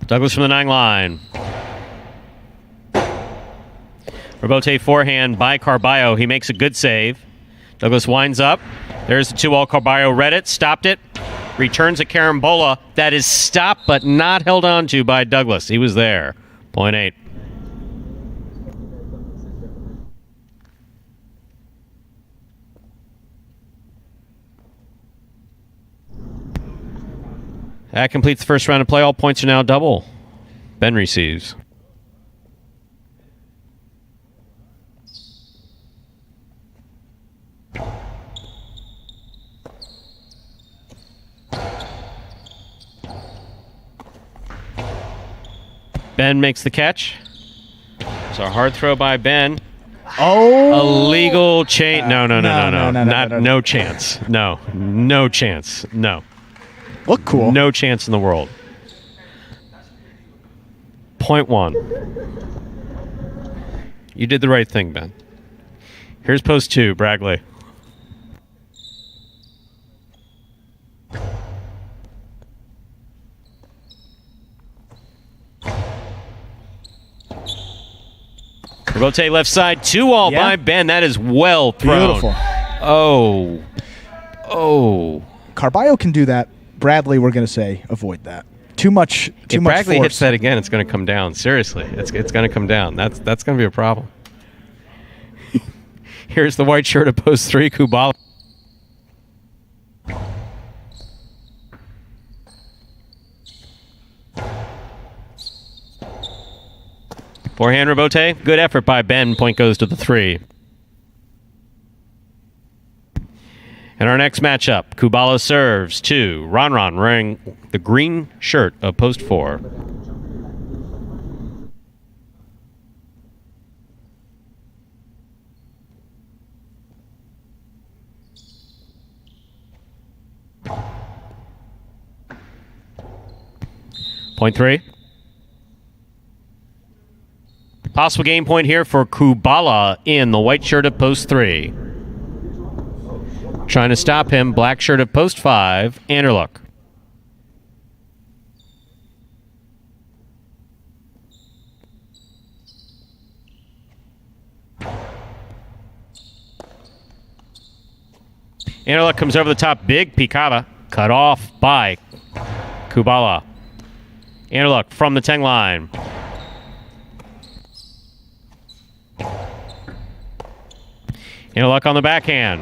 Speaker 1: Douglas from the 9 line. Rebote forehand by Carballo. He makes a good save. Douglas winds up. There's the 2-all. Carballo read it, stopped it. Returns a carambola that is stopped but not held on to by Douglas. He was there. Point 8. That completes the first round of play. All points are now double. Ben receives. Ben makes the catch. It's a hard throw by Ben.
Speaker 2: Oh!
Speaker 1: Illegal chain. No. No chance. No chance. No.
Speaker 2: Look cool.
Speaker 1: No chance in the world. Point 1. You did the right thing, Ben. Here's post 2, Bragley. Rebote left side, 2-all by Ben. That is well thrown.
Speaker 2: Beautiful.
Speaker 1: Oh.
Speaker 2: Carballo can do that. Bradley, we're going to say, avoid that. Too much
Speaker 1: If Bradley
Speaker 2: force.
Speaker 1: hits that again, it's going to come down. Seriously, it's going to come down. That's going to be a problem. Here's the white shirt of post 3, Kubala. Forehand rebote, good effort by Ben. Point goes to the 3. In our next matchup, Kubala serves to Ron wearing the green shirt of post 4. Point 3. Possible game point here for Kubala in the white shirt at post 3. Trying to stop him, black shirt at post 5, Anderluck. Anderluck comes over the top, big picada, cut off by Kubala. Anderluck from the 10 line. Anderluck on the backhand.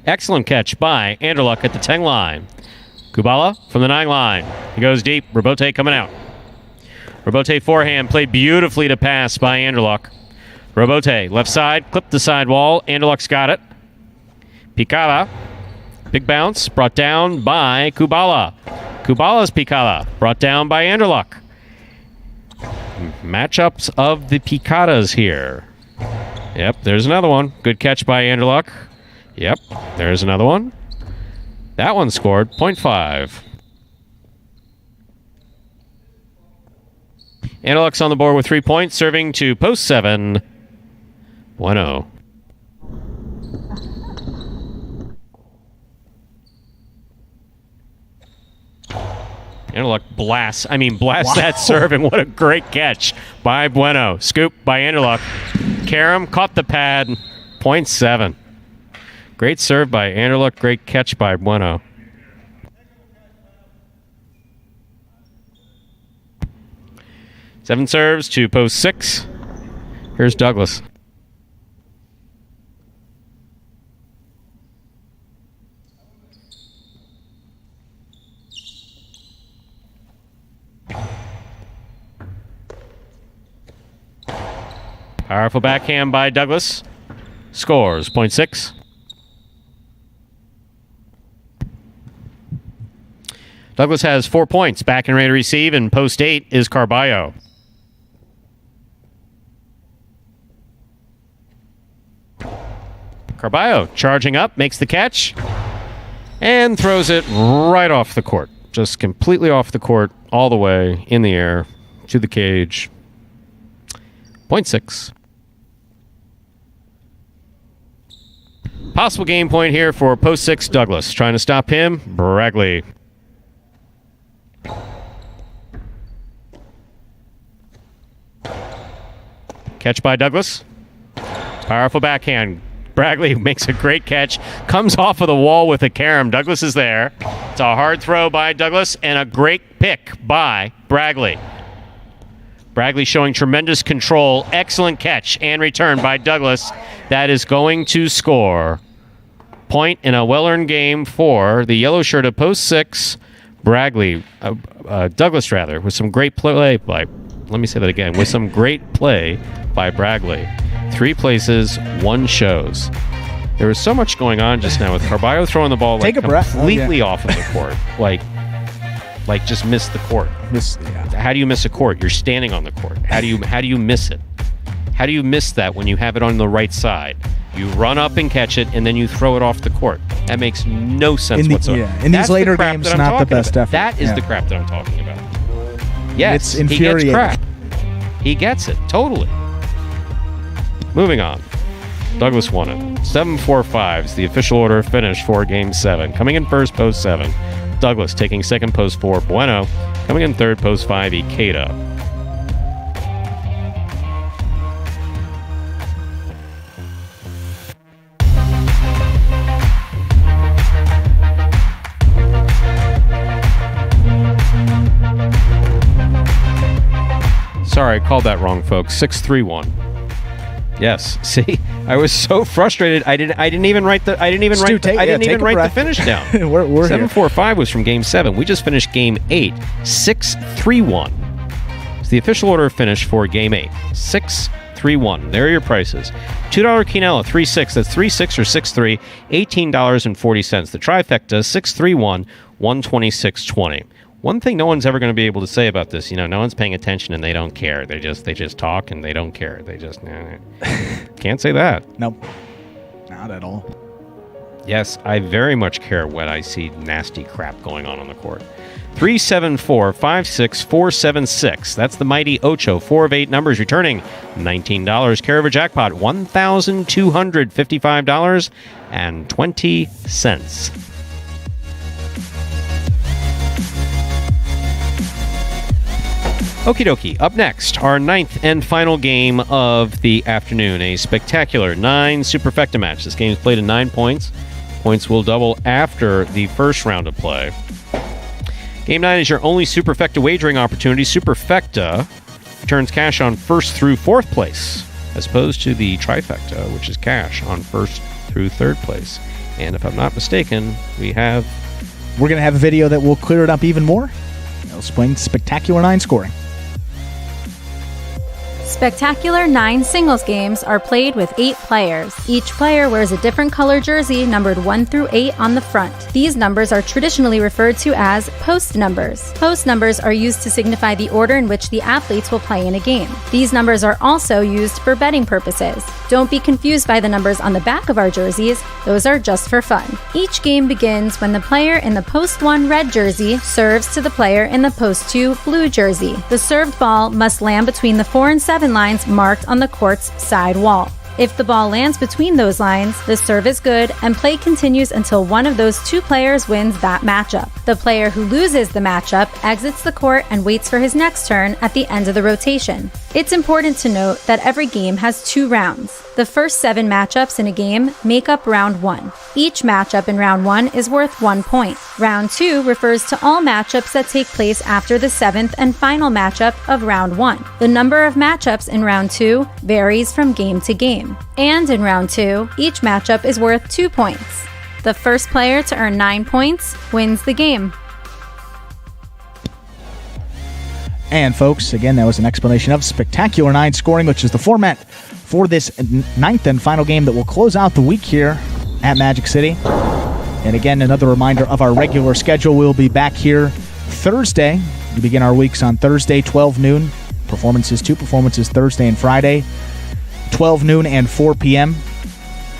Speaker 1: Excellent catch by Anderluck at the 10 line. Kubala from the 9 line. He goes deep. Robote coming out. Robote forehand played beautifully to pass by Anderluck. Robote left side, clipped the sidewall. Anderluck's got it. Picada. Big bounce brought down by Kubala. Kubala's picada brought down by Anderluck. Matchups of the picadas here. Yep, there's another one. Good catch by Anderluck. Yep, there's another one. That one scored. Point 5. Anderluck's on the board with 3 points, serving to post 7. Bueno. Anderluck blasts that serve, and what a great catch by Bueno. Scoop by Anderluck. Karam caught the pad. Point 7. Great serve by Anderluck. Great catch by Bueno. Seven serves to post 6. Here's Douglas. Powerful backhand by Douglas. Scores. Point 6. Douglas has 4 points. Back and ready to receive. And post 8 is Carballo. Carballo charging up, makes the catch, and throws it right off the court. Just completely off the court, all the way in the air to the cage. Point 6. Possible game point here for post 6 Douglas. Trying to stop him, Bragley. Catch by Douglas. Powerful backhand. Bragley makes a great catch. Comes off of the wall with a carom. Douglas is there. It's a hard throw by Douglas and a great pick by Bragley. Bragley showing tremendous control. Excellent catch and return by Douglas. That is going to score. Point in a well-earned game for the yellow shirt of post 6. Bragley, Douglas rather, with some great play by, let me say that again, with some great play by Bragley. 3 places, 1 shows. There was so much going on just now with Carballo throwing the ball completely off of the court. Like just missed the court. How do you miss a court? You're standing on the court. How do you miss it? How do you miss that when you have it on the right side? You run up and catch it, and then you throw it off the court. That makes no sense whatsoever.
Speaker 2: Yeah, in these later games, not the best effort.
Speaker 1: That is the crap that I'm talking about. Yes,
Speaker 2: it's infuriating.
Speaker 1: He gets crap. He gets it, totally. Moving on. Douglas won it. 7-4-5 is the official order finish for Game 7. Coming in first, post 7. Douglas taking second, post 4. Bueno. Coming in third, post 5. Ikeda. Sorry, I called that wrong, folks. 6-3-1. Yes. See, I was so frustrated. I didn't even write the the finish down.
Speaker 2: we're
Speaker 1: 7-4-5 was from Game 7. We just finished Game 8. 6-3-1. It's the official order of finish for Game 8. 6-3-1. There are your prices. $2 quinella, 3-6. That's 3-6 or 6-3. $18.40. The trifecta, 6-3-1, 126.20. One thing no one's ever going to be able to say about this, no one's paying attention and they don't care. They just talk and they don't care. They just can't say that.
Speaker 2: Nope, not at all.
Speaker 1: Yes, I very much care when I see nasty crap going on the court. 374-56476. That's the mighty Ocho. 4 of 8 numbers returning $19. Care of a jackpot, $1,255.20. Okie dokie. Up next, our 9th and final game of the afternoon. A spectacular 9 superfecta match. This game is played in 9 points. Points will double after the first round of play. Game 9 is your only superfecta wagering opportunity. Superfecta returns cash on 1st through 4th place, as opposed to the trifecta, which is cash on 1st through 3rd place. And if I'm not mistaken, we're going
Speaker 2: to have a video that will clear it up even more. It'll explain Spectacular 9 scoring.
Speaker 3: Spectacular 9 singles games are played with 8 players. Each player wears a different color jersey numbered 1 through 8 on the front. These numbers are traditionally referred to as post numbers. Post numbers are used to signify the order in which the athletes will play in a game. These numbers are also used for betting purposes. Don't be confused by the numbers on the back of our jerseys. Those are just for fun. Each game begins when the player in the post 1 red jersey serves to the player in the post 2 blue jersey. The served ball must land between the 4 and 7 lines marked on the court's side wall. If the ball lands between those lines, the serve is good and play continues until one of those 2 players wins that matchup. The player who loses the matchup exits the court and waits for his next turn at the end of the rotation. It's important to note that every game has 2 rounds. The first 7 matchups in a game make up round 1. Each matchup in round 1 is worth 1 point. Round 2 refers to all matchups that take place after the 7th and final matchup of round 1. The number of matchups in round 2 varies from game to game. And in round 2, each matchup is worth 2 points. The first player to earn 9 points wins the game.
Speaker 2: And folks, again, that was an explanation of Spectacular 9 scoring, which is the format for this 9th and final game that will close out the week here at Magic City. And again, another reminder of our regular schedule. We'll be back here Thursday. We begin our weeks on Thursday, 12 noon. 2 performances Thursday and Friday, 12 noon and 4 p.m.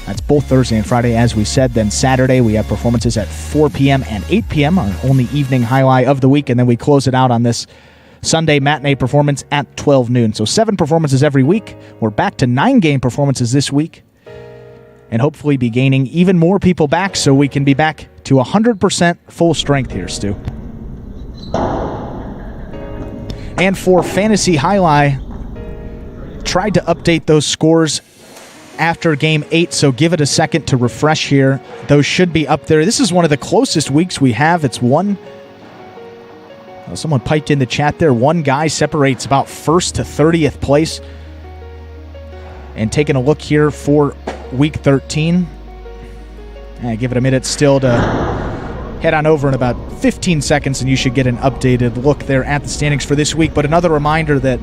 Speaker 2: That's both Thursday and Friday, as we said. Then Saturday, we have performances at 4 p.m. and 8 p.m., our only evening highlight of the week. And then we close it out on this Sunday matinee performance at 12 noon. So 7 performances every week. We're back to 9 game performances this week. And hopefully be gaining even more people back so we can be back to 100% full strength here, Stu. And for Fantasy Jai-Alai, tried to update those scores after Game 8, so give it a second to refresh here. Those should be up there. This is one of the closest weeks we have. It's one... someone piped in the chat there. One guy separates about 1st to 30th place. And taking a look here for Week 13. Give it a minute still to head on over in about 15 seconds, and you should get an updated look there at the standings for this week. But another reminder that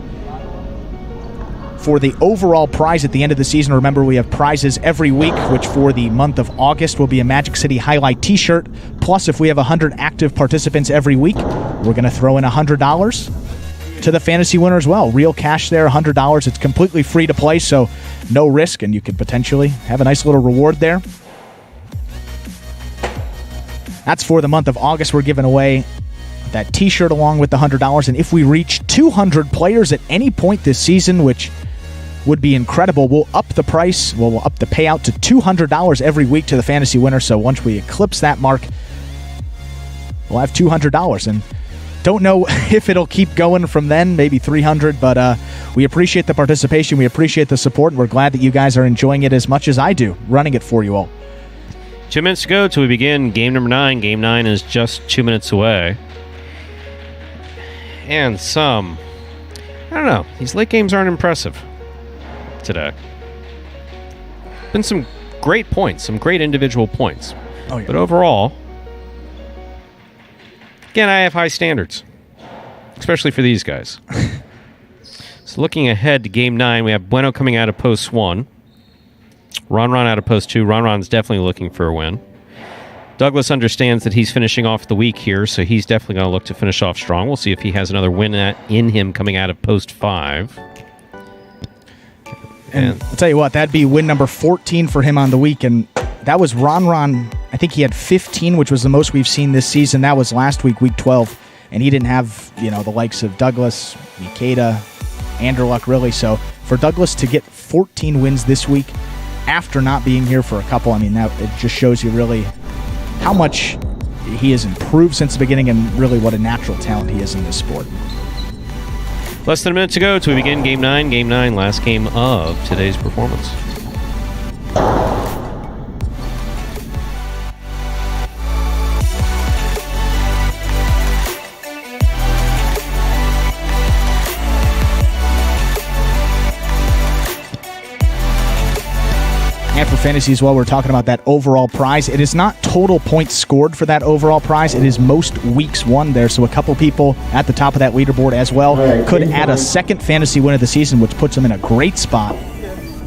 Speaker 2: for the overall prize at the end of the season, remember we have prizes every week, which for the month of August will be a Magic City Jai-Alai t-shirt. Plus, if we have 100 active participants every week, we're going to throw in $100 to the fantasy winner as well. Real cash there, $100. It's completely free to play, so no risk, and you could potentially have a nice little reward there. That's for the month of August. We're giving away that t-shirt along with the $100. And if we reach 200 players at any point this season, which would be incredible, we'll up the price. We'll up the payout to $200 every week to the fantasy winner. So once we eclipse that mark, we'll have $200. And don't know if it'll keep going from then, maybe $300. But we appreciate the participation. We appreciate the support. And we're glad that you guys are enjoying it as much as I do, running it for you all.
Speaker 1: 2 minutes to go till we begin game number 9. Game 9 is just 2 minutes away. And I don't know, these late games aren't impressive today. Been some great points, some great individual points.
Speaker 2: Oh, yeah.
Speaker 1: But overall, again, I have high standards, especially for these guys. So looking ahead to game 9, we have Bueno coming out of post 1. Ron out of post 2. Ron's definitely looking for a win. Douglas understands that he's finishing off the week here, so he's definitely going to look to finish off strong. We'll see if he has another win in him coming out of post 5.
Speaker 2: And I'll tell you what, that'd be win number 14 for him on the week, and that was Ron. I think he had 15, which was the most we've seen this season. That was last week, week 12. And he didn't have, the likes of Douglas, Mikeda, Anderluck, really. So for Douglas to get 14 wins this week after not being here for a couple, it just shows you really how much he has improved since the beginning and really what a natural talent he is in this sport.
Speaker 1: Less than a minute to go till we begin Game 9. Game 9, last game of today's performance.
Speaker 2: And for fantasy as well, we're talking about that overall prize. It is not total points scored for that overall prize. It is most weeks won there. So a couple people at the top of that leaderboard as well could add a second fantasy win of the season, which puts them in a great spot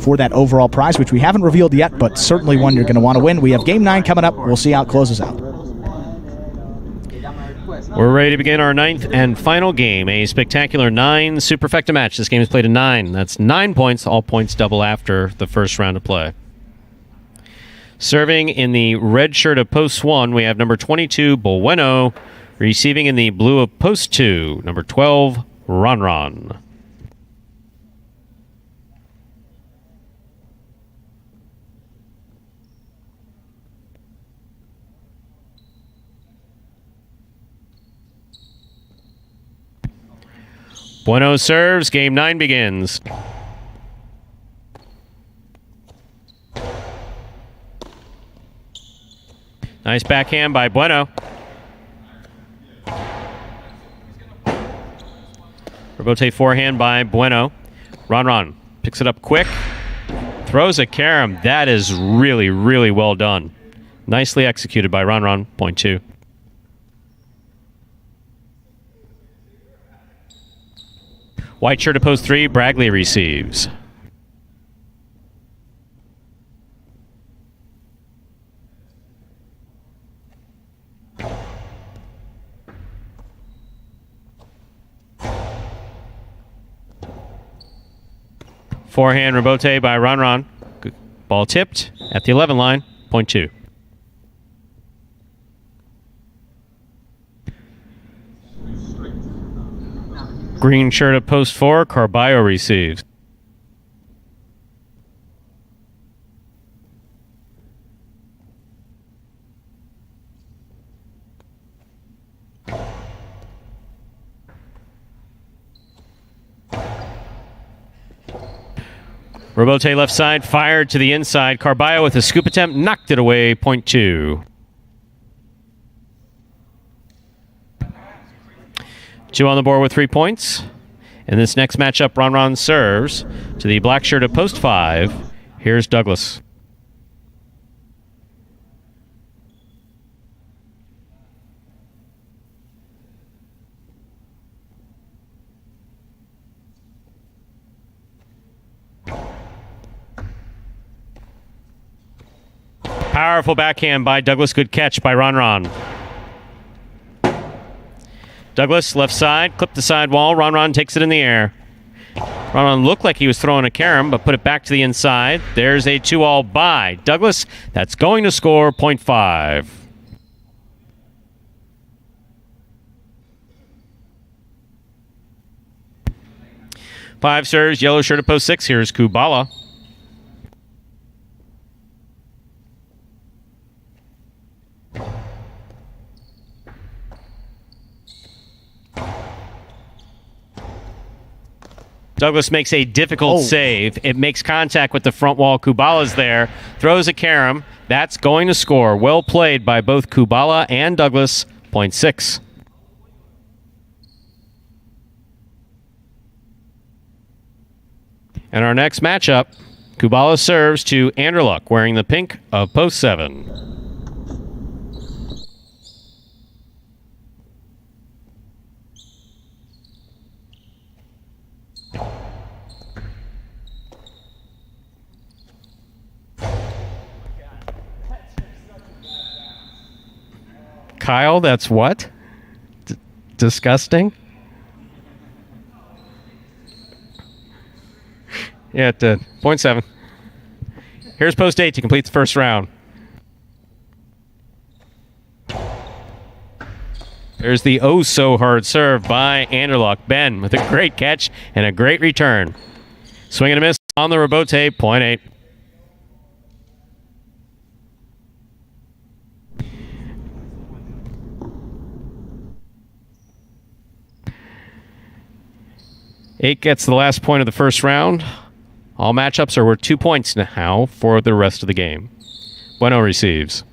Speaker 2: for that overall prize, which we haven't revealed yet, but certainly one you're going to want to win. We have Game 9 coming up. We'll see how it closes out.
Speaker 1: We're ready to begin our 9th and final game, a spectacular 9 superfecta match. This game is played in 9. That's 9 points, all points double after the first round of play. Serving in the red shirt of post 1, we have number 22, Bueno. Receiving in the blue of post 2, number 12, Ron. Bueno serves. Game 9 begins. Nice backhand by Bueno. Rebote forehand by Bueno. Ron picks it up quick. Throws a carom. That is really, really well done. Nicely executed by Ron. Point 2. White shirt to post 3. Bragley receives. Forehand rebote by Ron. Ball tipped at the 11 line. Point 2. Green shirt at post 4. Carballo receives. Rebote left side, fired to the inside. Carballo with a scoop attempt, knocked it away. Point 2. 2 on the board with 3 points. In this next matchup, Ron serves to the black shirt at post 5. Here's Douglas. Powerful backhand by Douglas. Good catch by Ron. Douglas, left side, clipped the sidewall. Ron takes it in the air. Ron looked like he was throwing a carom, but put it back to the inside. There's a 2-all by Douglas. That's going to score. Point 5. Five serves, yellow shirt at post 6. Here's Kubala. Douglas makes a difficult save. It makes contact with the front wall. Kubala's there. Throws a carom. That's going to score. Well played by both Kubala and Douglas. Point 6. And our next matchup, Kubala serves to Anderluck, wearing the pink of post 7. Kyle, that's what? Disgusting? Yeah, it did. Point 7. Here's post 8 to complete the first round. There's the oh-so-hard serve by Anderluck. Ben with a great catch and a great return. Swing and a miss on the rebote, point 8. Eight gets the last point of the first round. All matchups are worth 2 points now for the rest of the game. Bueno receives.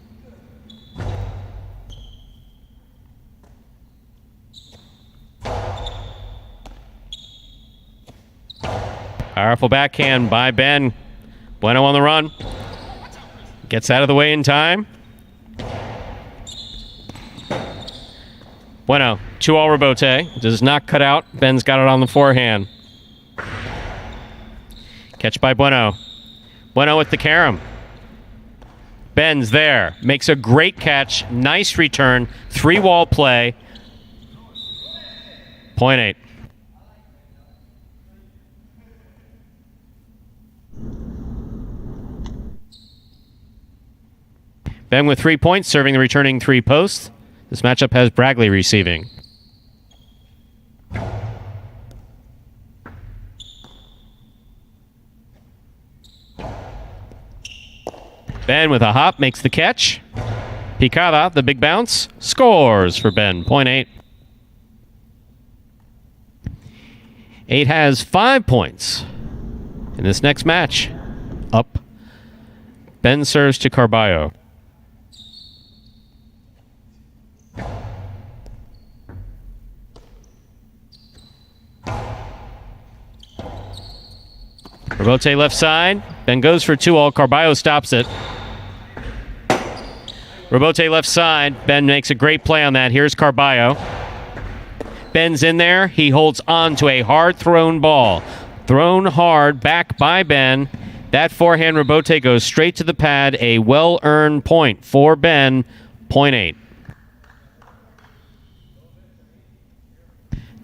Speaker 1: Powerful backhand by Ben. Bueno on the run. Gets out of the way in time. Bueno, 2-all rebote. Does not cut out. Ben's got it on the forehand. Catch by Bueno. Bueno with the carom. Ben's there. Makes a great catch. Nice return. 3-wall play. Point 8. Ben with 3 points, serving the returning 3 posts. This matchup has Bragley receiving. Ben with a hop makes the catch. Picada, the big bounce, scores for Ben. Point 8. 8 has 5 points in this next match. Up. Ben serves to Carballo. Rebote left side. Ben goes for 2-all. Carballo stops it. Rebote left side. Ben makes a great play on that. Here's Carballo. Ben's in there. He holds on to a hard-thrown ball. Thrown hard back by Ben. That forehand rebote goes straight to the pad. A well-earned point for Ben. Point 8.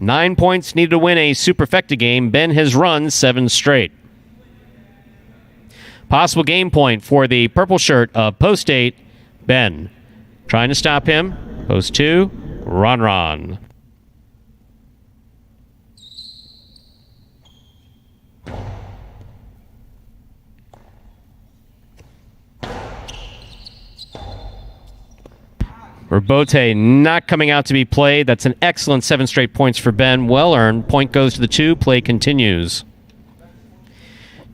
Speaker 1: 9 points needed to win a superfecta game. Ben has run 7 straight. Possible game point for the purple shirt of post 8, Ben. Trying to stop him. Post 2, Ron. Rebote not coming out to be played. That's an excellent 7 straight points for Ben. Well earned. Point goes to the 2. Play continues.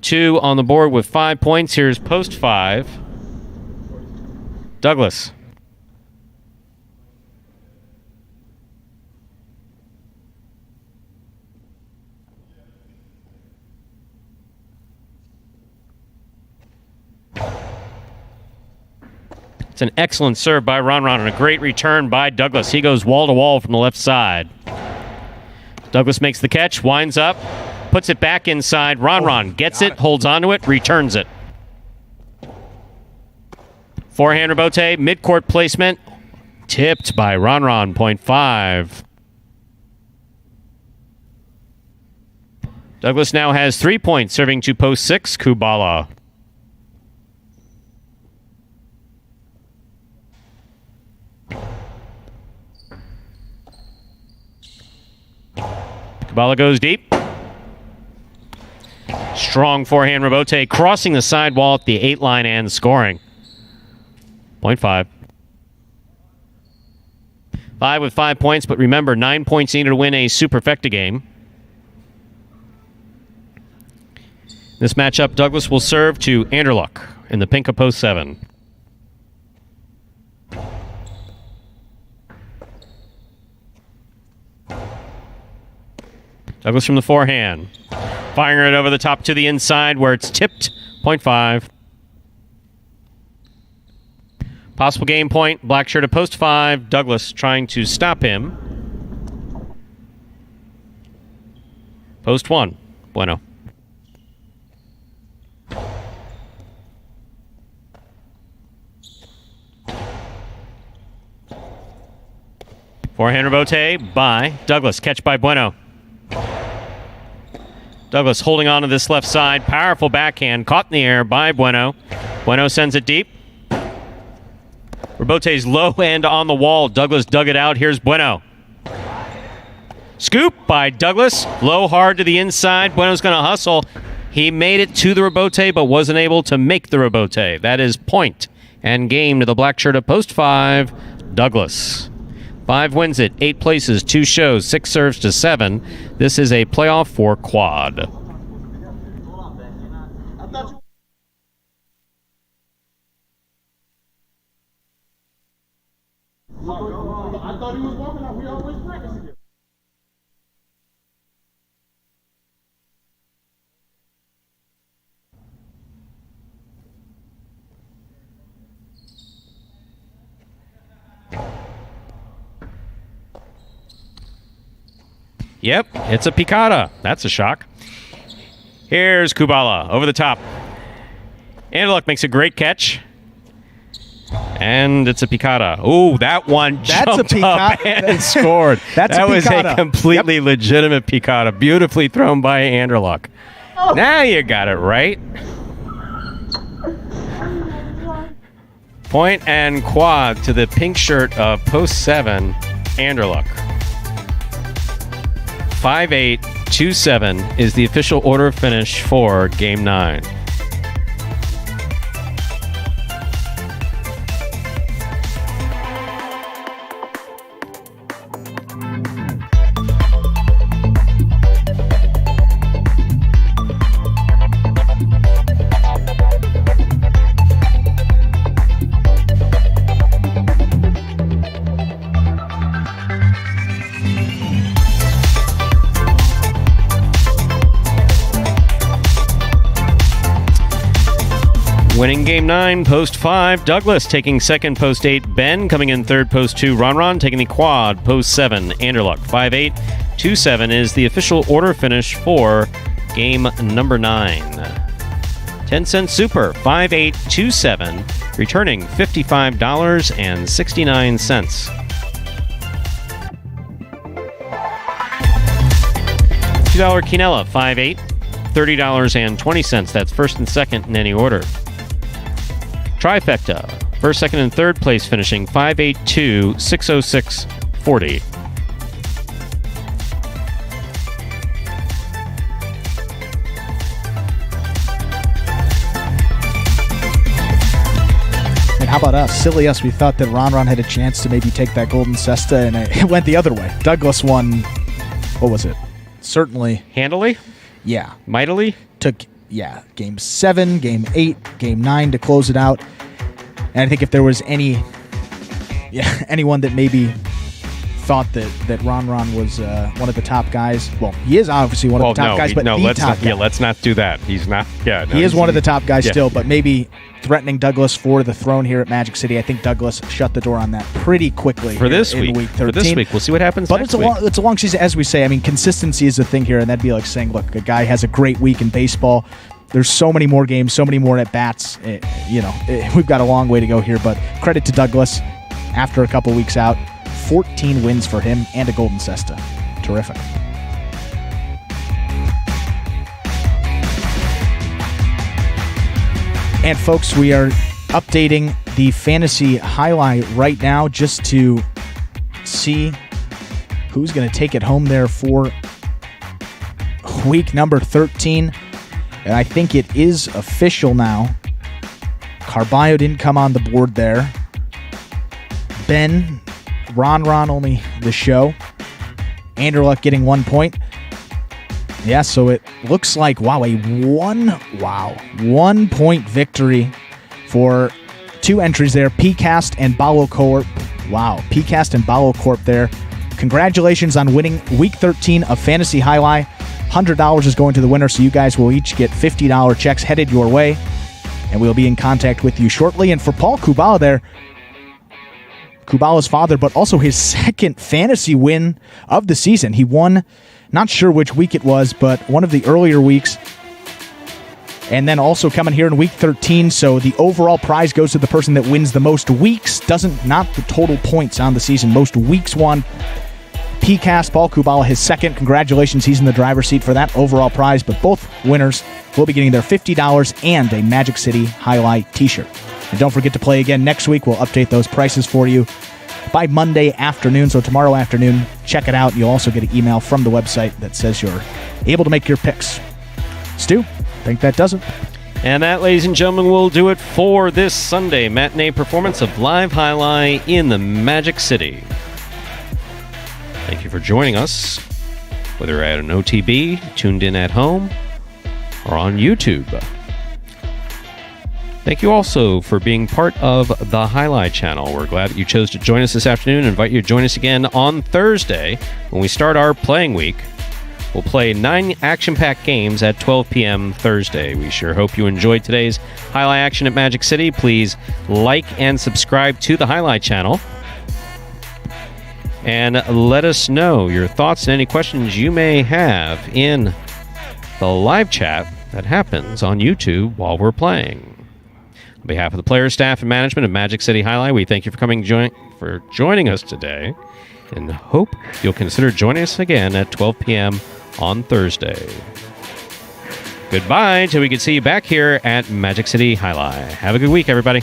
Speaker 1: 2 on the board with 5 points. Here's post 5. Douglas. It's an excellent serve by Ron and a great return by Douglas. He goes wall to wall from the left side. Douglas makes the catch, winds up, puts it back inside. Ron gets it, holds onto it, returns it. Forehand rebote, mid-court placement, tipped by Ron. Point 5. Douglas now has 3 points, serving to post 6, Kubala. Kubala goes deep. Strong forehand rebote, crossing the sidewall at the 8-line and scoring. Point 5. 5 with 5 points, but remember, 9 points needed to win a superfecta game. This matchup, Douglas will serve to Anderluck in the pink of post 7. Douglas from the forehand. Firing it over the top to the inside where it's tipped. Point 5. Possible game point. Black shirt at post 5. Douglas trying to stop him. Post 1. Bueno. Forehand rebote by Douglas. Catch by Bueno. Douglas holding on to this left side. Powerful backhand. Caught in the air by Bueno. Bueno sends it deep. Robote's low end on the wall. Douglas dug it out. Here's Bueno. Scoop by Douglas. Low hard to the inside. Bueno's going to hustle. He made it to the Robote, but wasn't able to make the Robote. That is point and game to the black shirt of post 5, Douglas. 5 wins it, 8 places, 2 shows, 6 serves to 7. This is a playoff for quad.
Speaker 8: I thought he was walking out. We always practice together.
Speaker 1: Yep, it's a picada. That's a shock. Here's Kubala over the top. Anderluck makes a great catch. And it's a picada. Ooh, that one jumped up and scored. That was a completely legitimate picada. Beautifully thrown by Anderluck. Now you got it right. Point and quad to the pink shirt of post 7, Anderluck. 5-8, 2-7 is the official order of finish for Game 9. Winning Game 9, post 5, Douglas taking second, post 8, Ben coming in third, post 2, Ron taking the quad, post 7, Anderluck. 5-8, 2-7 is the official order finish for game number 9. 10-cent super, 5-8, 2-7, returning $55.69. $2 quinella, 5-8, $30.20. That's first and second in any order. Trifecta, first, second, and third place finishing 582, 606, 40.
Speaker 2: And how about us? Silly us. We thought that Ron had a chance to maybe take that golden cesta, and it went the other way. Douglas won, what was it? Certainly.
Speaker 1: Handily?
Speaker 2: Yeah.
Speaker 1: Mightily?
Speaker 2: Took, yeah, Game 7, Game 8, Game 9 to close it out. And I think if there was anyone that maybe thought that Ron was one of the top guys, well, he is obviously one of the top guys, but the top guy.
Speaker 1: Yeah, let's not do that. He's not. Yeah, no,
Speaker 2: he is one of the top guys still, but maybe threatening Douglas for the throne here at Magic City. I think Douglas shut the door on that pretty quickly
Speaker 1: for this week.
Speaker 2: Week 13.
Speaker 1: For this week, we'll see what happens.
Speaker 2: But
Speaker 1: next
Speaker 2: it's a long season, as we say. I mean, consistency is the thing here, and that'd be like saying, look, a guy has a great week in baseball. There's so many more games, so many more at bats. We've got a long way to go here, but credit to Douglas. After a couple weeks out, 14 wins for him and a golden cesta. Terrific. And folks, we are updating the fantasy highlight right now just to see who's going to take it home there for week number 13. And I think it is official now. Carballo didn't come on the board there. Ben, Ron only the show. Anderluck getting 1 point. Yeah, so it looks like, a 1 point victory for 2 entries there. PCast and Balo Corp. Wow, PCast and Balo Corp there. Congratulations on winning week 13 of Fantasy Highlight. $100 is going to the winner, so you guys will each get $50 checks headed your way, and we'll be in contact with you shortly. And for Paul Kubala there, Kubala's father, but also his second fantasy win of the season. He won, not sure which week it was, but one of the earlier weeks, and then also coming here in week 13, so the overall prize goes to the person that wins the most weeks, not the total points on the season, most weeks won. PCast, Paul Kubala, his second. Congratulations, he's in the driver's seat for that overall prize, but both winners will be getting their $50 and a Magic City Highlight t-shirt. And don't forget to play again next week. We'll update those prices for you by Monday afternoon. So tomorrow afternoon, check it out. You'll also get an email from the website that says you're able to make your picks. Stu, I think that does it.
Speaker 1: And that, ladies and gentlemen, will do it for this Sunday matinee performance of Live Jai-Alai in the Magic City. Thank you for joining us, whether you're at an OTB, tuned in at home, or on YouTube. Thank you also for being part of the Jai-Alai Channel. We're glad that you chose to join us this afternoon and invite you to join us again on Thursday when we start our playing week. We'll play 9 action-packed games at 12 p.m. Thursday. We sure hope you enjoyed today's Jai-Alai action at Magic City. Please like and subscribe to the Jai-Alai Channel. And let us know your thoughts and any questions you may have in the live chat that happens on YouTube while we're playing. On behalf of the players, staff, and management of Magic City Jai-Alai, we thank you for joining us today, and hope you'll consider joining us again at 12 p.m. on Thursday. Goodbye till we can see you back here at Magic City Jai-Alai. Have a good week, everybody.